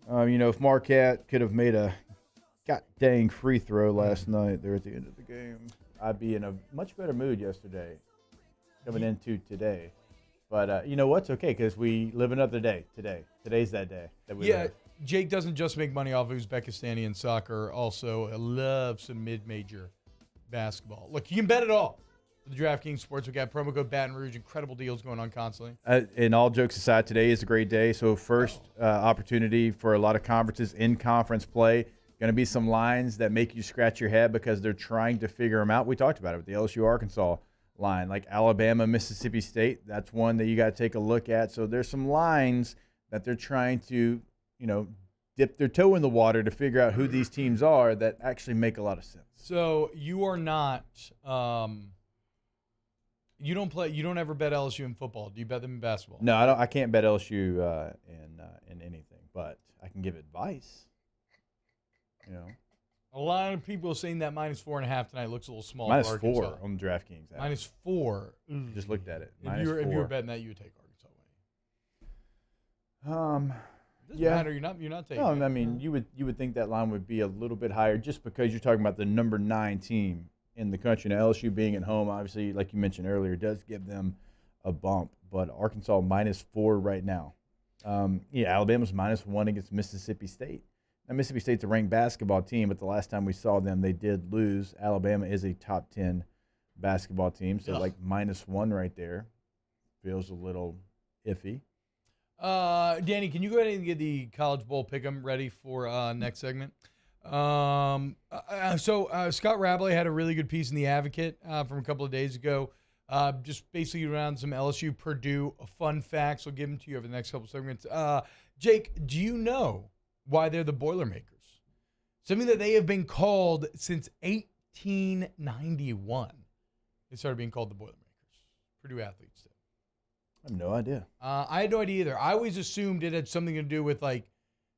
If Marquette could have made a god dang free throw last night there at the end of the game, I'd be in a much better mood yesterday coming into today. But you know what's okay, because we live another day today. Today's that day that we live. Jake doesn't just make money off of Uzbekistani soccer. Also, loves some mid-major basketball. Look, you can bet it all. The DraftKings Sportsbook app, promo code Baton Rouge. Incredible deals going on constantly. And all jokes aside, today is a great day. So first opportunity for a lot of conferences in conference play. Going to be some lines that make you scratch your head because they're trying to figure them out. We talked about it with the LSU-Arkansas line, like Alabama, Mississippi State. That's one that you got to take a look at. So there's some lines that they're trying to, dip their toe in the water to figure out who these teams are that actually make a lot of sense. So you are not, you don't ever bet LSU in football. Do you bet them in basketball? No, I don't. I can't bet LSU in anything, but I can give advice. A lot of people are saying that -4.5 tonight looks a little small. -4 for Arkansas. on DraftKings. -4. Just looked at it. If you were betting that, you would take Arkansas winning. Doesn't matter. You're not taking. No, I mean you would think that line would be a little bit higher just because you're talking about the number 9 team in the country. Now LSU being at home, obviously, like you mentioned earlier, does give them a bump. But Arkansas -4 right now. Alabama's -1 against Mississippi State. Now, Mississippi State's a ranked basketball team, but the last time we saw them, they did lose. Alabama is a top 10 basketball team, so like -1 right there feels a little iffy. Danny, can you go ahead and get the College Bowl pick'em ready for next segment? So Scott Rabley had a really good piece in The Advocate from a couple of days ago, just basically around some LSU Purdue fun facts. We'll give them to you over the next couple of segments. Jake, do you know why they're the Boilermakers? Something that they have been called since 1891. They started being called the Boilermakers. Purdue athletes did. I have no idea. I had no idea either. I always assumed it had something to do with like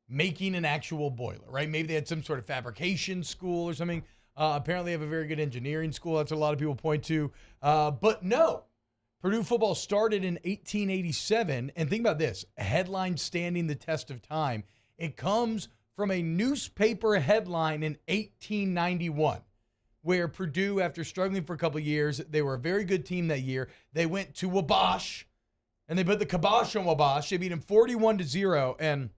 making an actual boiler, right? Maybe they had some sort of fabrication school or something. Apparently they have a very good engineering school. That's what a lot of people point to. But no, Purdue football started in 1887. And think about this, a headline standing the test of time. It comes from a newspaper headline in 1891, where Purdue, after struggling for a couple of years, they were a very good team that year. They went to Wabash, and they put the kibosh on Wabash. They beat him 41-0, and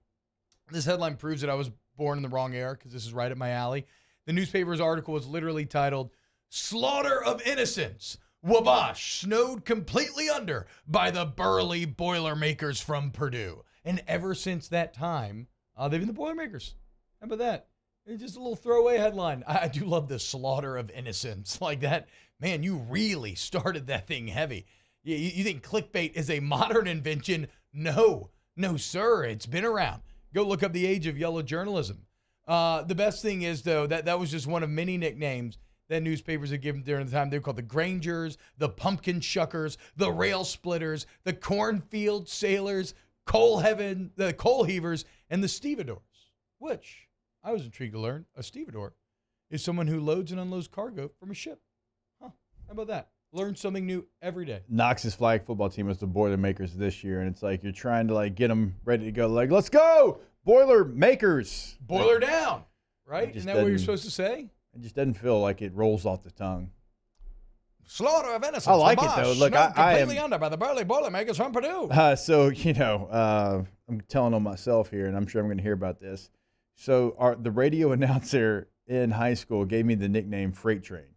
this headline proves that I was born in the wrong era because this is right up my alley. The newspaper's article was literally titled, "Slaughter of Innocents. Wabash snowed completely under by the burly Boilermakers from Purdue." And ever since that time, they've been the Boilermakers. How about that? It's just a little throwaway headline. I do love the slaughter of innocents like that. Man, you really started that thing heavy. You think clickbait is a modern invention? No, sir. It's been around. Go look up the age of yellow journalism. The best thing is, though, that was just one of many nicknames that newspapers had given during the time. They were called the Grangers, the Pumpkin Shuckers, the Rail Splitters, the Cornfield Sailors, the Coal Heavers, and the Stevedores, which I was intrigued to learn. A stevedore is someone who loads and unloads cargo from a ship. How about that? Learn something new every day. Knox's flag football team was the Boilermakers this year, and it's like you're trying to like get them ready to go. Like, let's go, Boilermakers. Boiler down, right? Isn't that what you're supposed to say? It just doesn't feel like it rolls off the tongue. Slaughter of innocents. I like it, Hamas, though. Look, snowed I completely am- under by the burly Boilermakers from Purdue. So, I'm telling on myself here, and I'm sure I'm going to hear about this. So the radio announcer in high school gave me the nickname Freight Train.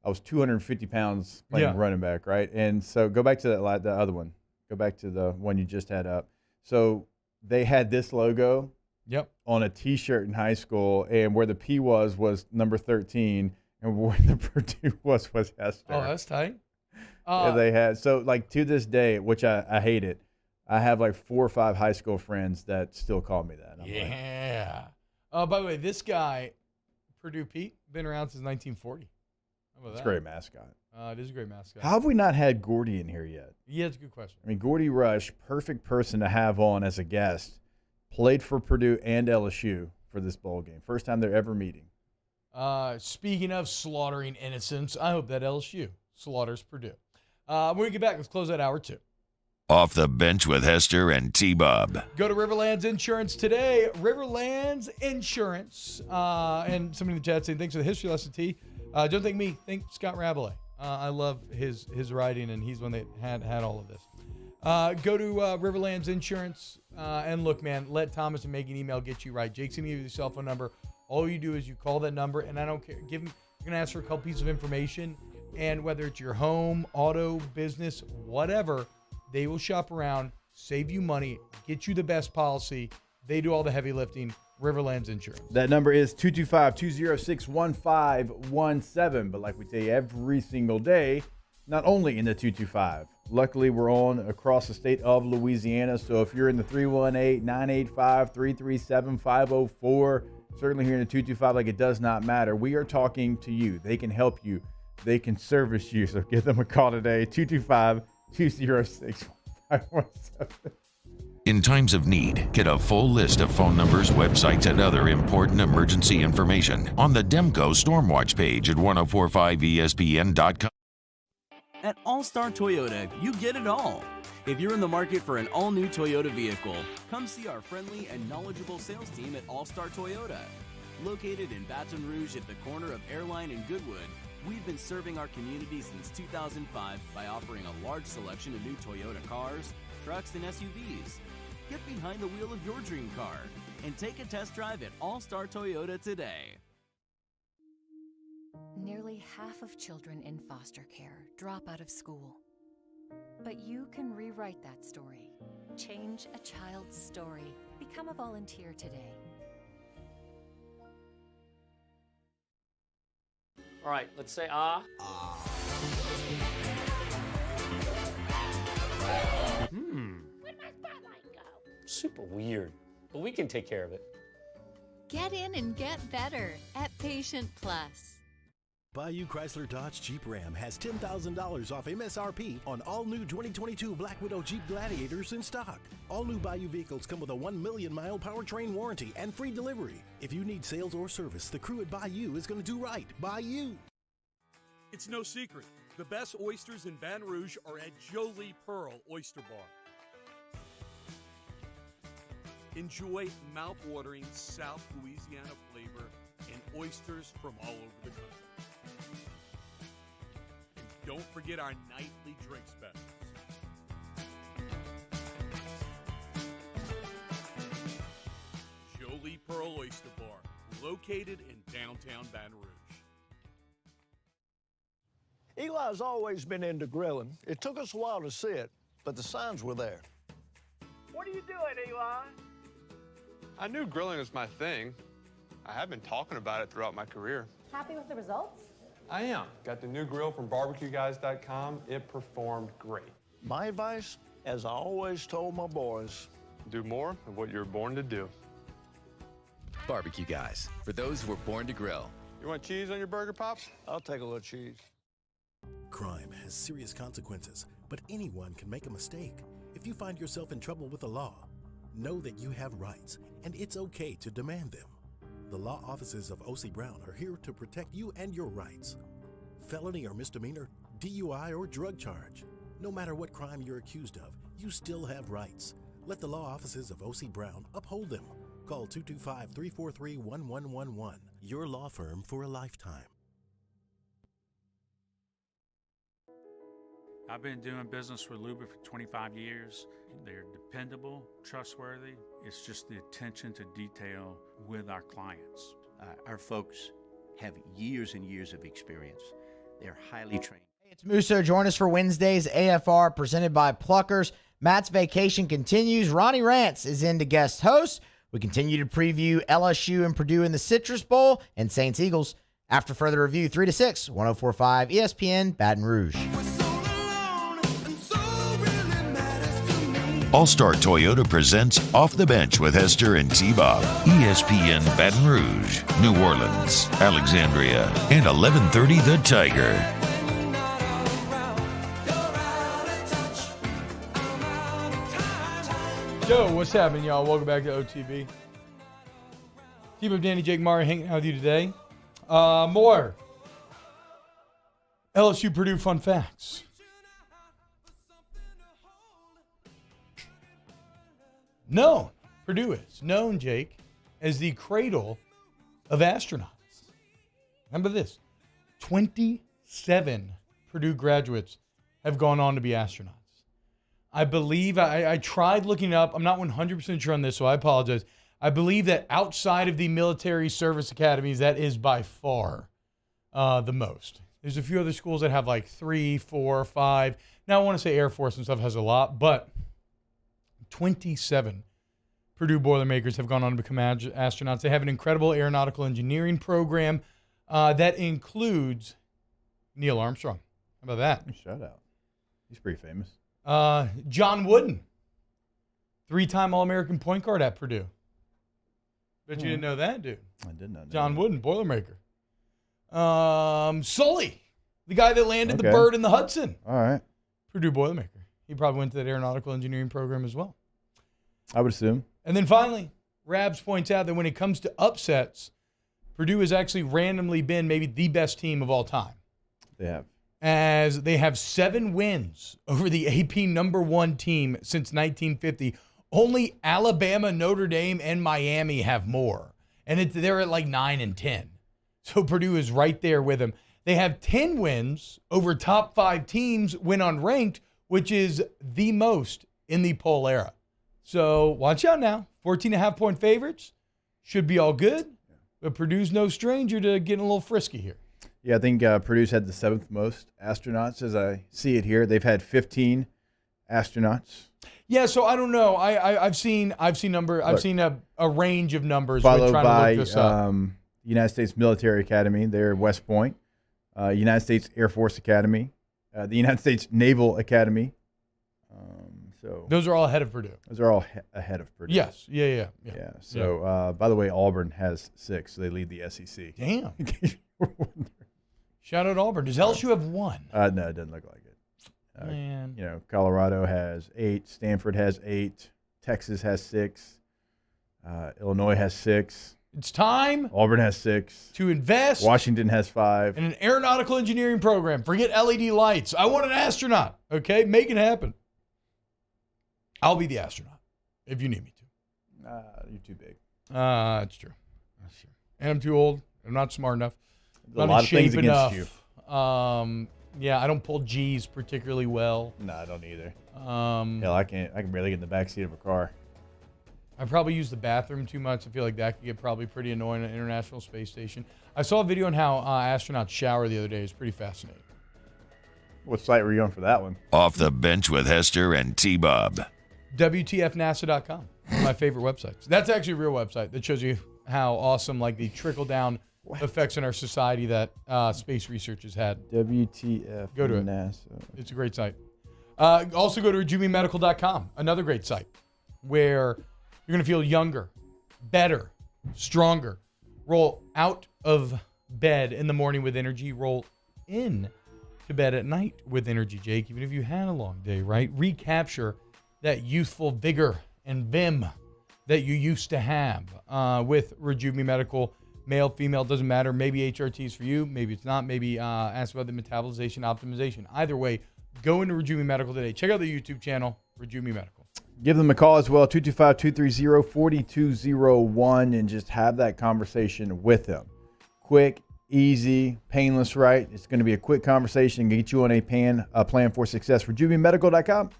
I was 250 pounds playing running back, right? And so go back to the other one. Go back to the one you just had up. So they had this logo on a T-shirt in high school, and where the P was number 13, and where the Purdue was Hester. Oh, that's tight. Yeah, they had. So, like, to this day, which I hate it, I have like 4 or 5 high school friends that still call me that. By the way, this guy, Purdue Pete, been around since 1940. How about It's a that? great mascot. It is a great mascot. How have we not had Gordy in here yet? Yeah, it's a good question. I mean, Gordy Rush, perfect person to have on as a guest. Played for Purdue and LSU for this bowl game. First time they're ever meeting. Speaking of slaughtering innocents, I hope that LSU slaughters Purdue. When we get back, let's close that hour 2. Off the bench with Hester and T-Bob. Go to Riverlands Insurance today. Riverlands Insurance. And somebody in the chat saying, thanks for the history lesson, T. Don't thank me. Thank Scott Rabelais. I love his writing, and he's one that had all of this. Go to Riverlands Insurance. And look, man, let Thomas and Megan email get you right. Jake's going to give you the cell phone number. All you do is you call that number, and I don't care. You're going to ask for a couple pieces of information, and whether it's your home, auto, business, whatever, they will shop around, save you money, get you the best policy. They do all the heavy lifting. Riverlands Insurance. That number is 225-206-1517. But like we tell you every single day, not only in the 225. Luckily, we're on across the state of Louisiana. So if you're in the 318-985-337-504, certainly here in the 225, like, it does not matter. We are talking to you. They can help you. They can service you. So give them a call today, 225-206-1517. In times of need, get a full list of phone numbers, websites, and other important emergency information on the Demco Stormwatch page at 1045ESPN.com. At All-Star Toyota, you get it all. If you're in the market for an all-new Toyota vehicle, come see our friendly and knowledgeable sales team at All-Star Toyota. Located in Baton Rouge at the corner of Airline and Goodwood, we've been serving our community since 2005 by offering a large selection of new Toyota cars, trucks, and SUVs. Get behind the wheel of your dream car and take a test drive at All-Star Toyota today. Nearly half of children in foster care drop out of school. But you can rewrite that story. Change a child's story. Become a volunteer today. All right, let's say ah. Where'd my spotlight go? Super weird, but we can take care of it. Get in and get better at Patient Plus. Bayou Chrysler Dodge Jeep Ram has $10,000 off MSRP on all new 2022 Black Widow Jeep Gladiators in stock. All new Bayou vehicles come with a 1 million mile powertrain warranty and free delivery. If you need sales or service, the crew at Bayou is going to do right by you. It's no secret. The best oysters in Baton Rouge are at Jolie Pearl Oyster Bar. Enjoy mouth-watering South Louisiana flavor and oysters from all over the country. And don't forget our nightly drink specials. Jolie Pearl Oyster Bar, located in downtown Baton Rouge. Eli's always been into grilling. It took us a while to see it, but the signs were there. What are you doing, Eli? I knew grilling was my thing. I have been talking about it throughout my career. Happy with the results? I am. Got the new grill from barbecueguys.com. It performed great. My advice, as I always told my boys, do more of what you were born to do. Barbecue Guys, for those who were born to grill. You want cheese on your burger, Pops? I'll take a little cheese. Crime has serious consequences, but anyone can make a mistake. If you find yourself in trouble with the law, know that you have rights, and it's okay to demand them. The law offices of O.C. Brown are here to protect you and your rights. Felony or misdemeanor, DUI or drug charge. No matter what crime you're accused of, you still have rights. Let the law offices of O.C. Brown uphold them. Call 225-343-1111. Your law firm for a lifetime. I've been doing business with Luba for 25 years. They're dependable, trustworthy. It's just the attention to detail with our clients. Our folks have years and years of experience. They're highly trained. Hey, it's Musso. Join us for Wednesday's AFR presented by Pluckers. Matt's vacation continues. Ronnie Rance is in to guest host. We continue to preview LSU and Purdue in the Citrus Bowl and Saints Eagles. After further review, 3 to 6, 104.5 ESPN, Baton Rouge. All-Star Toyota presents Off the Bench with Hester and T-Bob. ESPN Baton Rouge, New Orleans, Alexandria, and 1130 The Tiger. Yo, what's happening, y'all? Welcome back to OTB. T-Bob, Danny, Jake, Mari hanging out with you today. More LSU Purdue fun facts. Known, Purdue is known, Jake, as the cradle of astronauts. Remember this, 27 Purdue graduates have gone on to be astronauts. I believe, I tried looking up, I'm not 100% sure on this, so I apologize. I believe that outside of the military service academies, that is by far the most. There's a few other schools that have like 3, 4, 5. Now, I want to say Air Force and stuff has a lot, but 27 Purdue Boilermakers have gone on to become astronauts. They have an incredible aeronautical engineering program that includes Neil Armstrong. How about that? Shout out. He's pretty famous. John Wooden, 3-time All-American point guard at Purdue. Bet you didn't know that, dude. I did not know John that. Wooden, Boilermaker. Sully, the guy that landed the bird in the Hudson. All right. Purdue Boilermaker. He probably went to that aeronautical engineering program as well. I would assume. And then finally, Rabs points out that when it comes to upsets, Purdue has actually randomly been maybe the best team of all time. They have. As they have 7 wins over the AP #1 team since 1950. Only Alabama, Notre Dame, and Miami have more. And they're at like 9 and 10. So Purdue is right there with them. They have 10 wins over top 5 teams when unranked, which is the most in the poll era. So watch out now. 14.5-point favorites. Should be all good. But Purdue's no stranger to getting a little frisky here. Yeah, I think Purdue's had the 7th most astronauts as I see it here. They've had 15 astronauts. Yeah, so I don't know. I've seen a range of numbers. Followed trying by to look this up. United States Military Academy. They're West Point. United States Air Force Academy. The United States Naval Academy. So those are all ahead of Purdue. Those are all ahead of Purdue. Yes. Yeah. So, by the way, Auburn has 6. So they lead the SEC. Damn. Shout out Auburn. Does LSU have 1? No, it doesn't look like it. Man. You know, Colorado has 8. Stanford has 8. Texas has 6. Illinois has 6. It's time. Auburn has 6. To invest. Washington has 5. In an aeronautical engineering program. Forget LED lights. I want an astronaut. Okay? Make it happen. I'll be the astronaut if you need me to. You're too big. That's true. And I'm too old. I'm not smart enough. There's a lot of things against you. Yeah, I don't pull G's particularly well. No, I don't either. Hell, I can barely get in the back seat of a car. I probably use the bathroom too much. I feel like that could get probably pretty annoying at the International Space Station. I saw a video on how astronauts shower the other day. It's pretty fascinating. What site were you on for that one? Off the Bench with Hester and T-Bob. WTFNASA.com. One of my favorite websites. That's actually a real website that shows you how awesome like the trickle-down effects in our society that space research has had. WTF. Go to it. NASA. It's a great site. Also go to RejuveMeMedical.com. Another great site where you're going to feel younger, better, stronger. Roll out of bed in the morning with energy. Roll in to bed at night with energy, Jake, even if you had a long day, right? Recapture that youthful vigor and vim that you used to have with Rejuve Me Medical. Male, female, doesn't matter. Maybe HRT is for you. Maybe it's not. Maybe ask about the metabolization optimization. Either way, go into Rejuve Me Medical today. Check out the YouTube channel, Rejuve Me Medical. Give them a call as well, 225-230-4201, and just have that conversation with them. Quick, easy, painless right. It's going to be a quick conversation and get you on a plan for success. RejuveMedical.com.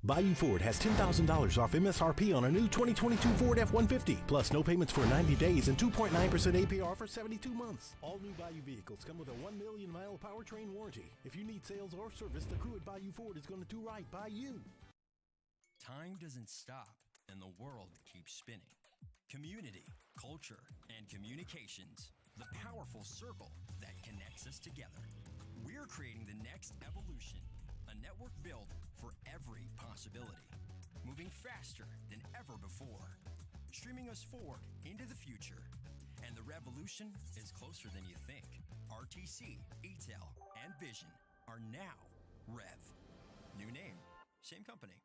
Bayou Ford has $10,000 off MSRP on a new 2022 Ford F-150, plus no payments for 90 days and 2.9% APR for 72 months. All new Bayou vehicles come with a 1 million mile powertrain warranty. If you need sales or service, the crew at Bayou Ford is going to do right by you. Time doesn't stop, and the world keeps spinning. Community, culture, and communications, the powerful circle that connects us together. We're creating the next evolution, a network built for every possibility, moving faster than ever before, streaming us forward into the future. And the revolution is closer than you think. RTC, ETEL, and Vision are now Rev. New name, same company.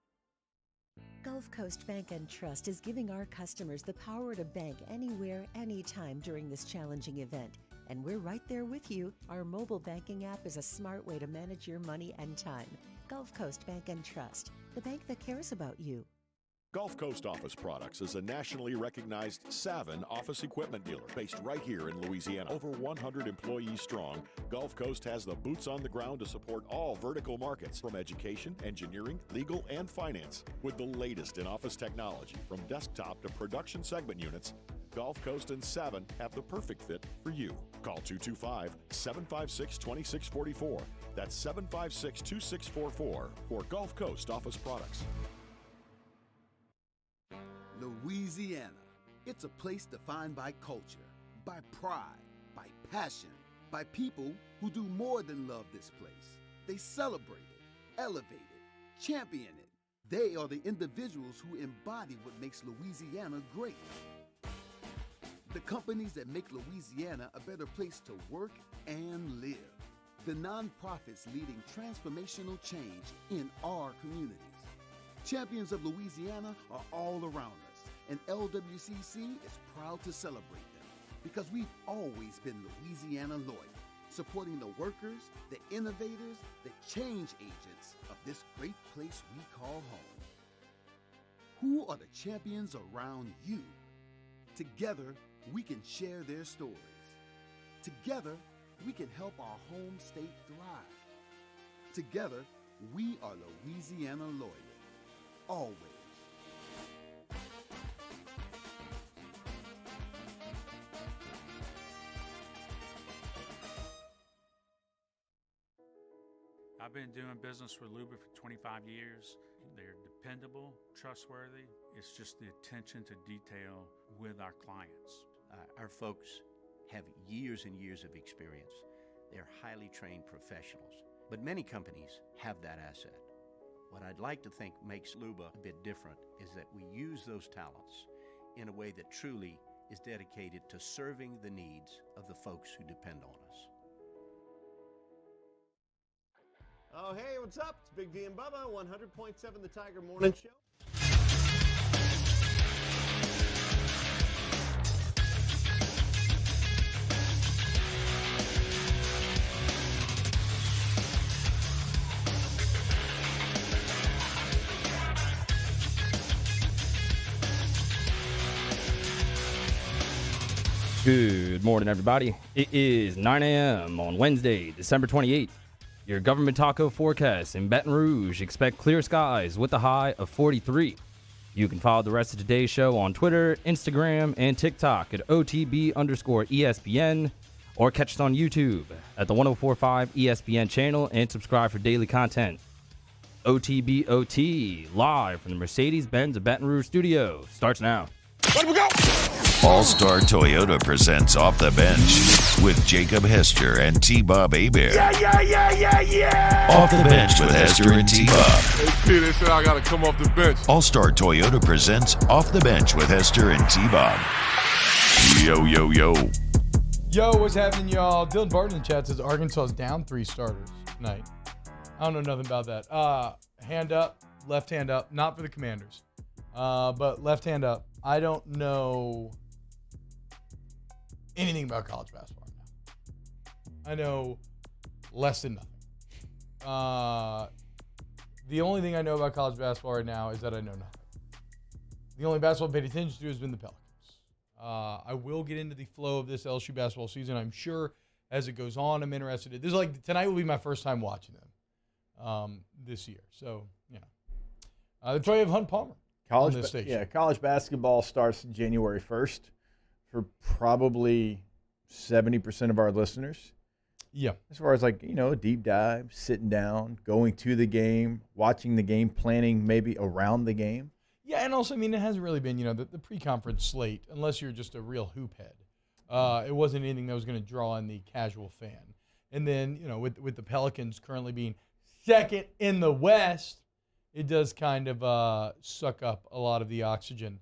Gulf Coast Bank and Trust is giving our customers the power to bank anywhere, anytime during this challenging event. And we're right there with you. Our mobile banking app is a smart way to manage your money and time. Gulf Coast Bank and Trust, the bank that cares about you. Gulf Coast Office Products is a nationally recognized Savin office equipment dealer based right here in Louisiana. Over 100 employees strong, Gulf Coast has the boots on the ground to support all vertical markets from education, engineering, legal, and finance. With the latest in office technology from desktop to production segment units, Gulf Coast and Savin have the perfect fit for you. Call 225-756-2644. That's 756-2644 for Gulf Coast Office Products. Louisiana. It's a place defined by culture, by pride, by passion, by people who do more than love this place. They celebrate it, elevate it, champion it. They are the individuals who embody what makes Louisiana great. The companies that make Louisiana a better place to work and live. The nonprofits leading transformational change in our communities. Champions of Louisiana are all around us, and LWCC is proud to celebrate them because we've always been Louisiana loyal, supporting the workers, the innovators, the change agents of this great place we call home. Who are the champions around you? Together, we can share their stories. Together, we can help our home state thrive. Together, we are Louisiana loyal. Always. I've been doing business with Luba for 25 years. They're dependable, trustworthy. It's just the attention to detail with our clients. Our folks have years and years of experience. They're highly trained professionals, but many companies have that asset. What I'd like to think makes Luba a bit different is that we use those talents in a way that truly is dedicated to serving the needs of the folks who depend on us. Oh, hey, what's up? It's Big D and Bubba, 100.7 The Tiger Morning Show. Good morning, everybody. It is 9 a.m. on Wednesday, December 28th. Your government taco forecast in Baton Rouge. Expect clear skies with a high of 43. You can follow the rest of today's show on Twitter, Instagram, and TikTok at OTB_ESPN, or catch us on YouTube at the 1045 ESPN channel and subscribe for daily content. OTBOT, live from the Mercedes-Benz of Baton Rouge studio, starts now. Let we go! All-Star Toyota presents Off the Bench with Jacob Hester and T-Bob Hebert. Yeah! Off the Bench with Hester and T-Bob. Hey, P, they said I got to come off the bench. All-Star Toyota presents Off the Bench with Hester and T-Bob. Yo, yo, yo. Yo, what's happening, y'all? Dylan Barton in chat says Arkansas is down 3 starters tonight. I don't know nothing about that. Hand up, left hand up. Not for the Commanders, but left hand up. I don't know anything about college basketball right now. I know less than nothing. The only thing I know about college basketball right now is that I know nothing. The only basketball I've paid attention to has been the Pelicans. I will get into the flow of this LSU basketball season, I'm sure, as it goes on. I'm interested. This is like tonight will be my first time watching them this year. So, yeah. That's why you have Hunt Palmer on this station. Yeah, college basketball starts January 1st for probably 70% of our listeners. Yeah. As far as like, a deep dive, sitting down, going to the game, watching the game, planning maybe around the game. Yeah, and also, it hasn't really been, the pre-conference slate, unless you're just a real hoop head. It wasn't anything that was going to draw in the casual fan. And then, with the Pelicans currently being second in the West, it does kind of suck up a lot of the oxygen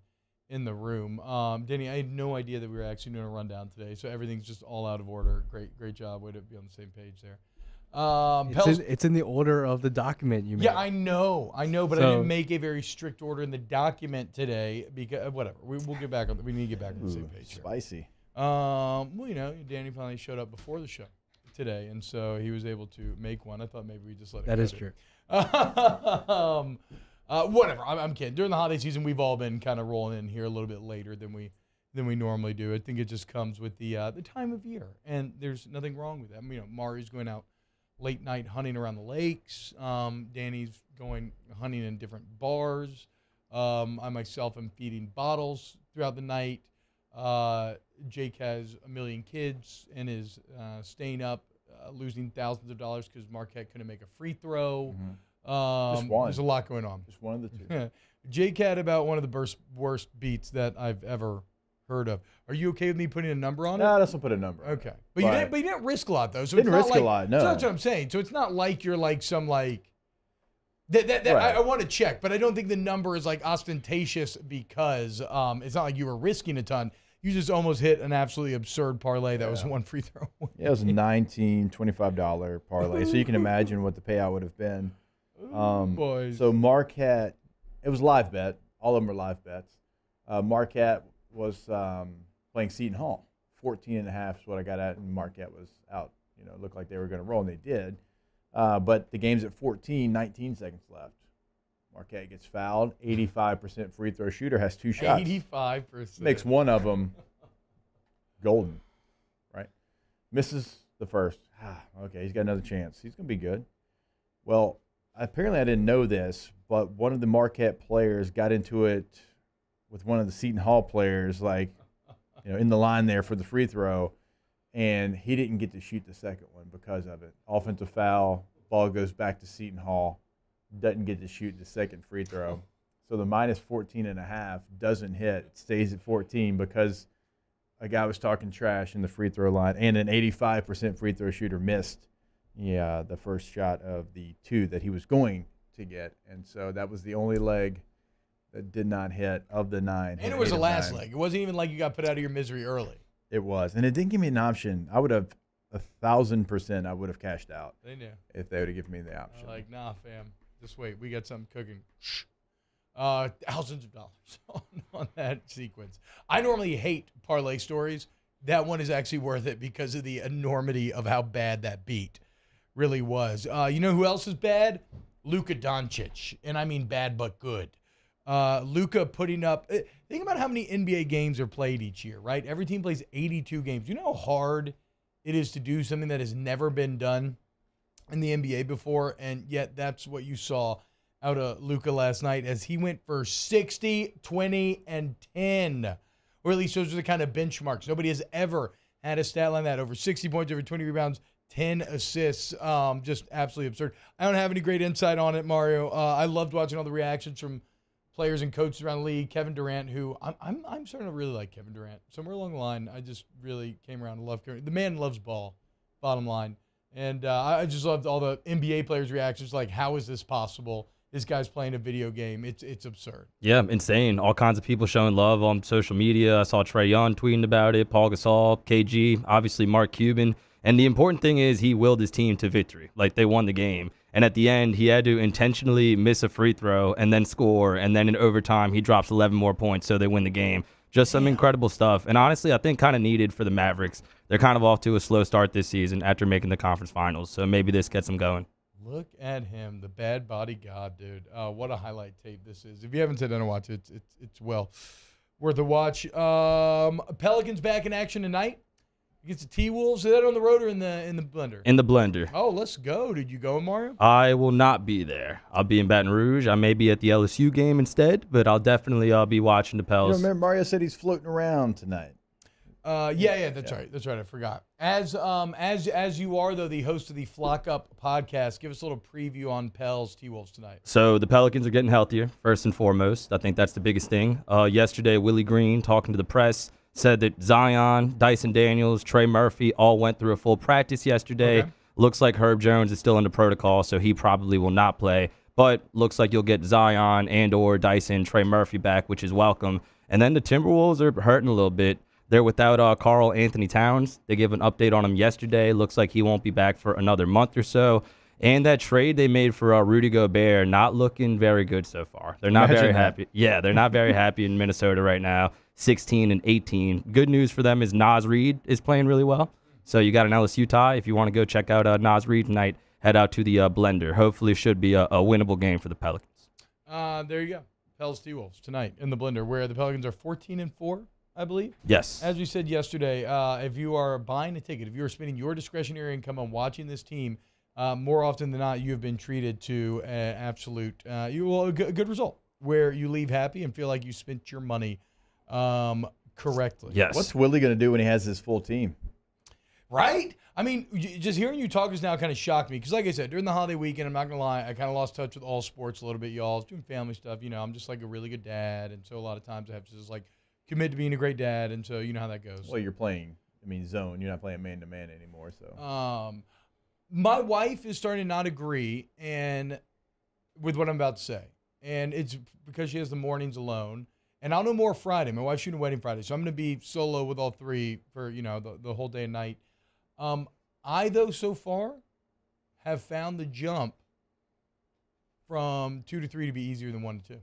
in the room. Danny, I had no idea that we were actually doing a rundown today, so everything's just all out of order. Great job. Way to be on the same page there. It's in the order of the document you made. Yeah, I know, but I didn't make a very strict order in the document today because whatever. We'll get back on. We need to get back on the same page. Spicy. Well, Danny finally showed up before the show today, and so he was able to make one. I thought maybe we just let it. That is true. Whatever. I'm kidding. During the holiday season, we've all been kind of rolling in here a little bit later than we normally do. I think it just comes with the time of year, and there's nothing wrong with that. Mari's going out late night hunting around the lakes. Danny's going hunting in different bars. I myself am feeding bottles throughout the night. Jake has a million kids and is staying up, losing thousands of dollars because Marquette couldn't make a free throw. Just one. There's a lot going on. Just one of the two. Jake had about one of the worst beats that I've ever heard of. Are you okay with me putting a number on it? No, let's not put a number. Okay, but you didn't risk a lot though. So Didn't it's not risk like, a lot. No, so that's what I'm saying. So it's not like you're like some like that. Right. I want to check, but I don't think the number is like ostentatious because it's not like you were risking a ton. You just almost hit an absolutely absurd parlay that was one free throw. Yeah, it was a $25 parlay, so you can imagine what the payout would have been. Boys. So Marquette, it was live bet. All of them were live bets. Marquette was playing Seton Hall. 14.5 is what I got at, and Marquette was out. It looked like they were going to roll, and they did. But the game's at 14, 19 seconds left. Marquette gets fouled. 85% free throw shooter, has 2 shots. 85%. Makes one of them golden, right? Misses the first. Okay, he's got another chance. He's going to be good. Well, apparently I didn't know this, but one of the Marquette players got into it with one of the Seton Hall players, in the line there for the free throw, and he didn't get to shoot the second one because of it. Offensive foul, ball goes back to Seton Hall, doesn't get to shoot the second free throw. So the minus 14.5 doesn't hit. It stays at 14 because a guy was talking trash in the free throw line, and an 85% free throw shooter missed the first shot of the 2 that he was going to get. And so that was the only leg that did not hit of the 9. And it was the last leg. It wasn't even like you got put out of your misery early. It was. And it didn't give me an option. I would have 1,000% I would have cashed out. They knew. If they would have given me the option. Like, nah, fam. Just wait. We got something cooking. Thousands of dollars on that sequence. I normally hate parlay stories. That one is actually worth it because of the enormity of how bad that beat really was. You know who else is bad? Luka Doncic. And I mean bad but good. Luka putting up – think about how many NBA games are played each year, right? Every team plays 82 games. You know how hard it is to do something that has never been done in the NBA before? And yet that's what you saw out of Luka last night as he went for 60, 20, and 10. Or at least those are the kind of benchmarks. Nobody has ever had a stat line that over 60 points, over 20 rebounds, 10 assists. Just absolutely absurd. I don't have any great insight on it, Mario. I loved watching all the reactions from players and coaches around the league. Kevin Durant, who I'm starting to really like Kevin Durant. Somewhere along the line, I just really came around to love Kevin. The man loves ball, bottom line. And I just loved all the NBA players' reactions, like, how is this possible? This guy's playing a video game. It's absurd. Yeah, insane. All kinds of people showing love on social media. I saw Trae Young tweeting about it, Paul Gasol, KG, obviously Mark Cuban. And the important thing is he willed his team to victory. Like, they won the game. And at the end, he had to intentionally miss a free throw and then score. And then in overtime, he drops 11 more points, so they win the game. Just some incredible stuff. And honestly, I think kind of needed for the Mavericks. They're kind of off to a slow start this season after making the conference finals. So maybe this gets them going. Look at him, the bad body god, dude. What a highlight tape this is. If you haven't said it, watch it. It's well worth a watch. Pelicans back in action tonight against the T-Wolves. Is that on the road or in the blender? In the blender. Oh, let's go. Did you go, Mario? I will not be there. I'll be in Baton Rouge. I may be at the LSU game instead, but I'll definitely be watching the Pels. Remember Mario said he's floating around tonight. Yeah, that's right. That's right. I forgot. As you are though the host of the Flock Up podcast, give us a little preview on Pels T-Wolves tonight. So the Pelicans are getting healthier, first and foremost. I think that's the biggest thing. Yesterday, Willie Green, talking to the press, said that Zion, Dyson Daniels, Trey Murphy all went through a full practice yesterday. Okay. Looks like Herb Jones is still under protocol, so he probably will not play. But looks like you'll get Zion and or Dyson, Trey Murphy back, which is welcome. And then the Timberwolves are hurting a little bit. They're without Karl Anthony Towns. They gave an update on him yesterday. Looks like he won't be back for another month or so. And that trade they made for Rudy Gobert, not looking very good so far. They're not very happy. Yeah, they're not very happy in Minnesota right now, 16-18. Good news for them is Naz Reid is playing really well. So you got an LSU tie. If you want to go check out Naz Reid tonight, head out to the blender. Hopefully it should be a winnable game for the Pelicans. There you go. Pels T-Wolves tonight in the blender, where the Pelicans are 14-4. I believe. Yes. As we said yesterday, if you are buying a ticket, if you are spending your discretionary income on watching this team, more often than not, you have been treated to an absolute, a good result where you leave happy and feel like you spent your money correctly. Yes. What's Willie going to do when he has his full team? Right? I mean, just hearing you talk just now kind of shocked me because, like I said, during the holiday weekend, I'm not going to lie, I kind of lost touch with all sports a little bit, y'all. I was doing family stuff. You know, I'm just like a really good dad, and so a lot of times I have to just like commit to being a great dad, and so you know how that goes. Well, you're playing, zone. You're not playing man-to-man anymore. So, my wife is starting to not agree with what I'm about to say, and it's because she has the mornings alone. And I'll know more Friday. My wife's shooting a wedding Friday, so I'm going to be solo with all three for the whole day and night. I though so far have found the jump from 2 to 3 to be easier than 1 to 2.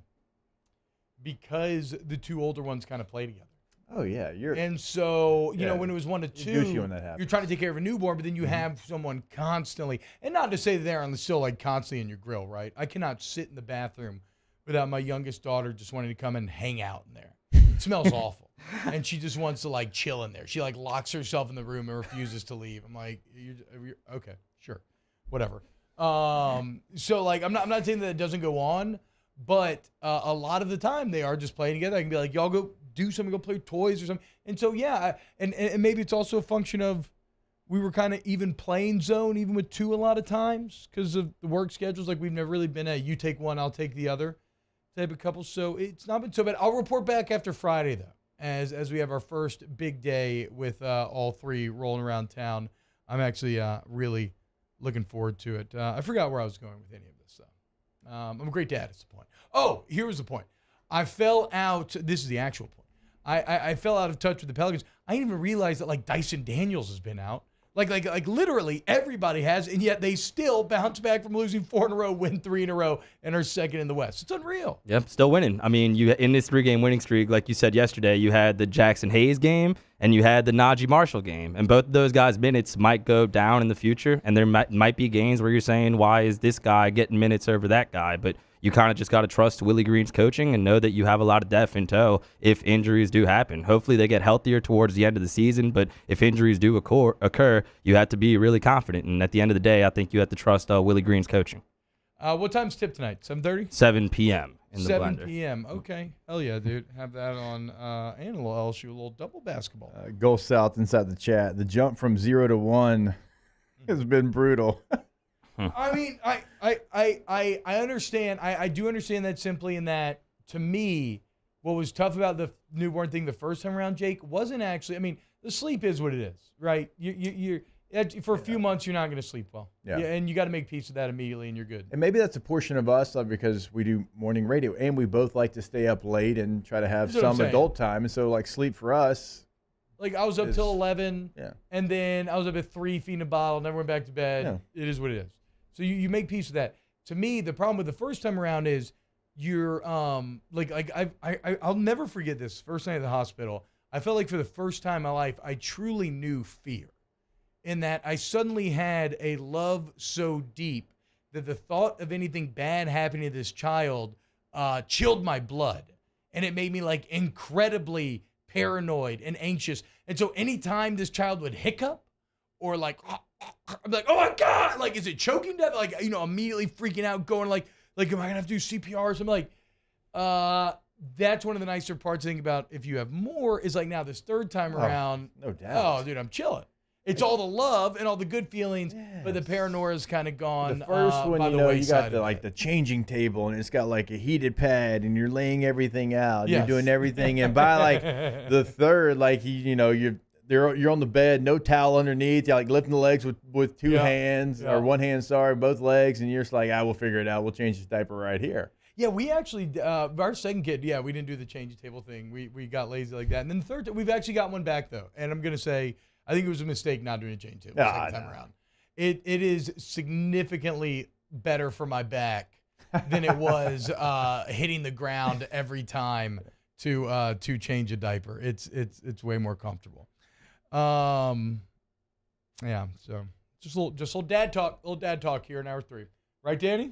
Because the two older ones kind of play together. Oh, yeah. And so, you know, when it was 1 to 2, you're trying to take care of a newborn, but then you have someone constantly, and not to say that they're on the still like constantly in your grill, right? I cannot sit in the bathroom without my youngest daughter just wanting to come and hang out in there. It smells awful. And she just wants to like chill in there. She like locks herself in the room and refuses to leave. I'm like, okay, sure, whatever. So like, I'm not saying that it doesn't go on. But a lot of the time they are just playing together. I can be like, y'all go do something, go play toys or something. And so, yeah, and maybe it's also a function of we were kind of even playing zone, even with 2 a lot of times because of the work schedules. Like we've never really been a you take one, I'll take the other type of couple. So it's not been so bad. I'll report back after Friday, though, as we have our first big day with all 3 rolling around town. I'm actually really looking forward to it. I forgot where I was going with any of this, though. I'm a great dad is the point. Oh, here was the point. I fell out. This is the actual point. I fell out of touch with the Pelicans. I didn't even realize that like Dyson Daniels has been out. Like literally everybody has, and yet they still bounce back from losing 4 in a row, win 3 in a row, and are second in the West. It's unreal. Yep, still winning. I mean, you in this 3-game winning streak, like you said yesterday, you had the Jackson Hayes game and you had the Najee Marshall game, and both of those guys' minutes might go down in the future, and there might be games where you're saying, why is this guy getting minutes over that guy? But you kind of just got to trust Willie Green's coaching and know that you have a lot of depth in tow if injuries do happen. Hopefully they get healthier towards the end of the season, but if injuries do occur, you have to be really confident. And at the end of the day, I think you have to trust Willie Green's coaching. What time's tip tonight? 7:30? 7 p.m. in the 7 blender. p.m. Okay. Hell yeah, dude. Have that on and a little LSU, a little double basketball. Go South inside the chat. The jump from 0 to 1 has been brutal. I mean, I understand. I do understand that simply in that, to me, what was tough about the newborn thing the first time around, Jake, wasn't actually, I mean, the sleep is what it is, right? You're for a few months, you're not going to sleep well. Yeah. And you got to make peace with that immediately, and you're good. And maybe that's a portion of us because we do morning radio, and we both like to stay up late and try to have some adult time. And so, like, sleep for us. Like, I was up till 11, and then I was up at 3 feeding a bottle, never went back to bed. Yeah. It is what it is. So you make peace with that. To me, the problem with the first time around is you're I'll never forget this first night at the hospital. I felt like for the first time in my life, I truly knew fear, in that I suddenly had a love so deep that the thought of anything bad happening to this child chilled my blood. and it made me like incredibly paranoid and anxious. And so anytime this child would hiccup or like, I'm like, oh my God, like, is it choking death? Like, immediately freaking out, going like, am I gonna have to do CPR or something? Like, that's one of the nicer parts to think about if you have more is like now this third time around. No doubt. Oh, dude, I'm chilling. It's all the love and all the good feelings, but the paranoia is kind of gone. The first one, by you the know, you got wayside the changing table, and it's got like a heated pad, and you're laying everything out. Yes. You're doing everything, and by like the third, like you're on the bed, no towel underneath. You're like lifting the legs with two hands or one hand, both legs, and you're just like, I will figure it out. We'll change this diaper right here. Yeah, we actually, our second kid, we didn't do the change table thing. We got lazy like that. And then the third, we've actually got one back though. And I'm going to say, I think it was a mistake not doing a change table the second time around. It is significantly better for my back than it was hitting the ground every time to change a diaper. It's way more comfortable. So just a little dad talk here in hour 3. Right, Danny?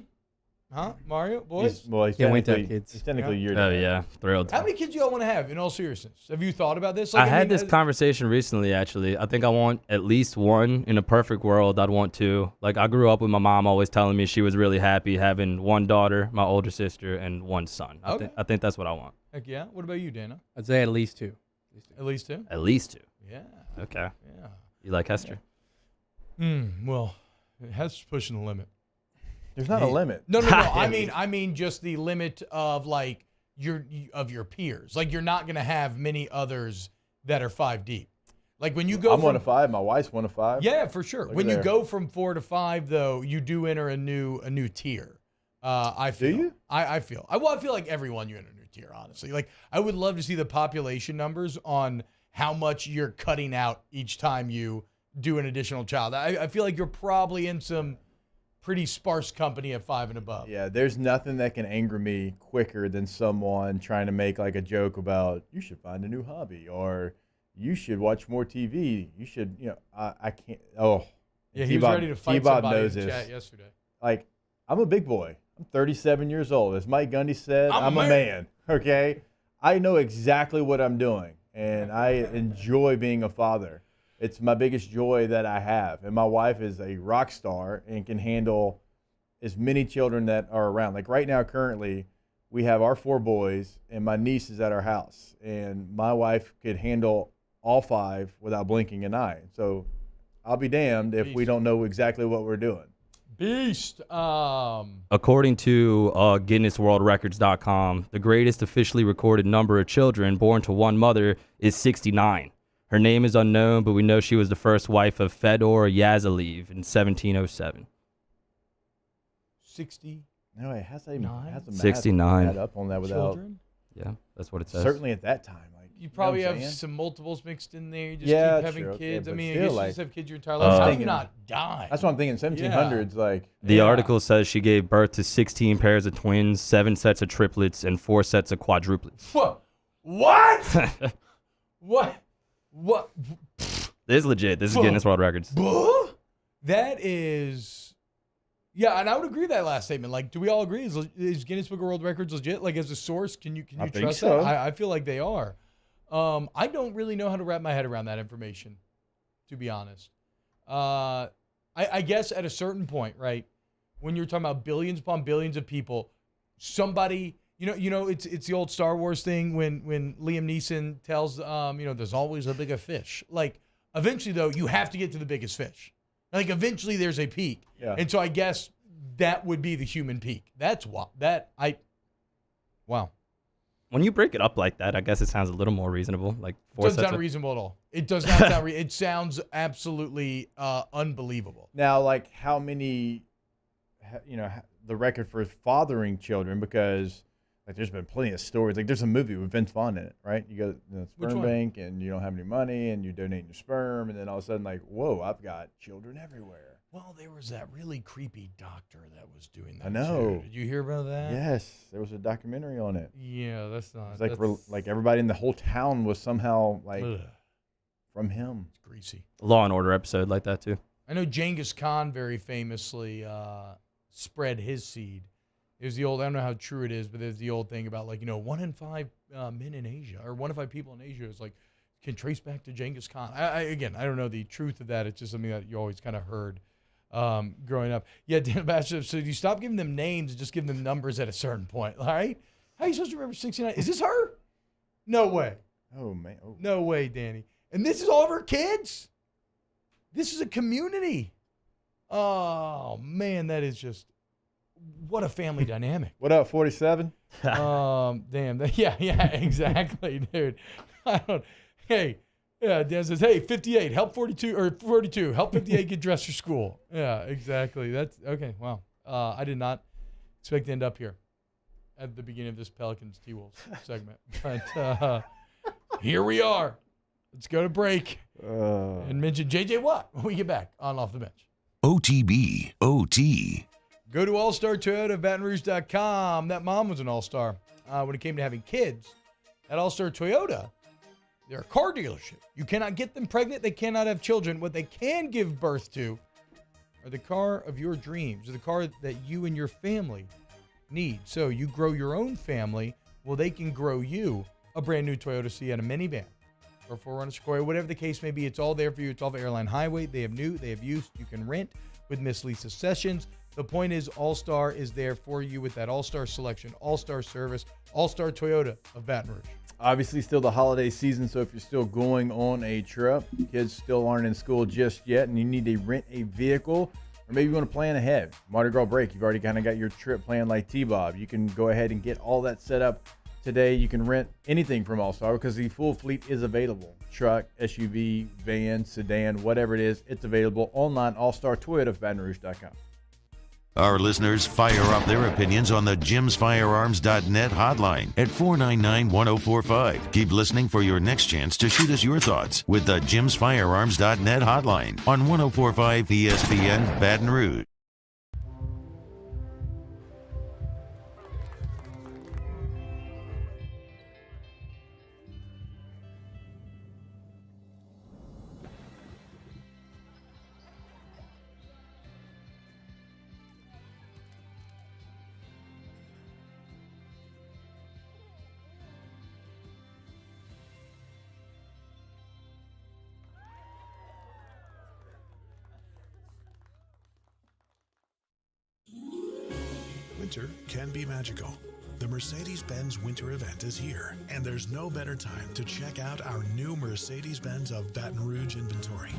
Huh? Mario? Boys? He's Can't wait to have kids. He's technically your Oh, dad. yeah. Thrilled. How many kids do y'all want to have, in all seriousness? Have you thought about this? I had this conversation recently, actually. I think I want at least one. In a perfect world, I'd want 2. Like, I grew up with my mom always telling me she was really happy having one daughter, my older sister, and one son. I think that's what I want. Heck yeah. What about you, Dana? I'd say at least 2. At least 2? At least 2. Yeah. Okay. Yeah. You like Hester? Well, Hester's pushing the limit. There's not a limit. No. I mean just the limit of like your peers. Like you're not gonna have many others that are 5 deep. Like when you go, I'm 1 of 5. My wife's 1 of 5. Yeah, for sure. When you go from 4 to 5, though, you do enter a new tier. I feel. Do you? I feel. I feel like everyone you enter a new tier. Honestly, like I would love to see the population numbers on how much you're cutting out each time you do an additional child. I feel like you're probably in some pretty sparse company at 5 and above. Yeah, there's nothing that can anger me quicker than someone trying to make like a joke about you should find a new hobby or you should watch more TV. You should, I can't. Oh, yeah, he was ready to fight somebody in chat yesterday. Like, I'm a big boy. I'm 37 years old. As Mike Gundy said, I'm a man. Okay, I know exactly what I'm doing, and I enjoy being a father. It's my biggest joy that I have. And my wife is a rock star and can handle as many children that are around. Like right now, currently, we have our 4 boys and my niece is at our house. And my wife could handle all 5 without blinking an eye. So I'll be damned if we don't know exactly what we're doing. Beast. According to GuinnessWorldRecords.com, the greatest officially recorded number of children born to one mother is 69. Her name is unknown, but we know she was the first wife of Fedor Yazaliv in 1707. 60. No, it has a 69. Add up on that without Children? Yeah, that's what it says. Certainly at that time. Like You probably know what I'm have saying? some multiples mixed in there. You just Yeah, keep having true. kids. Okay, I but mean, I still, guess you like, just have kids your entire life. How do you not die? That's what I'm thinking. 1700s, like The article says she gave birth to 16 pairs of twins, 7 sets of triplets, and 4 sets of quadruplets. What? What? This is legit. This is Guinness World Records. That is, yeah, and I would agree with that last statement. Like, do we all agree? Is Guinness Book of World Records legit? Like, as a source, can you I think trust so. that? I feel like they are. I don't really know how to wrap my head around that information, to be honest. I guess at a certain point, right, when you're talking about billions upon billions of people, somebody, it's the old Star Wars thing when Liam Neeson tells, there's always a bigger fish. Like, eventually, though, you have to get to the biggest fish. Like, eventually, there's a peak. Yeah. And so I guess that would be the human peak. That's what, wow. When you break it up like that, I guess it sounds a little more reasonable. Like It doesn't sound reasonable at all. It does not sound it sounds absolutely unbelievable. Now, like how many, the record for fathering children, because like there's been plenty of stories. Like there's a movie with Vince Vaughn in it, right? You go to the sperm bank and you don't have any money and you donate your sperm, and then all of a sudden, like, whoa, I've got children everywhere. Well, there was that really creepy doctor that was doing that. I know. Too. Did you hear about that? Yes, there was a documentary on it. Yeah, that's not. It's like everybody in the whole town was somehow like from him. It's greasy. Law and Order episode like that too. I know Genghis Khan very famously spread his seed There's the old, I don't know how true it is, but there's the old thing about 1 in 5 men in Asia, or 1 in 5 people in Asia is can trace back to Genghis Khan. I don't know the truth of that. It's just something that you always kind of heard growing up. Yeah, Dan Bachelor, so you stop giving them names and just give them numbers at a certain point, all right? How are you supposed to remember 69? Is this her? No way. Oh, man. Oh. No way, Danny. And this is all of her kids? This is a community. Oh, man, that is just, what a family dynamic. What up, 47? Damn. Yeah, exactly, dude. Hey, yeah, Dan says, hey, 58, help 42, or 42, help 58 get dressed for school. Yeah, exactly. That's, okay, wow. I did not expect to end up here at the beginning of this Pelicans T-Wolves segment. But here we are. Let's go to break and mention J.J. Watt when we get back on Off the Bench. OTB, OT. Go to All-Star Toyota, BatonRouge.com. That mom was an all-star when it came to having kids. At All-Star Toyota, they're a car dealership. You cannot get them pregnant. They cannot have children. What they can give birth to are the car of your dreams, or the car that you and your family need. So you grow your own family, well, they can grow you a brand new Toyota Sienna minivan or 4Runner Sequoia, whatever the case may be. It's all there for you. It's all for Airline Highway. They have new, they have used. You can rent with Miss Lisa Sessions. The point is, All-Star is there for you with that All-Star selection, All-Star service, All-Star Toyota of Baton Rouge. Obviously, still the holiday season, so if you're still going on a trip, kids still aren't in school just yet, and you need to rent a vehicle, or maybe you want to plan ahead. Mardi Gras break, you've already kind of got your trip planned like T-Bob. You can go ahead and get all that set up today. You can rent anything from All-Star because the full fleet is available. Truck, SUV, van, sedan, whatever it is, it's available online, All-Star Toyota of BatonRouge.com. Our listeners fire off their opinions on the JimsFirearms.net hotline at 499-1045. Keep listening for your next chance to shoot us your thoughts with the JimsFirearms.net hotline on 1045 ESPN Baton Rouge. Winter can be magical. The Mercedes-Benz Winter Event is here, and there's no better time to check out our new Mercedes-Benz of Baton Rouge inventory.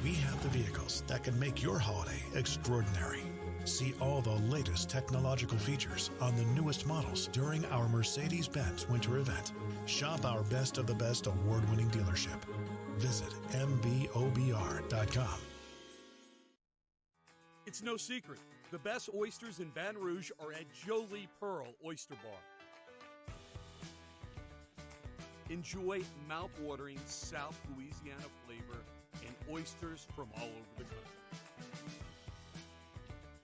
We have the vehicles that can make your holiday extraordinary. See all the latest technological features on the newest models during our Mercedes-Benz Winter Event. Shop our best of the best award-winning dealership. Visit mbobr.com. It's no secret. The best oysters in Baton Rouge are at Jolie Pearl Oyster Bar. Enjoy mouth-watering South Louisiana flavor and oysters from all over the country.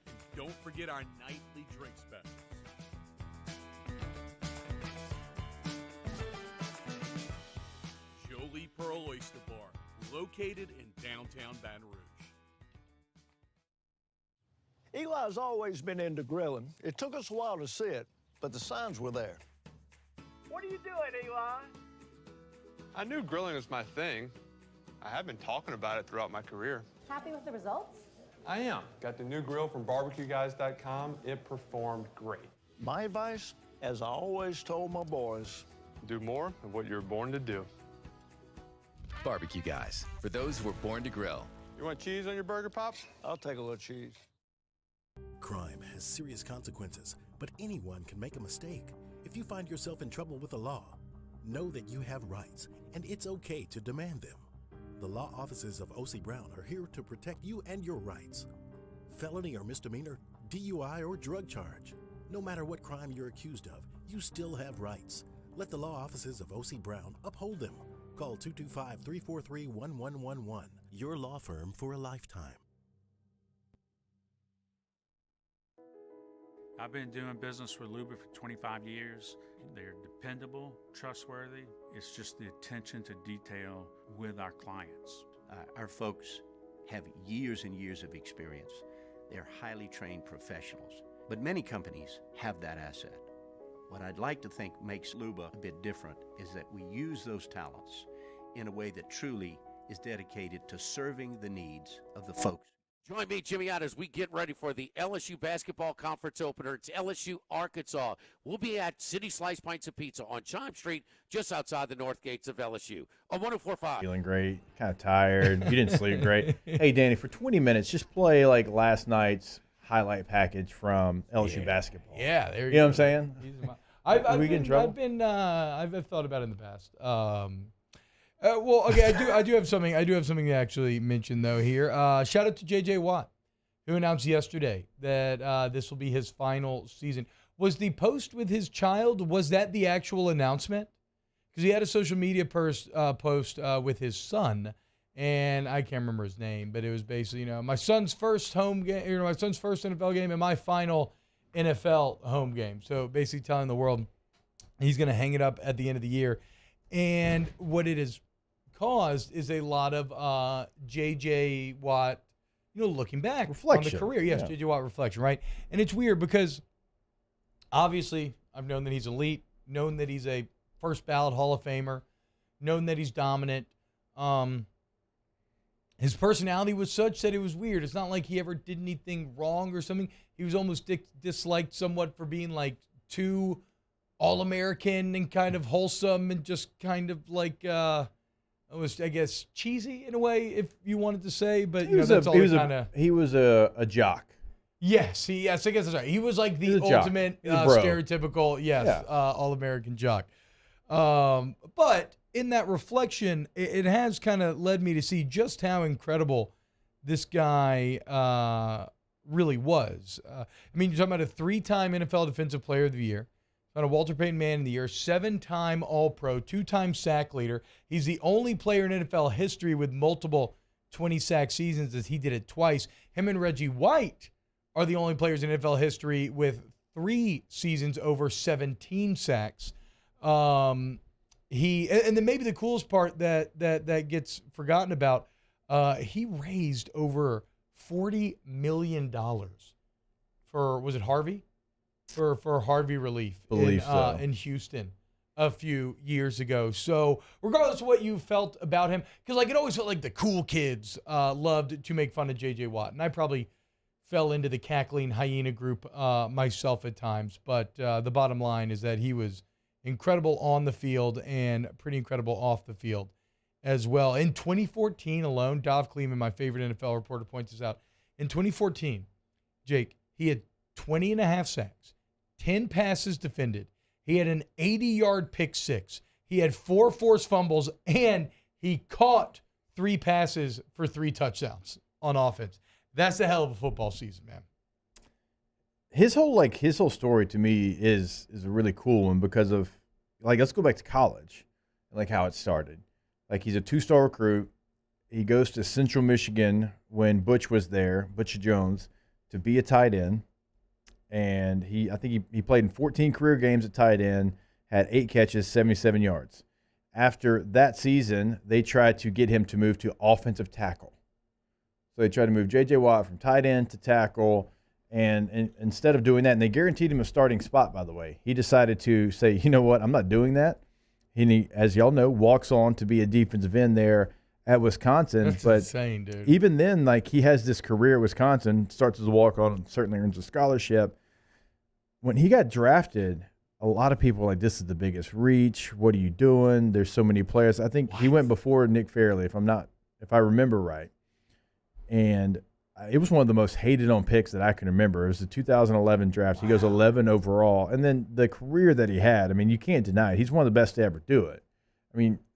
And don't forget our nightly drink specials. Jolie Pearl Oyster Bar, located in downtown Baton Rouge. Eli's always been into grilling. It took us a while to see it, but the signs were there. What are you doing, Eli? I knew grilling was my thing. I have been talking about it throughout my career. Happy with the results? I am. Got the new grill from barbecueguys.com. It performed great. My advice, as I always told my boys, do more of what you were born to do. Barbecue Guys, for those who were born to grill. You want cheese on your burger, Pops? I'll take a little cheese. Crime has serious consequences, but anyone can make a mistake. If you find yourself in trouble with the law, know that you have rights, and it's okay to demand them. The law offices of O.C. Brown are here to protect you and your rights. Felony or misdemeanor, DUI or drug charge. No matter what crime you're accused of, you still have rights. Let the law offices of O.C. Brown uphold them. Call 225-343-1111. Your law firm for a lifetime. I've been doing business with Luba for 25 years. They're dependable, trustworthy. It's just the attention to detail with our clients. Our folks have years and years of experience. They're highly trained professionals, but many companies have that asset. What I'd like to think makes Luba a bit different is that we use those talents in a way that truly is dedicated to serving the needs of the folks. Join me, Jimmy, out as we get ready for the LSU Basketball Conference opener. It's LSU Arkansas. We'll be at City Slice Pints of Pizza on Chime Street, just outside the north gates of LSU. On 104.5. Feeling great, kind of tired. You didn't sleep great. Hey, Danny, for 20 minutes, just play like last night's highlight package from LSU basketball. Yeah, there you know what I'm saying? I've thought about it in the past. Well, okay, I do have something to actually mention though here. Shout out to J.J. Watt, who announced yesterday that this will be his final season. Was the post with his child, was that the actual announcement? Because he had a social media post with his son, and I can't remember his name, but it was basically, my son's first home game, my son's first NFL game, and my final NFL home game. So basically telling the world he's going to hang it up at the end of the year. And what it has caused is a lot of J.J. Watt, looking back reflection on the career. Yes, yeah. J.J. Watt reflection, right? And it's weird because obviously I've known that he's elite, known that he's a first ballot Hall of Famer, known that he's dominant. His personality was such that it was weird. It's not like he ever did anything wrong or something. He was almost disliked somewhat for being like too all-American and kind of wholesome and just kind of like it was, I guess, cheesy in a way, if you wanted to say. But he was a jock. Yes, I guess that's right. He was like the ultimate stereotypical, all-American jock. But in that reflection, it has kind of led me to see just how incredible this guy really was. You're talking about a 3-time NFL Defensive Player of the Year, about a Walter Payton Man of the Year, 7-time All-Pro, 2-time sack leader. He's the only player in NFL history with multiple 20-sack seasons, as he did it twice. Him and Reggie White are the only players in NFL history with 3 seasons over 17 sacks. And then maybe the coolest part that gets forgotten about, he raised over $40 million for, was it Harvey? For Harvey relief in Houston a few years ago. So regardless of what you felt about him, because it always felt like the cool kids loved to make fun of J.J. Watt, and I probably fell into the cackling hyena group myself at times. But the bottom line is that he was incredible on the field and pretty incredible off the field as well. In 2014 alone, Dov Kleeman, my favorite NFL reporter, points this out. In 2014, Jake, he had 20 and a half sacks, 10 passes defended. He had an 80-yard pick six. He had 4 forced fumbles, and he caught 3 passes for 3 touchdowns on offense. That's a hell of a football season, man. His whole story to me is a really cool one because of, let's go back to college, how it started. He's a 2-star recruit. He goes to Central Michigan when Butch was there, Butch Jones, to be a tight end. And I think he played in 14 career games at tight end, had 8 catches, 77 yards. After that season, they tried to get him to move to offensive tackle. So they tried to move J.J. Watt from tight end to tackle. And instead of doing that, and they guaranteed him a starting spot, by the way, he decided to say, you know what, I'm not doing that. He, as y'all know, walks on to be a defensive end there at Wisconsin. That's insane, dude. Even then, he has this career at Wisconsin, starts as a walk-on, and certainly earns a scholarship. When he got drafted, a lot of people were like, this is the biggest reach. What are you doing? There's so many players. I think he went before Nick Fairley, if I remember right. And it was one of the most hated on picks that I can remember. It was the 2011 draft. He goes 11 overall. And then the career that he had, you can't deny it. He's one of the best to ever do it.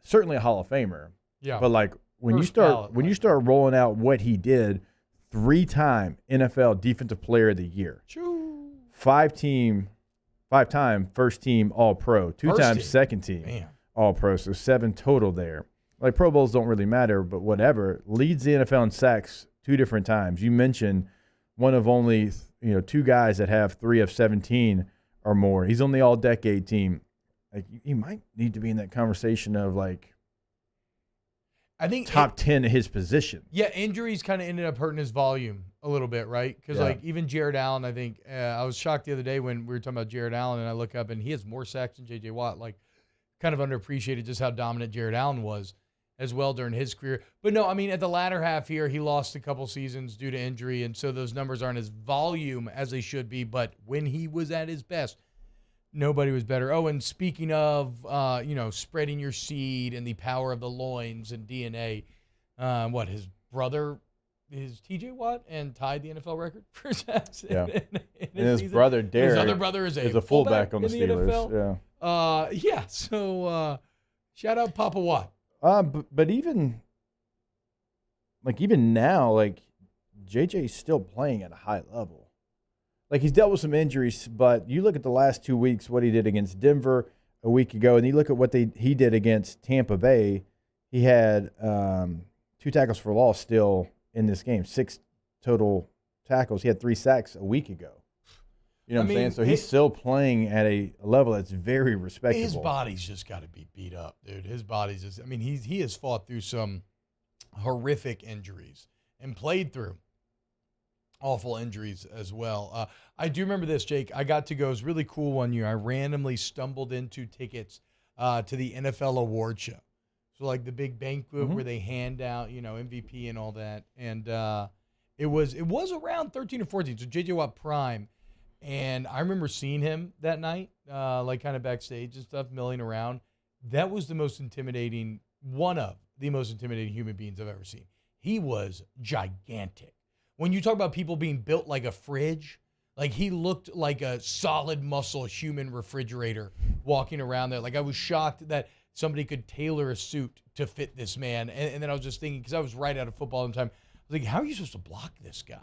Certainly a Hall of Famer. Yeah. But when you start rolling out what he did, 3-time NFL Defensive Player of the Year. 5-time first team All-Pro, 2 times second team All-Pro, so 7 total there. Pro Bowls don't really matter, but whatever. Leads the NFL in sacks 2 different times. You mentioned one of only 2 guys that have 3 of 17 or more. He's on the All-Decade team. He might need to be in that conversation of I think top 10 at his position. Yeah, injuries kind of ended up hurting his volume a little bit, right? Because like even Jared Allen, I think I was shocked the other day when we were talking about Jared Allen, and I look up and he has more sacks than J.J. Watt. Like, kind of underappreciated just how dominant Jared Allen was as well during his career. But no, I mean, at the latter half here, he lost a couple seasons due to injury, and so those numbers aren't as volume as they should be. But when he was at his best, nobody was better. Oh, and speaking of, spreading your seed and the power of the loins and DNA, his brother is T.J. Watt and tied the NFL record for sacks. Yeah. And his brother, Derek, his other brother is a fullback on the Steelers. NFL. So shout out Papa Watt. But even now, like JJ's still playing at a high level. Like he's dealt with some injuries, but you look at the last 2 weeks, what he did against Denver a week ago, and you look at what he did against Tampa Bay. He had 2 tackles for loss still in this game, 6 total tackles. He had 3 sacks a week ago. You know what I'm saying? So he's still playing at a level that's very respectable. His body's just got to be beat up, dude. His body's just, I mean, he has fought through some horrific injuries and played through awful injuries as well. I do remember this, Jake. I got to go. It was really cool one year. I randomly stumbled into tickets to the NFL award show. So like the big banquet where they hand out, MVP and all that. And it was around 13 or 14, so J.J. Watt prime. And I remember seeing him that night, like kind of backstage and stuff, milling around. That was one of the most intimidating human beings I've ever seen. He was gigantic. When you talk about people being built like a fridge, like he looked like a solid muscle human refrigerator walking around there. Like I was shocked that somebody could tailor a suit to fit this man. And then I was just thinking, because I was right out of football at the time, I was like, how are you supposed to block this guy?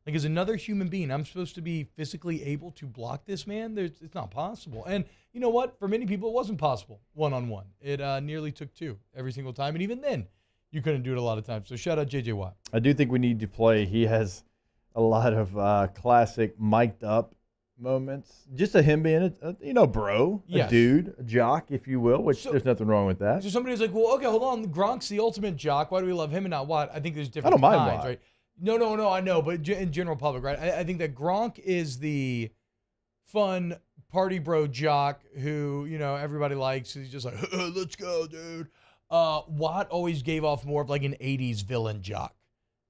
Like, as another human being, I'm supposed to be physically able to block this man? It's not possible. And you know what? For many people, it wasn't possible one-on-one. It nearly took 2 every single time. And even then, you couldn't do it a lot of times. So shout out J.J. Watt. I do think we need to play. He has a lot of classic mic'd up moments. Just him being a bro, a dude, a jock, if you will, which there's nothing wrong with that. So somebody's like, well, okay, hold on. Gronk's the ultimate jock. Why do we love him and not Watt? I think there's different I don't mind kinds, Watt. right? No, I know, but in general public, right? I think that Gronk is the fun party bro jock who, everybody likes. He's just like, let's go, dude. Watt always gave off more of like an 80s villain jock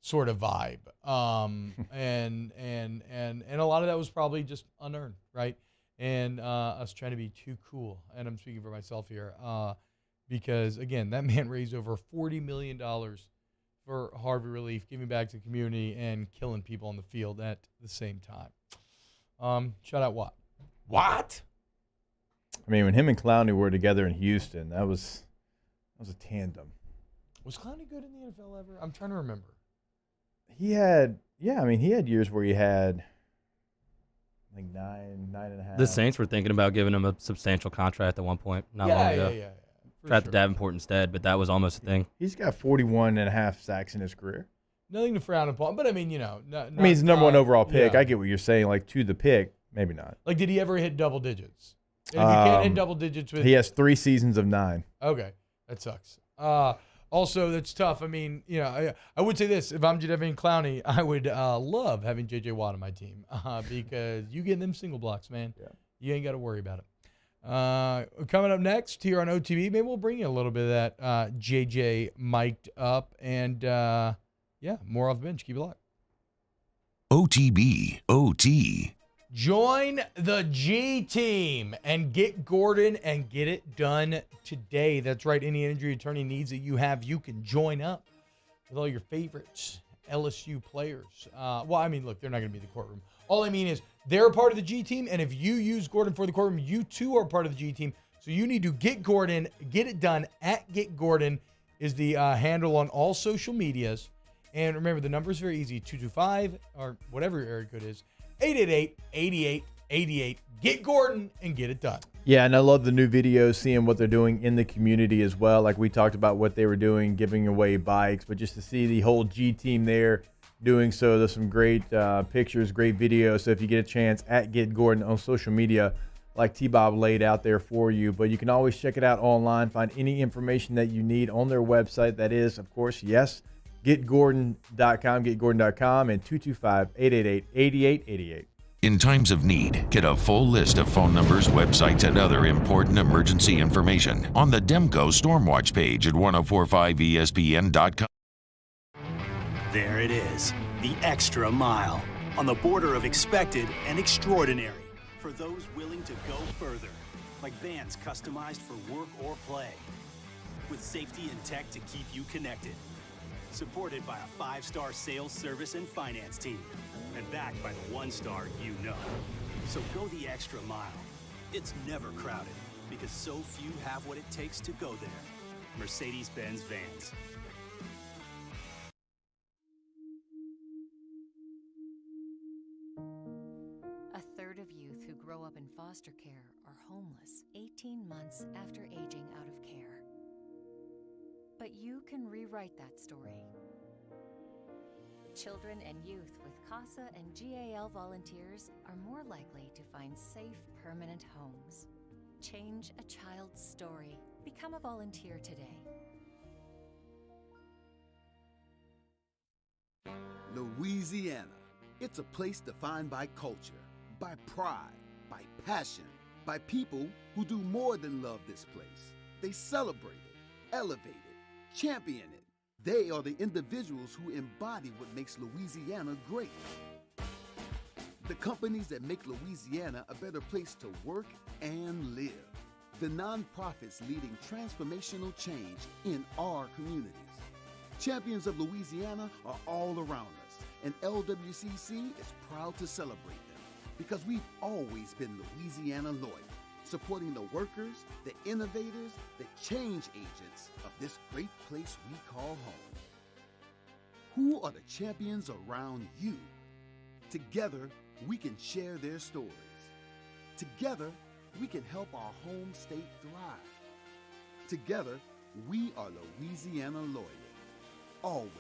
sort of vibe. And a lot of that was probably just unearned, right? And us trying to be too cool. And I'm speaking for myself here. Because, again, that man raised over $40 million for Harvey Relief, giving back to the community and killing people on the field at the same time. Shout out Watt. What? I mean, when him and Clowney were together in Houston, that was a tandem. Was Clowney good in the NFL ever? I'm trying to remember. He had years where he had like 9.5. The Saints were thinking about giving him a substantial contract at one point not long ago. Yeah. Drafted Davenport instead, but that was almost a thing. He's got 41.5 sacks in his career. Nothing to frown upon, but I mean, he's the number 1 overall pick. Yeah. I get what you're saying. Like to the pick, maybe not. Like, did he ever hit double digits? And if you can't hit double digits with, he has 3 seasons of 9. Okay, that sucks. Also, that's tough. I mean, I would say this: if I'm Jadeveon Clowney, I would love having J.J. Watt on my team because you get them single blocks, man. Yeah. You ain't got to worry about it. Coming up next here on OTB, maybe we'll bring you a little bit of that JJ mic'd up and more off the bench. Keep it locked. OTB, OT. Join the G team and get Gordon and get it done today. That's right. Any injury attorney needs that you have, you can join up with all your favorites LSU players. Look, they're not going to be in the courtroom. All I mean is they're a part of the G team, and if you use Gordon for the courtroom, you too are part of the G team. So you need to get Gordon, get it done at Get Gordon is the handle on all social medias. And remember, the number is very easy, 225 or whatever your area code is, 888-8888. Get Gordon and get it done. Yeah, and I love the new videos, seeing what they're doing in the community as well. Like we talked about what they were doing, giving away bikes, but just to see the whole G team there doing so, there's some great pictures, great videos. So if you get a chance, at Get Gordon on social media, like T-Bob laid out there for you. But you can always check it out online, find any information that you need on their website. That is, of course, yes, getgordon.com, getgordon.com, and 225-888-8888. In times of need, get a full list of phone numbers, websites, and other important emergency information on the Demco Stormwatch page at 1045ESPN.com. There it is, the extra mile, on the border of expected and extraordinary. For those willing to go further, like vans customized for work or play, with safety and tech to keep you connected. Supported by a 5-star sales, service, and finance team, and backed by the 1-star you know. So go the extra mile. It's never crowded, because so few have what it takes to go there. Mercedes-Benz Vans. A third of youth who grow up in foster care are homeless 18 months after aging out of care. But you can rewrite that story. Children and youth with CASA and GAL volunteers are more likely to find safe, permanent homes. Change a child's story. Become a volunteer today. Louisiana. It's a place defined by culture, by pride, by passion, by people who do more than love this place. They celebrate it, elevate it, champion it. They are the individuals who embody what makes Louisiana great. The companies that make Louisiana a better place to work and live. The nonprofits leading transformational change in our communities. Champions of Louisiana are all around us, and LWCC is proud to celebrate them because we've always been Louisiana loyal, supporting the workers, the innovators, the change agents of this great place we call home. Who are the champions around you? Together, we can share their stories. Together, we can help our home state thrive. Together, we are Louisiana loyal. Always.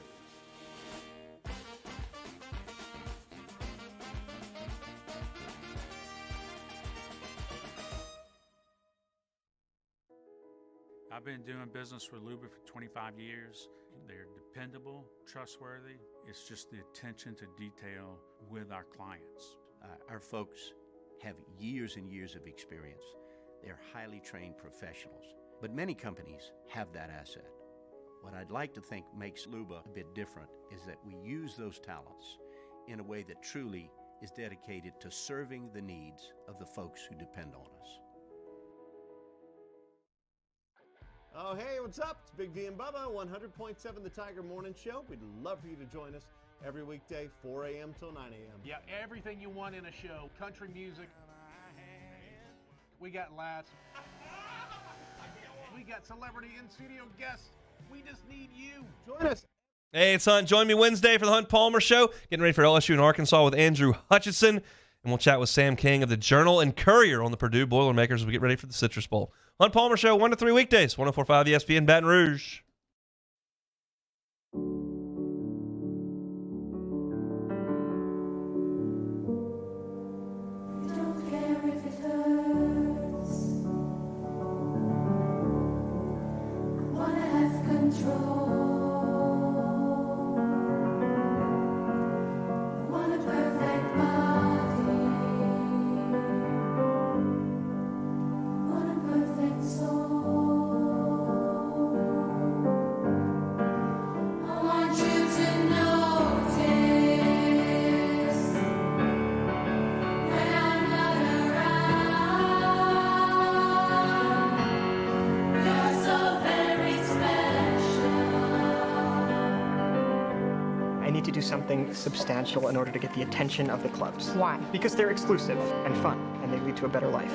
I've been doing business with Luba for 25 years. They're dependable, trustworthy. It's just the attention to detail with our clients. Our folks have years and years of experience. They're highly trained professionals, but many companies have that asset. What I'd like to think makes Luba a bit different is that we use those talents in a way that truly is dedicated to serving the needs of the folks who depend on us. Oh, hey, what's up? It's Big D and Bubba, 100.7 The Tiger Morning Show. We'd love for you to join us every weekday, 4 a.m. till 9 a.m. Yeah, everything you want in a show. Country music. We got laughs. We got celebrity in-studio guests. We just need you. Join us. Hey, it's Hunt. Join me Wednesday for the Hunt Palmer Show. Getting ready for LSU in Arkansas with Andrew Hutchinson. And we'll chat with Sam King of the Journal and Courier on the Purdue Boilermakers as we get ready for the Citrus Bowl. Hunt Palmer Show, 1 to 3 weekdays, 104.5 ESPN Baton Rouge. Something substantial in order to get the attention of the clubs. Why? Because they're exclusive and fun, and they lead to a better life.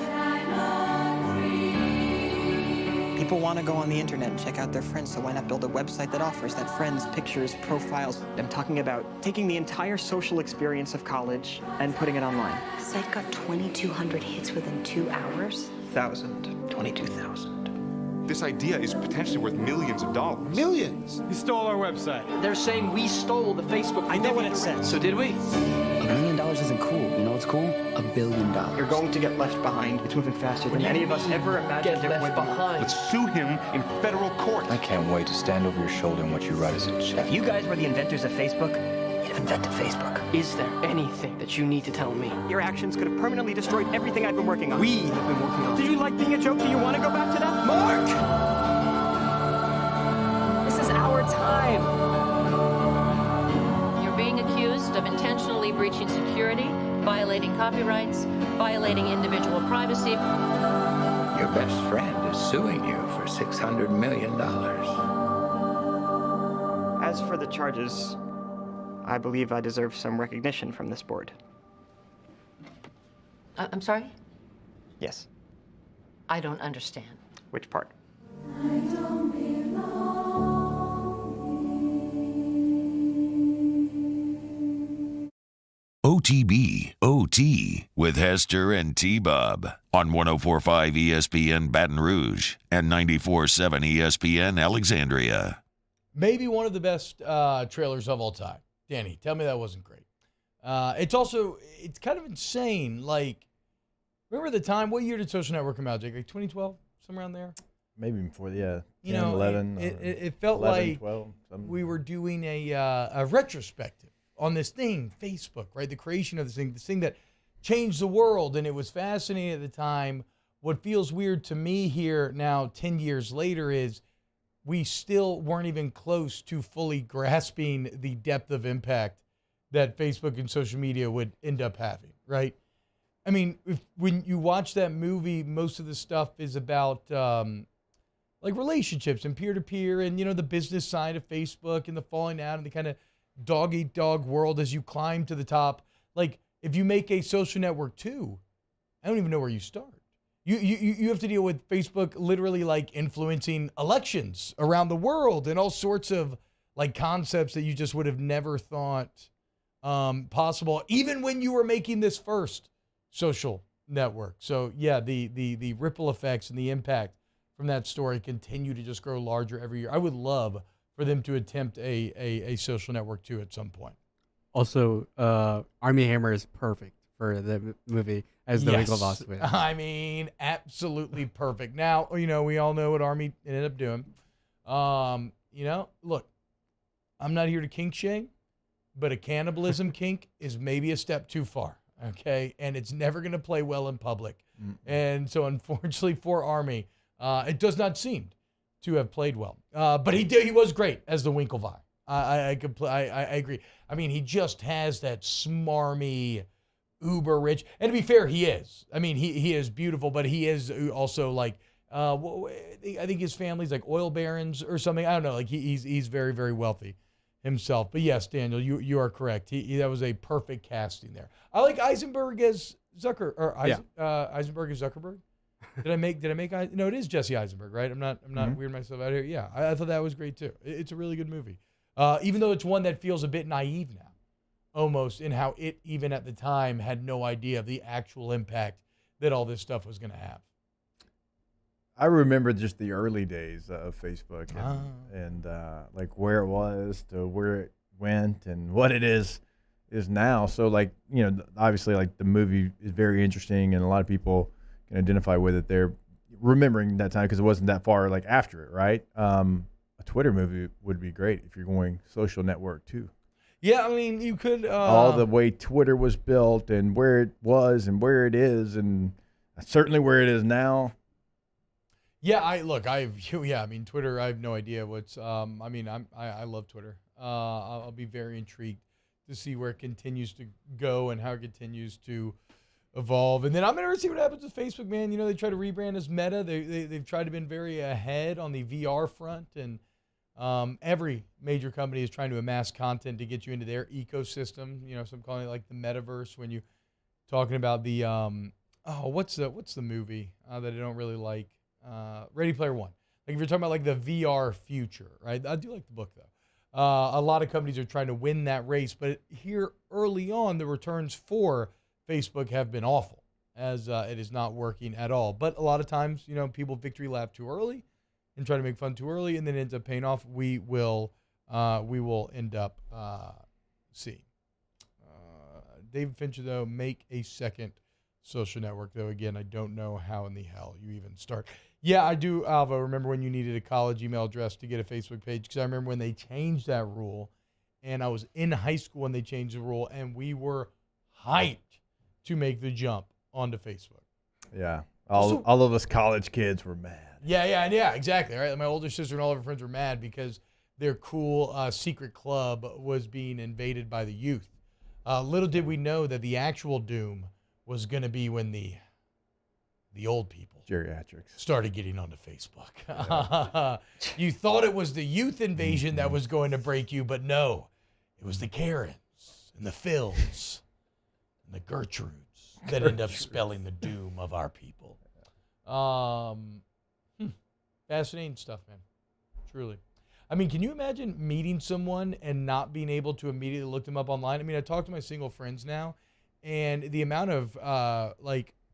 People want to go on the internet and check out their friends, so why not build a website that offers that friends, pictures, profiles? I'm talking about taking the entire social experience of college and putting it online. The site got 2,200 hits within 2 hours. 22,000. This idea is potentially worth millions of dollars. Millions? He stole our website. They're saying we stole the Facebook. I know what it says. So did we? $1 million isn't cool. You know what's cool? $1 billion. You're going to get left behind. It's moving faster than any of us ever imagined it would. Let's sue him in federal court. I can't wait to stand over your shoulder and watch you write us a check. If you guys were the inventors of Facebook, you'd have invented Facebook. Is there anything that you need to tell me? Your actions could have permanently destroyed everything I've been working on. We have been working on. Did you like being a joke? Do you want to go back to that? Mark! This is our time. You're being accused of intentionally breaching security, violating copyrights, violating individual privacy. Your best friend is suing you for $600 million. As for the charges, I believe I deserve some recognition from this board. I'm sorry? Yes. I don't understand. Which part? OTB OT with Hester and T-Bob on 104.5 ESPN Baton Rouge and 94.7 ESPN Alexandria. Maybe one of the best trailers of all time. Danny, tell me that wasn't great. It's kind of insane. Like, remember the time, what year did Social Network come out, Jake? Like 2012, somewhere around there? Maybe before, yeah. 10, 11. It felt 11, like 12, something. we were doing a retrospective on this thing, Facebook, right? The creation of this thing that changed the world, and it was fascinating at the time. What feels weird to me here now, 10 years later, is we still weren't even close to fully grasping the depth of impact that Facebook and social media would end up having, right? I mean, when you watch that movie, most of the stuff is about like relationships and peer-to-peer and, the business side of Facebook and the falling out and the kind of dog-eat-dog world as you climb to the top. Like, if you make a social network too, I don't even know where you start. You have to deal with Facebook literally like influencing elections around the world and all sorts of like concepts that you just would have never thought possible, even when you were making this first social network. So yeah, the ripple effects and the impact from that story continue to just grow larger every year. I would love for them to attempt a social network too at some point. Also, Armie Hammer is perfect for the movie as the Winklevoss. I mean, absolutely perfect. Now, we all know what Armie ended up doing. Look, I'm not here to kink shame, but a cannibalism kink is maybe a step too far, okay? And it's never going to play well in public. And so, unfortunately for Armie, it does not seem to have played well. But he was great as the Winklevoss. I agree. I mean, he just has that smarmy, uber rich, and to be fair, he is. I mean, he is beautiful, but he is also like, I think his family's like oil barons or something. I don't know. Like he's very, very wealthy himself. But yes, Daniel, you are correct. That was a perfect casting there. I like Eisenberg as Eisenberg as Zuckerberg. Did I make? No, it is Jesse Eisenberg, right? I'm not weirding myself out here. Yeah, I thought that was great too. It's a really good movie, even though it's one that feels a bit naive now. Almost in how it, even at the time, had no idea of the actual impact that all this stuff was going to have. I remember just the early days of Facebook and like where it was to where it went and what it is now. So like, obviously like the movie is very interesting and a lot of people can identify with it. They're remembering that time because it wasn't that far like after it, right? A Twitter movie would be great if you're going social network too. Yeah, I mean, you could... all the way Twitter was built and where it was and where it is and certainly where it is now. Yeah, I mean, Twitter, I have no idea what's... I love Twitter. I'll be very intrigued to see where it continues to go and how it continues to evolve. And then I'm interested to see what happens with Facebook, man. They try to rebrand as Meta. They've tried to be very ahead on the VR front, and every major company is trying to amass content to get you into their ecosystem. So I'm calling it like the metaverse. When you talking about the what's the movie that I don't really like? Ready Player One. Like if you're talking about like the VR future, right? I do like the book though. A lot of companies are trying to win that race, but here early on, the returns for Facebook have been awful, as it is not working at all. But a lot of times, people victory lap too early and try to make fun too early, and then it ends up paying off. We will end up seeing. David Fincher, though, make a second social network, though. Again, I don't know how in the hell you even start. Yeah, I do, Alva. Remember when you needed a college email address to get a Facebook page? Because I remember when they changed that rule, and I was in high school when they changed the rule, and we were hyped to make the jump onto Facebook. Yeah. All of us college kids were mad. Yeah, exactly. Right. My older sister and all of her friends were mad because their cool secret club was being invaded by the youth. Little did we know that the actual doom was going to be when the old people, geriatrics, started getting onto Facebook. Yeah. You thought it was the youth invasion that was going to break you, but no, it was the Karens and the Phils and the Gertrudes that end up spelling the doom of our people. Fascinating stuff, man. Truly. I mean, can you imagine meeting someone and not being able to immediately look them up online? I mean, I talk to my single friends now, and the amount of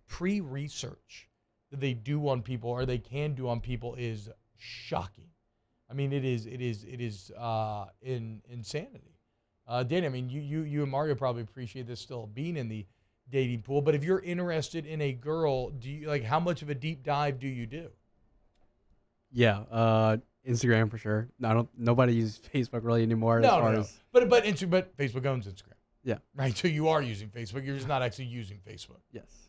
pre-research that they do on people, or they can do on people, is shocking. I mean, it is insanity. Danny, I mean, you and Mario probably appreciate this still being in the dating pool, but if you're interested in a girl, do you how much of a deep dive do you do? Yeah, Instagram for sure. Nobody uses Facebook really anymore. No. But Facebook owns Instagram. Yeah. Right. So you are using Facebook. You're just not actually using Facebook. Yes.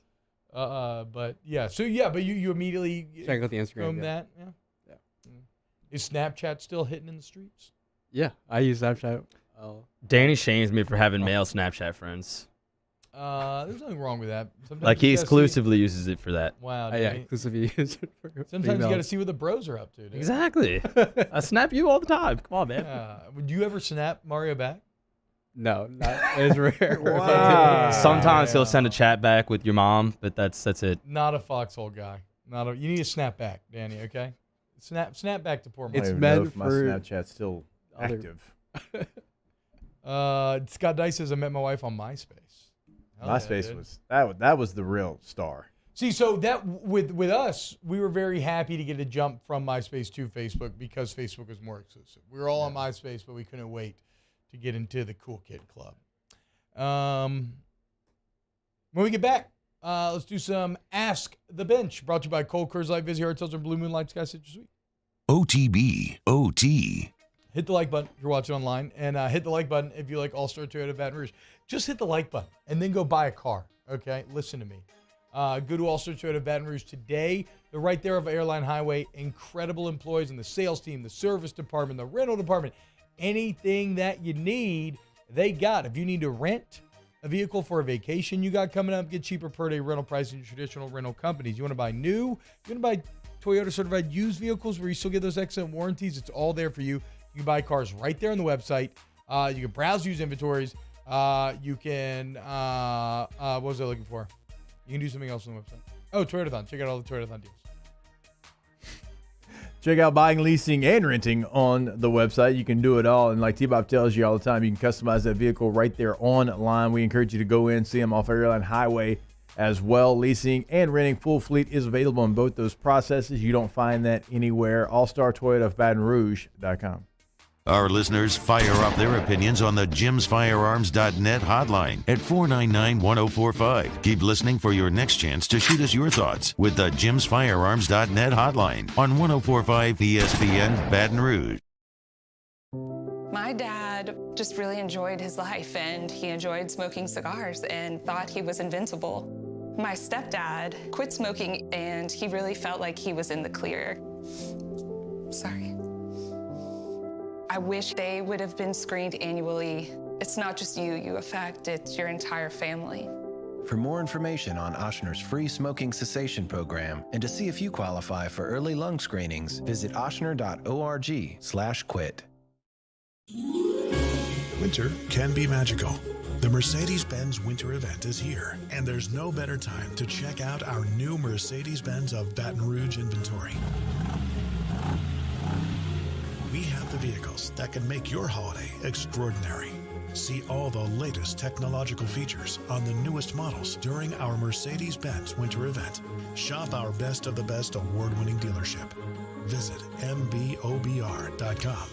But yeah. So yeah. But you immediately check out the Instagram. That. Yeah. Is Snapchat still hitting in the streets? Yeah, I use Snapchat. Danny shames me for having male Snapchat friends. There's nothing wrong with that. Sometimes he exclusively uses it for that. Wow. Yeah, exclusively use it for sometimes you got to see what the bros are up to. Dude. Exactly. I snap you all the time. Come on, man. Would you ever snap Mario back? No, not as rare. Wow. Sometimes he'll send a chat back with your mom, but that's it. Not a foxhole guy. You need to snap back, Danny. Okay. Snap back to poor Mario. It's meant for my Snapchat's still active. Scott Dice says I met my wife on MySpace. MySpace was that was the real star. See, so that with us, we were very happy to get a jump from MySpace to Facebook because Facebook was more exclusive. We were all on MySpace, but we couldn't wait to get into the Cool Kid Club. When we get back, let's do some Ask the Bench, brought to you by Cold Coors Light, Vizzy Hard Seltzer, Blue Moon Light, Sky Citrus Sweet. OTB, OT. Hit the like button if you're watching online, and hit the like button if you like All-Star Toyota Baton Rouge. Just hit the like button, and then go buy a car, okay? Listen to me. Go to All-Star Toyota Baton Rouge today. They're right there off Airline Highway. Incredible employees in the sales team, the service department, the rental department. Anything that you need, they got. If you need to rent a vehicle for a vacation you got coming up, get cheaper per day rental pricing than traditional rental companies. You want to buy new? You want to buy Toyota certified used vehicles where you still get those excellent warranties? It's all there for you. You can buy cars right there on the website. You can browse used inventories. You can, what was I looking for? You can do something else on the website. Oh, Toyotathon. Check out all the Toyotathon deals. Check out buying, leasing, and renting on the website. You can do it all. And like T-Bob tells you all the time, you can customize that vehicle right there online. We encourage you to go in, see them off Airline Highway as well. Leasing and renting full fleet is available in both those processes. You don't find that anywhere. All-Star Toyota of Baton Rouge.com. Our listeners fire off their opinions on the jimsfirearms.net hotline at 499-1045. Keep listening for your next chance to shoot us your thoughts with the jimsfirearms.net hotline on 1045 ESPN Baton Rouge. My dad just really enjoyed his life, and he enjoyed smoking cigars and thought he was invincible. My stepdad quit smoking, and he really felt like he was in the clear. Sorry. I wish they would have been screened annually. It's not just you affect, it's your entire family. For more information on Ochsner's free smoking cessation program and to see if you qualify for early lung screenings, visit ochsner.org/quit. Winter can be magical. The Mercedes-Benz winter event is here, and there's no better time to check out our new Mercedes-Benz of Baton Rouge inventory. We have the vehicles that can make your holiday extraordinary. See all the latest technological features on the newest models during our Mercedes-Benz winter event. Shop our best of the best award-winning dealership. Visit mbobr.com.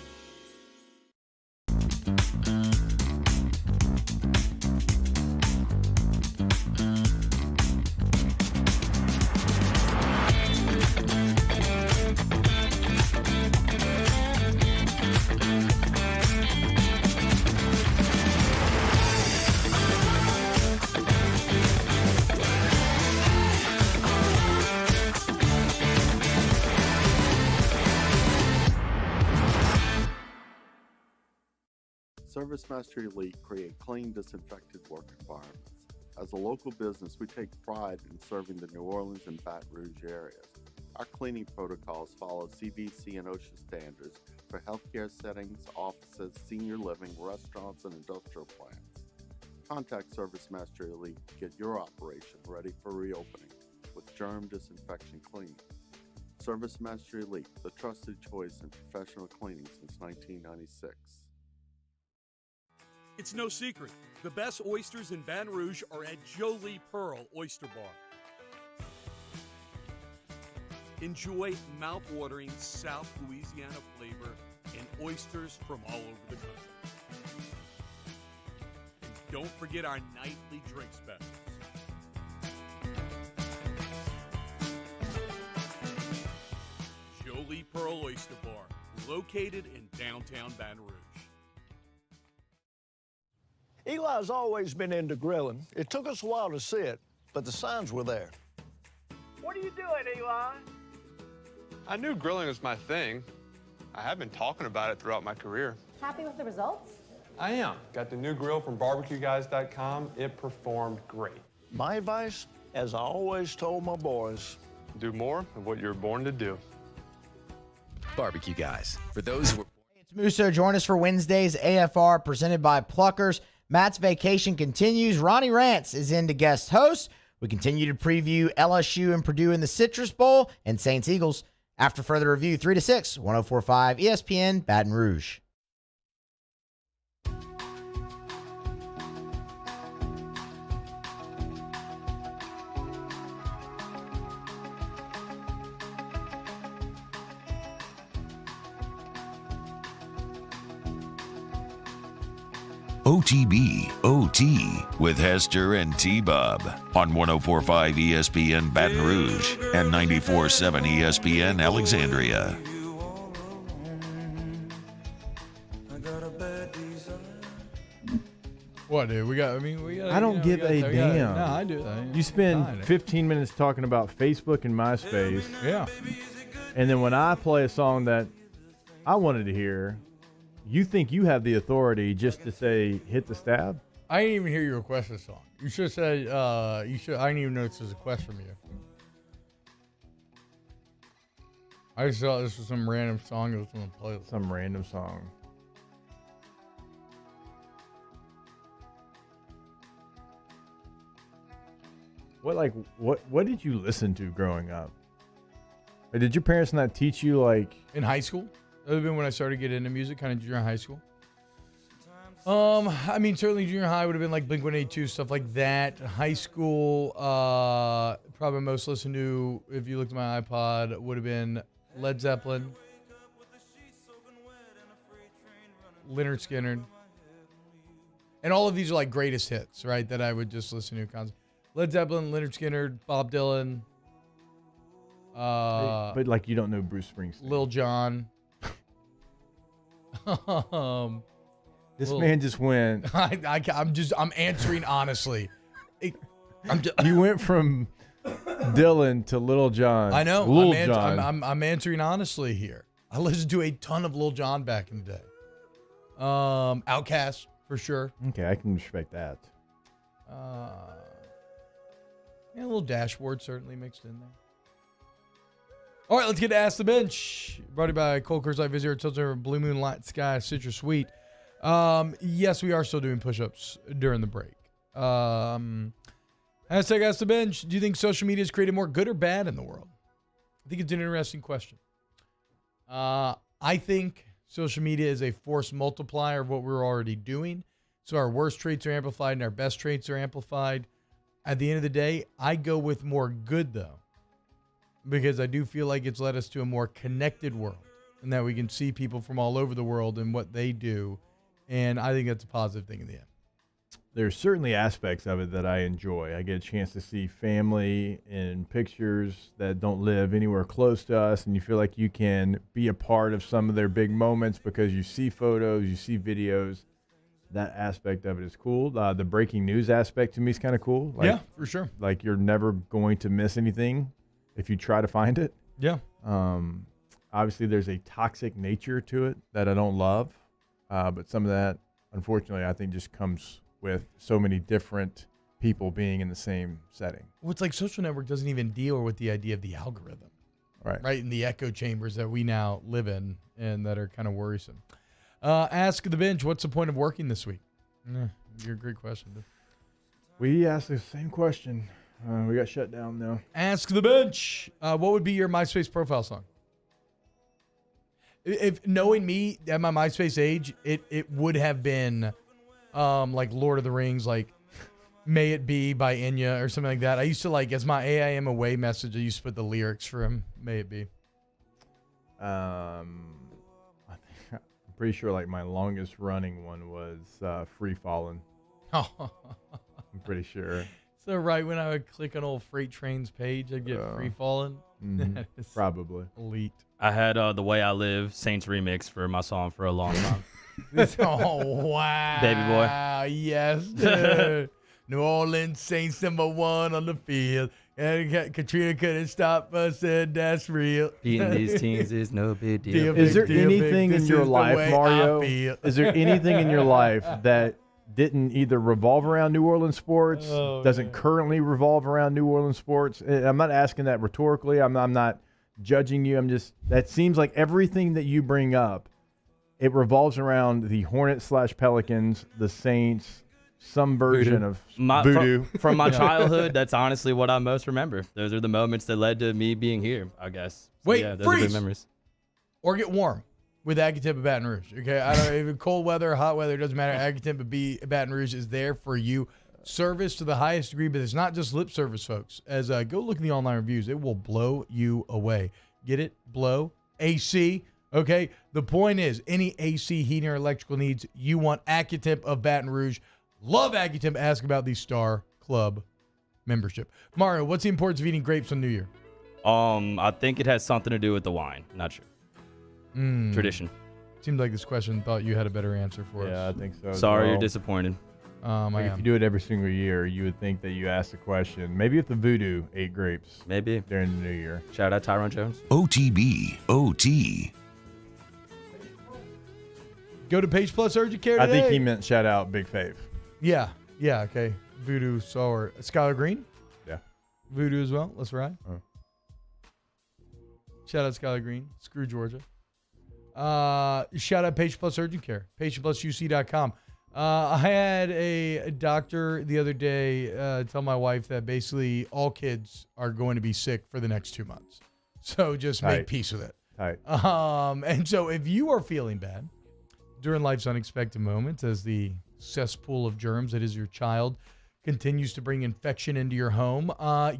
ServiceMaster Elite create clean, disinfected work environments. As a local business, we take pride in serving the New Orleans and Baton Rouge areas. Our cleaning protocols follow CDC and OSHA standards for healthcare settings, offices, senior living, restaurants, and industrial plants. Contact ServiceMaster Elite to get your operation ready for reopening with germ disinfection cleaning. ServiceMaster Elite, the trusted choice in professional cleaning since 1996. It's no secret. The best oysters in Baton Rouge are at Jolie Pearl Oyster Bar. Enjoy mouth-watering South Louisiana flavor and oysters from all over the country. And don't forget our nightly drink specials. Jolie Pearl Oyster Bar, located in downtown Baton Rouge. Eli's always been into grilling. It took us a while to see it, but the signs were there. What are you doing, Eli? I knew grilling was my thing. I have been talking about it throughout my career. Happy with the results? I am. Got the new grill from barbecueguys.com. It performed great. My advice, as I always told my boys, do more of what you're born to do. Barbecue Guys. For those who It's Musso. Join us for Wednesday's AFR presented by Pluckers. Matt's vacation continues. Ronnie Rance is in to guest host. We continue to preview LSU and Purdue in the Citrus Bowl and Saints Eagles. After further review, 3 to 6, 104.5 ESPN, Baton Rouge. OTB OT with Hester and T-Bob on 104.5 ESPN Baton Rouge and 94.7 ESPN Alexandria. What, dude? We got. I don't give a damn. No, I do. You spend 15 minutes talking about Facebook and MySpace. Yeah. And then when I play a song that I wanted to hear, you think you have the authority just to say hit the stab? I didn't even hear you request this song. You should have said. I didn't even know this was a request from you. I just thought this was some random song that was going to play. Some random song. What did you listen to growing up? Like, did your parents not teach you like in high school? That would have been when I started to get into music, kind of junior high school. I mean, certainly junior high would have been like Blink-182, stuff like that. High school, probably most listened to, if you looked at my iPod, would have been Led Zeppelin, Lynyrd Skynyrd. And all of these are like greatest hits, right, that I would just listen to constantly. Led Zeppelin, Lynyrd Skynyrd, Bob Dylan. But like you don't know Bruce Springsteen. Lil Jon. This man just went. I'm answering honestly. You went from Dylan to Lil Jon. I know. Lil Jon. I'm answering honestly here. I listened to a ton of Lil Jon back in the day. Outkast for sure. Okay, I can respect that. Yeah, a little Dashboard certainly mixed in there. All right, let's get to Ask the Bench. Brought to you by Cold Curse Light Visitor, Tilton, Blue Moon Light Sky, Citrus Sweet. Yes, we are still doing push-ups during the break. Hashtag Ask the Bench. Do you think social media has created more good or bad in the world? I think it's an interesting question. I think social media is a force multiplier of what we're already doing. So our worst traits are amplified and our best traits are amplified. At the end of the day, I go with more good, though, because I do feel like it's led us to a more connected world and that we can see people from all over the world and what they do. And I think that's a positive thing in the end. There's certainly aspects of it that I enjoy. I get a chance to see family in pictures that don't live anywhere close to us, and you feel like you can be a part of some of their big moments because you see photos, you see videos. That aspect of it is cool. The breaking news aspect to me is kind of cool. Like, yeah, for sure. Like you're never going to miss anything if you try to find it. Yeah. Obviously, there's a toxic nature to it that I don't love, but some of that unfortunately, I think just comes with so many different people being in the same setting. Well, it's like social network doesn't even deal with the idea of the algorithm. Right. In the echo chambers that we now live in and that are kind of worrisome. Ask the bench, what's the point of working this week? You're a great question, dude. We asked the same question. We got shut down, though. Ask the bench. What would be your MySpace profile song? If knowing me at my MySpace age, it would have been like Lord of the Rings, like May It Be by Enya or something like that. I used to as my AIM away message, I used to put the lyrics for him. May It Be. I'm pretty sure like my longest running one was Free Fallin'. I'm pretty sure. So right when I would click on old Freight Train's page, I'd get Free Fallin'. Probably. Elite. I had The Way I Live Saints remix for my song for a long time. Oh, wow. Baby boy. Yes, dude. New Orleans Saints #1 on the field. And Katrina couldn't stop us, said that's real. Beating these teams is no big deal. Is there anything in your life, Mario? Is there anything in your life that didn't either revolve around New Orleans sports, doesn't currently revolve around New Orleans sports? I'm not asking that rhetorically. I'm not judging you. That seems like everything that you bring up, it revolves around the Hornets/Pelicans, the Saints, some version of voodoo. From my childhood, that's honestly what I most remember. Those are the moments that led to me being here, I guess. So, Wait, yeah, those freeze. are good memories. Or get warm with Agatemp Baton Rouge. Okay, I don't even cold weather, hot weather, it doesn't matter. Agatemp Baton Rouge is there for you. Service to the highest degree, but it's not just lip service, folks. As go look in the online reviews, it will blow you away. Get it? Blow. AC. Okay. The point is, any AC, heating, or electrical needs, you want Accutemp of Baton Rouge. Love Accutemp. Ask about the Star Club membership. Mario, what's the importance of eating grapes on New Year? I think it has something to do with the wine. Not sure. Tradition. Seemed like this question thought you had a better answer for us. Yeah, I think so. Sorry, you're disappointed. If you do it every single year, you would think that you asked the question. Maybe if the voodoo ate grapes. Maybe. During the New Year. Shout out Tyrone Jones. OTB. OT. Go to Page Plus Urgent Care today. I think he meant shout out Big Fave. Yeah, okay. Voodoo or Skylar Green? Yeah. Voodoo as well. Let's ride. Shout out Skylar Green. Screw Georgia. Shout out Page Plus Urgent Care. PagePlusUC.com. I had a doctor the other day tell my wife that basically all kids are going to be sick for the next 2 months. So just make peace with it. And so if you are feeling bad during life's unexpected moments as the cesspool of germs that is your child continues to bring infection into your home,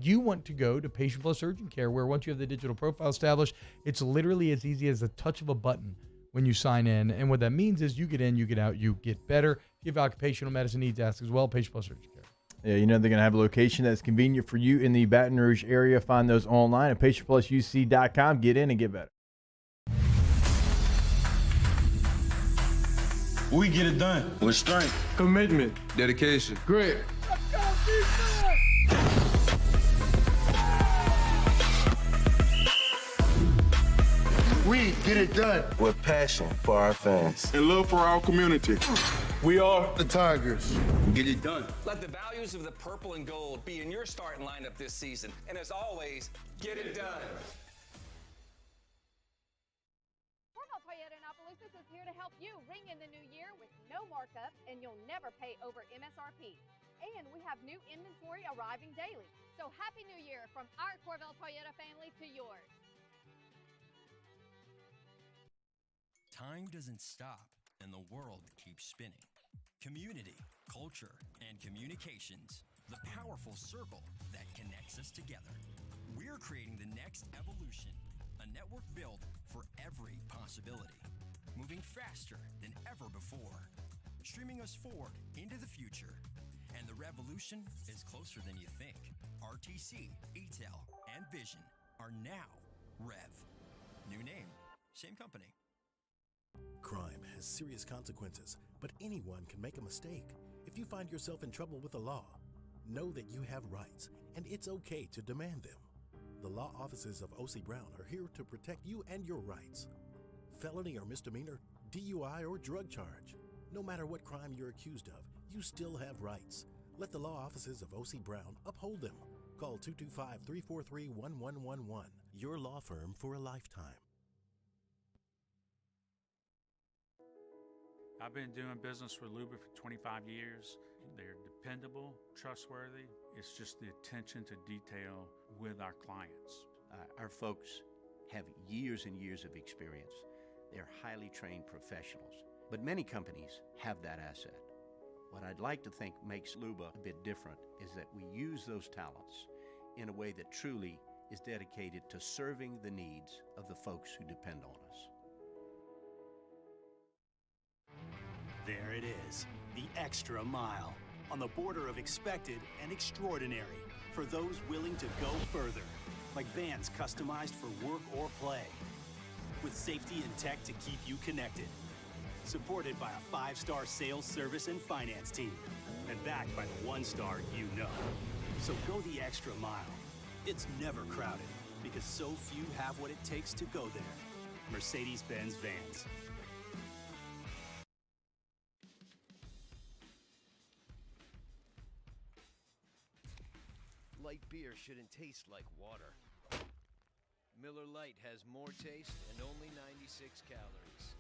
you want to go to Patient Plus Urgent Care, where once you have the digital profile established, it's literally as easy as the touch of a button when you sign in. And what that means is you get in, you get out, you get better. If you have occupational medicine needs, ask as well. Patient Plus Urgent Care. Yeah, they're going to have a location that's convenient for you in the Baton Rouge area. Find those online at patientplusuc.com. Get in and get better. We get it done with strength, commitment, dedication, grit. We get it done with passion for our fans and love for our community. We are the Tigers. Get it done. Let the values of the purple and gold be in your starting lineup this season. And as always, get it done. Is here to help you ring in the new year with no markup, and you'll never pay over MSRP. And we have new inventory arriving daily. So Happy New Year from our Corvell Toyota family to yours. Time doesn't stop, and the world keeps spinning. Community, culture, and communications, the powerful circle that connects us together. We're creating the next evolution, a network built for every possibility. Moving faster than ever before, streaming us forward into the future. And the revolution is closer than you think. RTC, ATEL, and Vision are now Rev. New name, same company. Crime has serious consequences, but anyone can make a mistake. If you find yourself in trouble with the law, know that you have rights, and it's okay to demand them. The law offices of O.C. Brown are here to protect you and your rights. Felony or misdemeanor, DUI or drug charge. No matter what crime you're accused of, you still have rights. Let the law offices of O.C. Brown uphold them. Call 225-343-1111. Your law firm for a lifetime. I've been doing business with Luba for 25 years. They're dependable, trustworthy. It's just the attention to detail with our clients. Our folks have years and years of experience. They're highly trained professionals, but many companies have that asset. What I'd like to think makes Luba a bit different is that we use those talents in a way that truly is dedicated to serving the needs of the folks who depend on us. There it is, the extra mile, on the border of expected and extraordinary for those willing to go further, like vans customized for work or play, with safety and tech to keep you connected, supported by a 5-star sales, service, and finance team, and backed by the 1-star you know. So go the extra mile. It's never crowded, because so few have what it takes to go there. Mercedes-Benz Vans. Light beer shouldn't taste like water. Miller Lite has more taste and only 96 calories.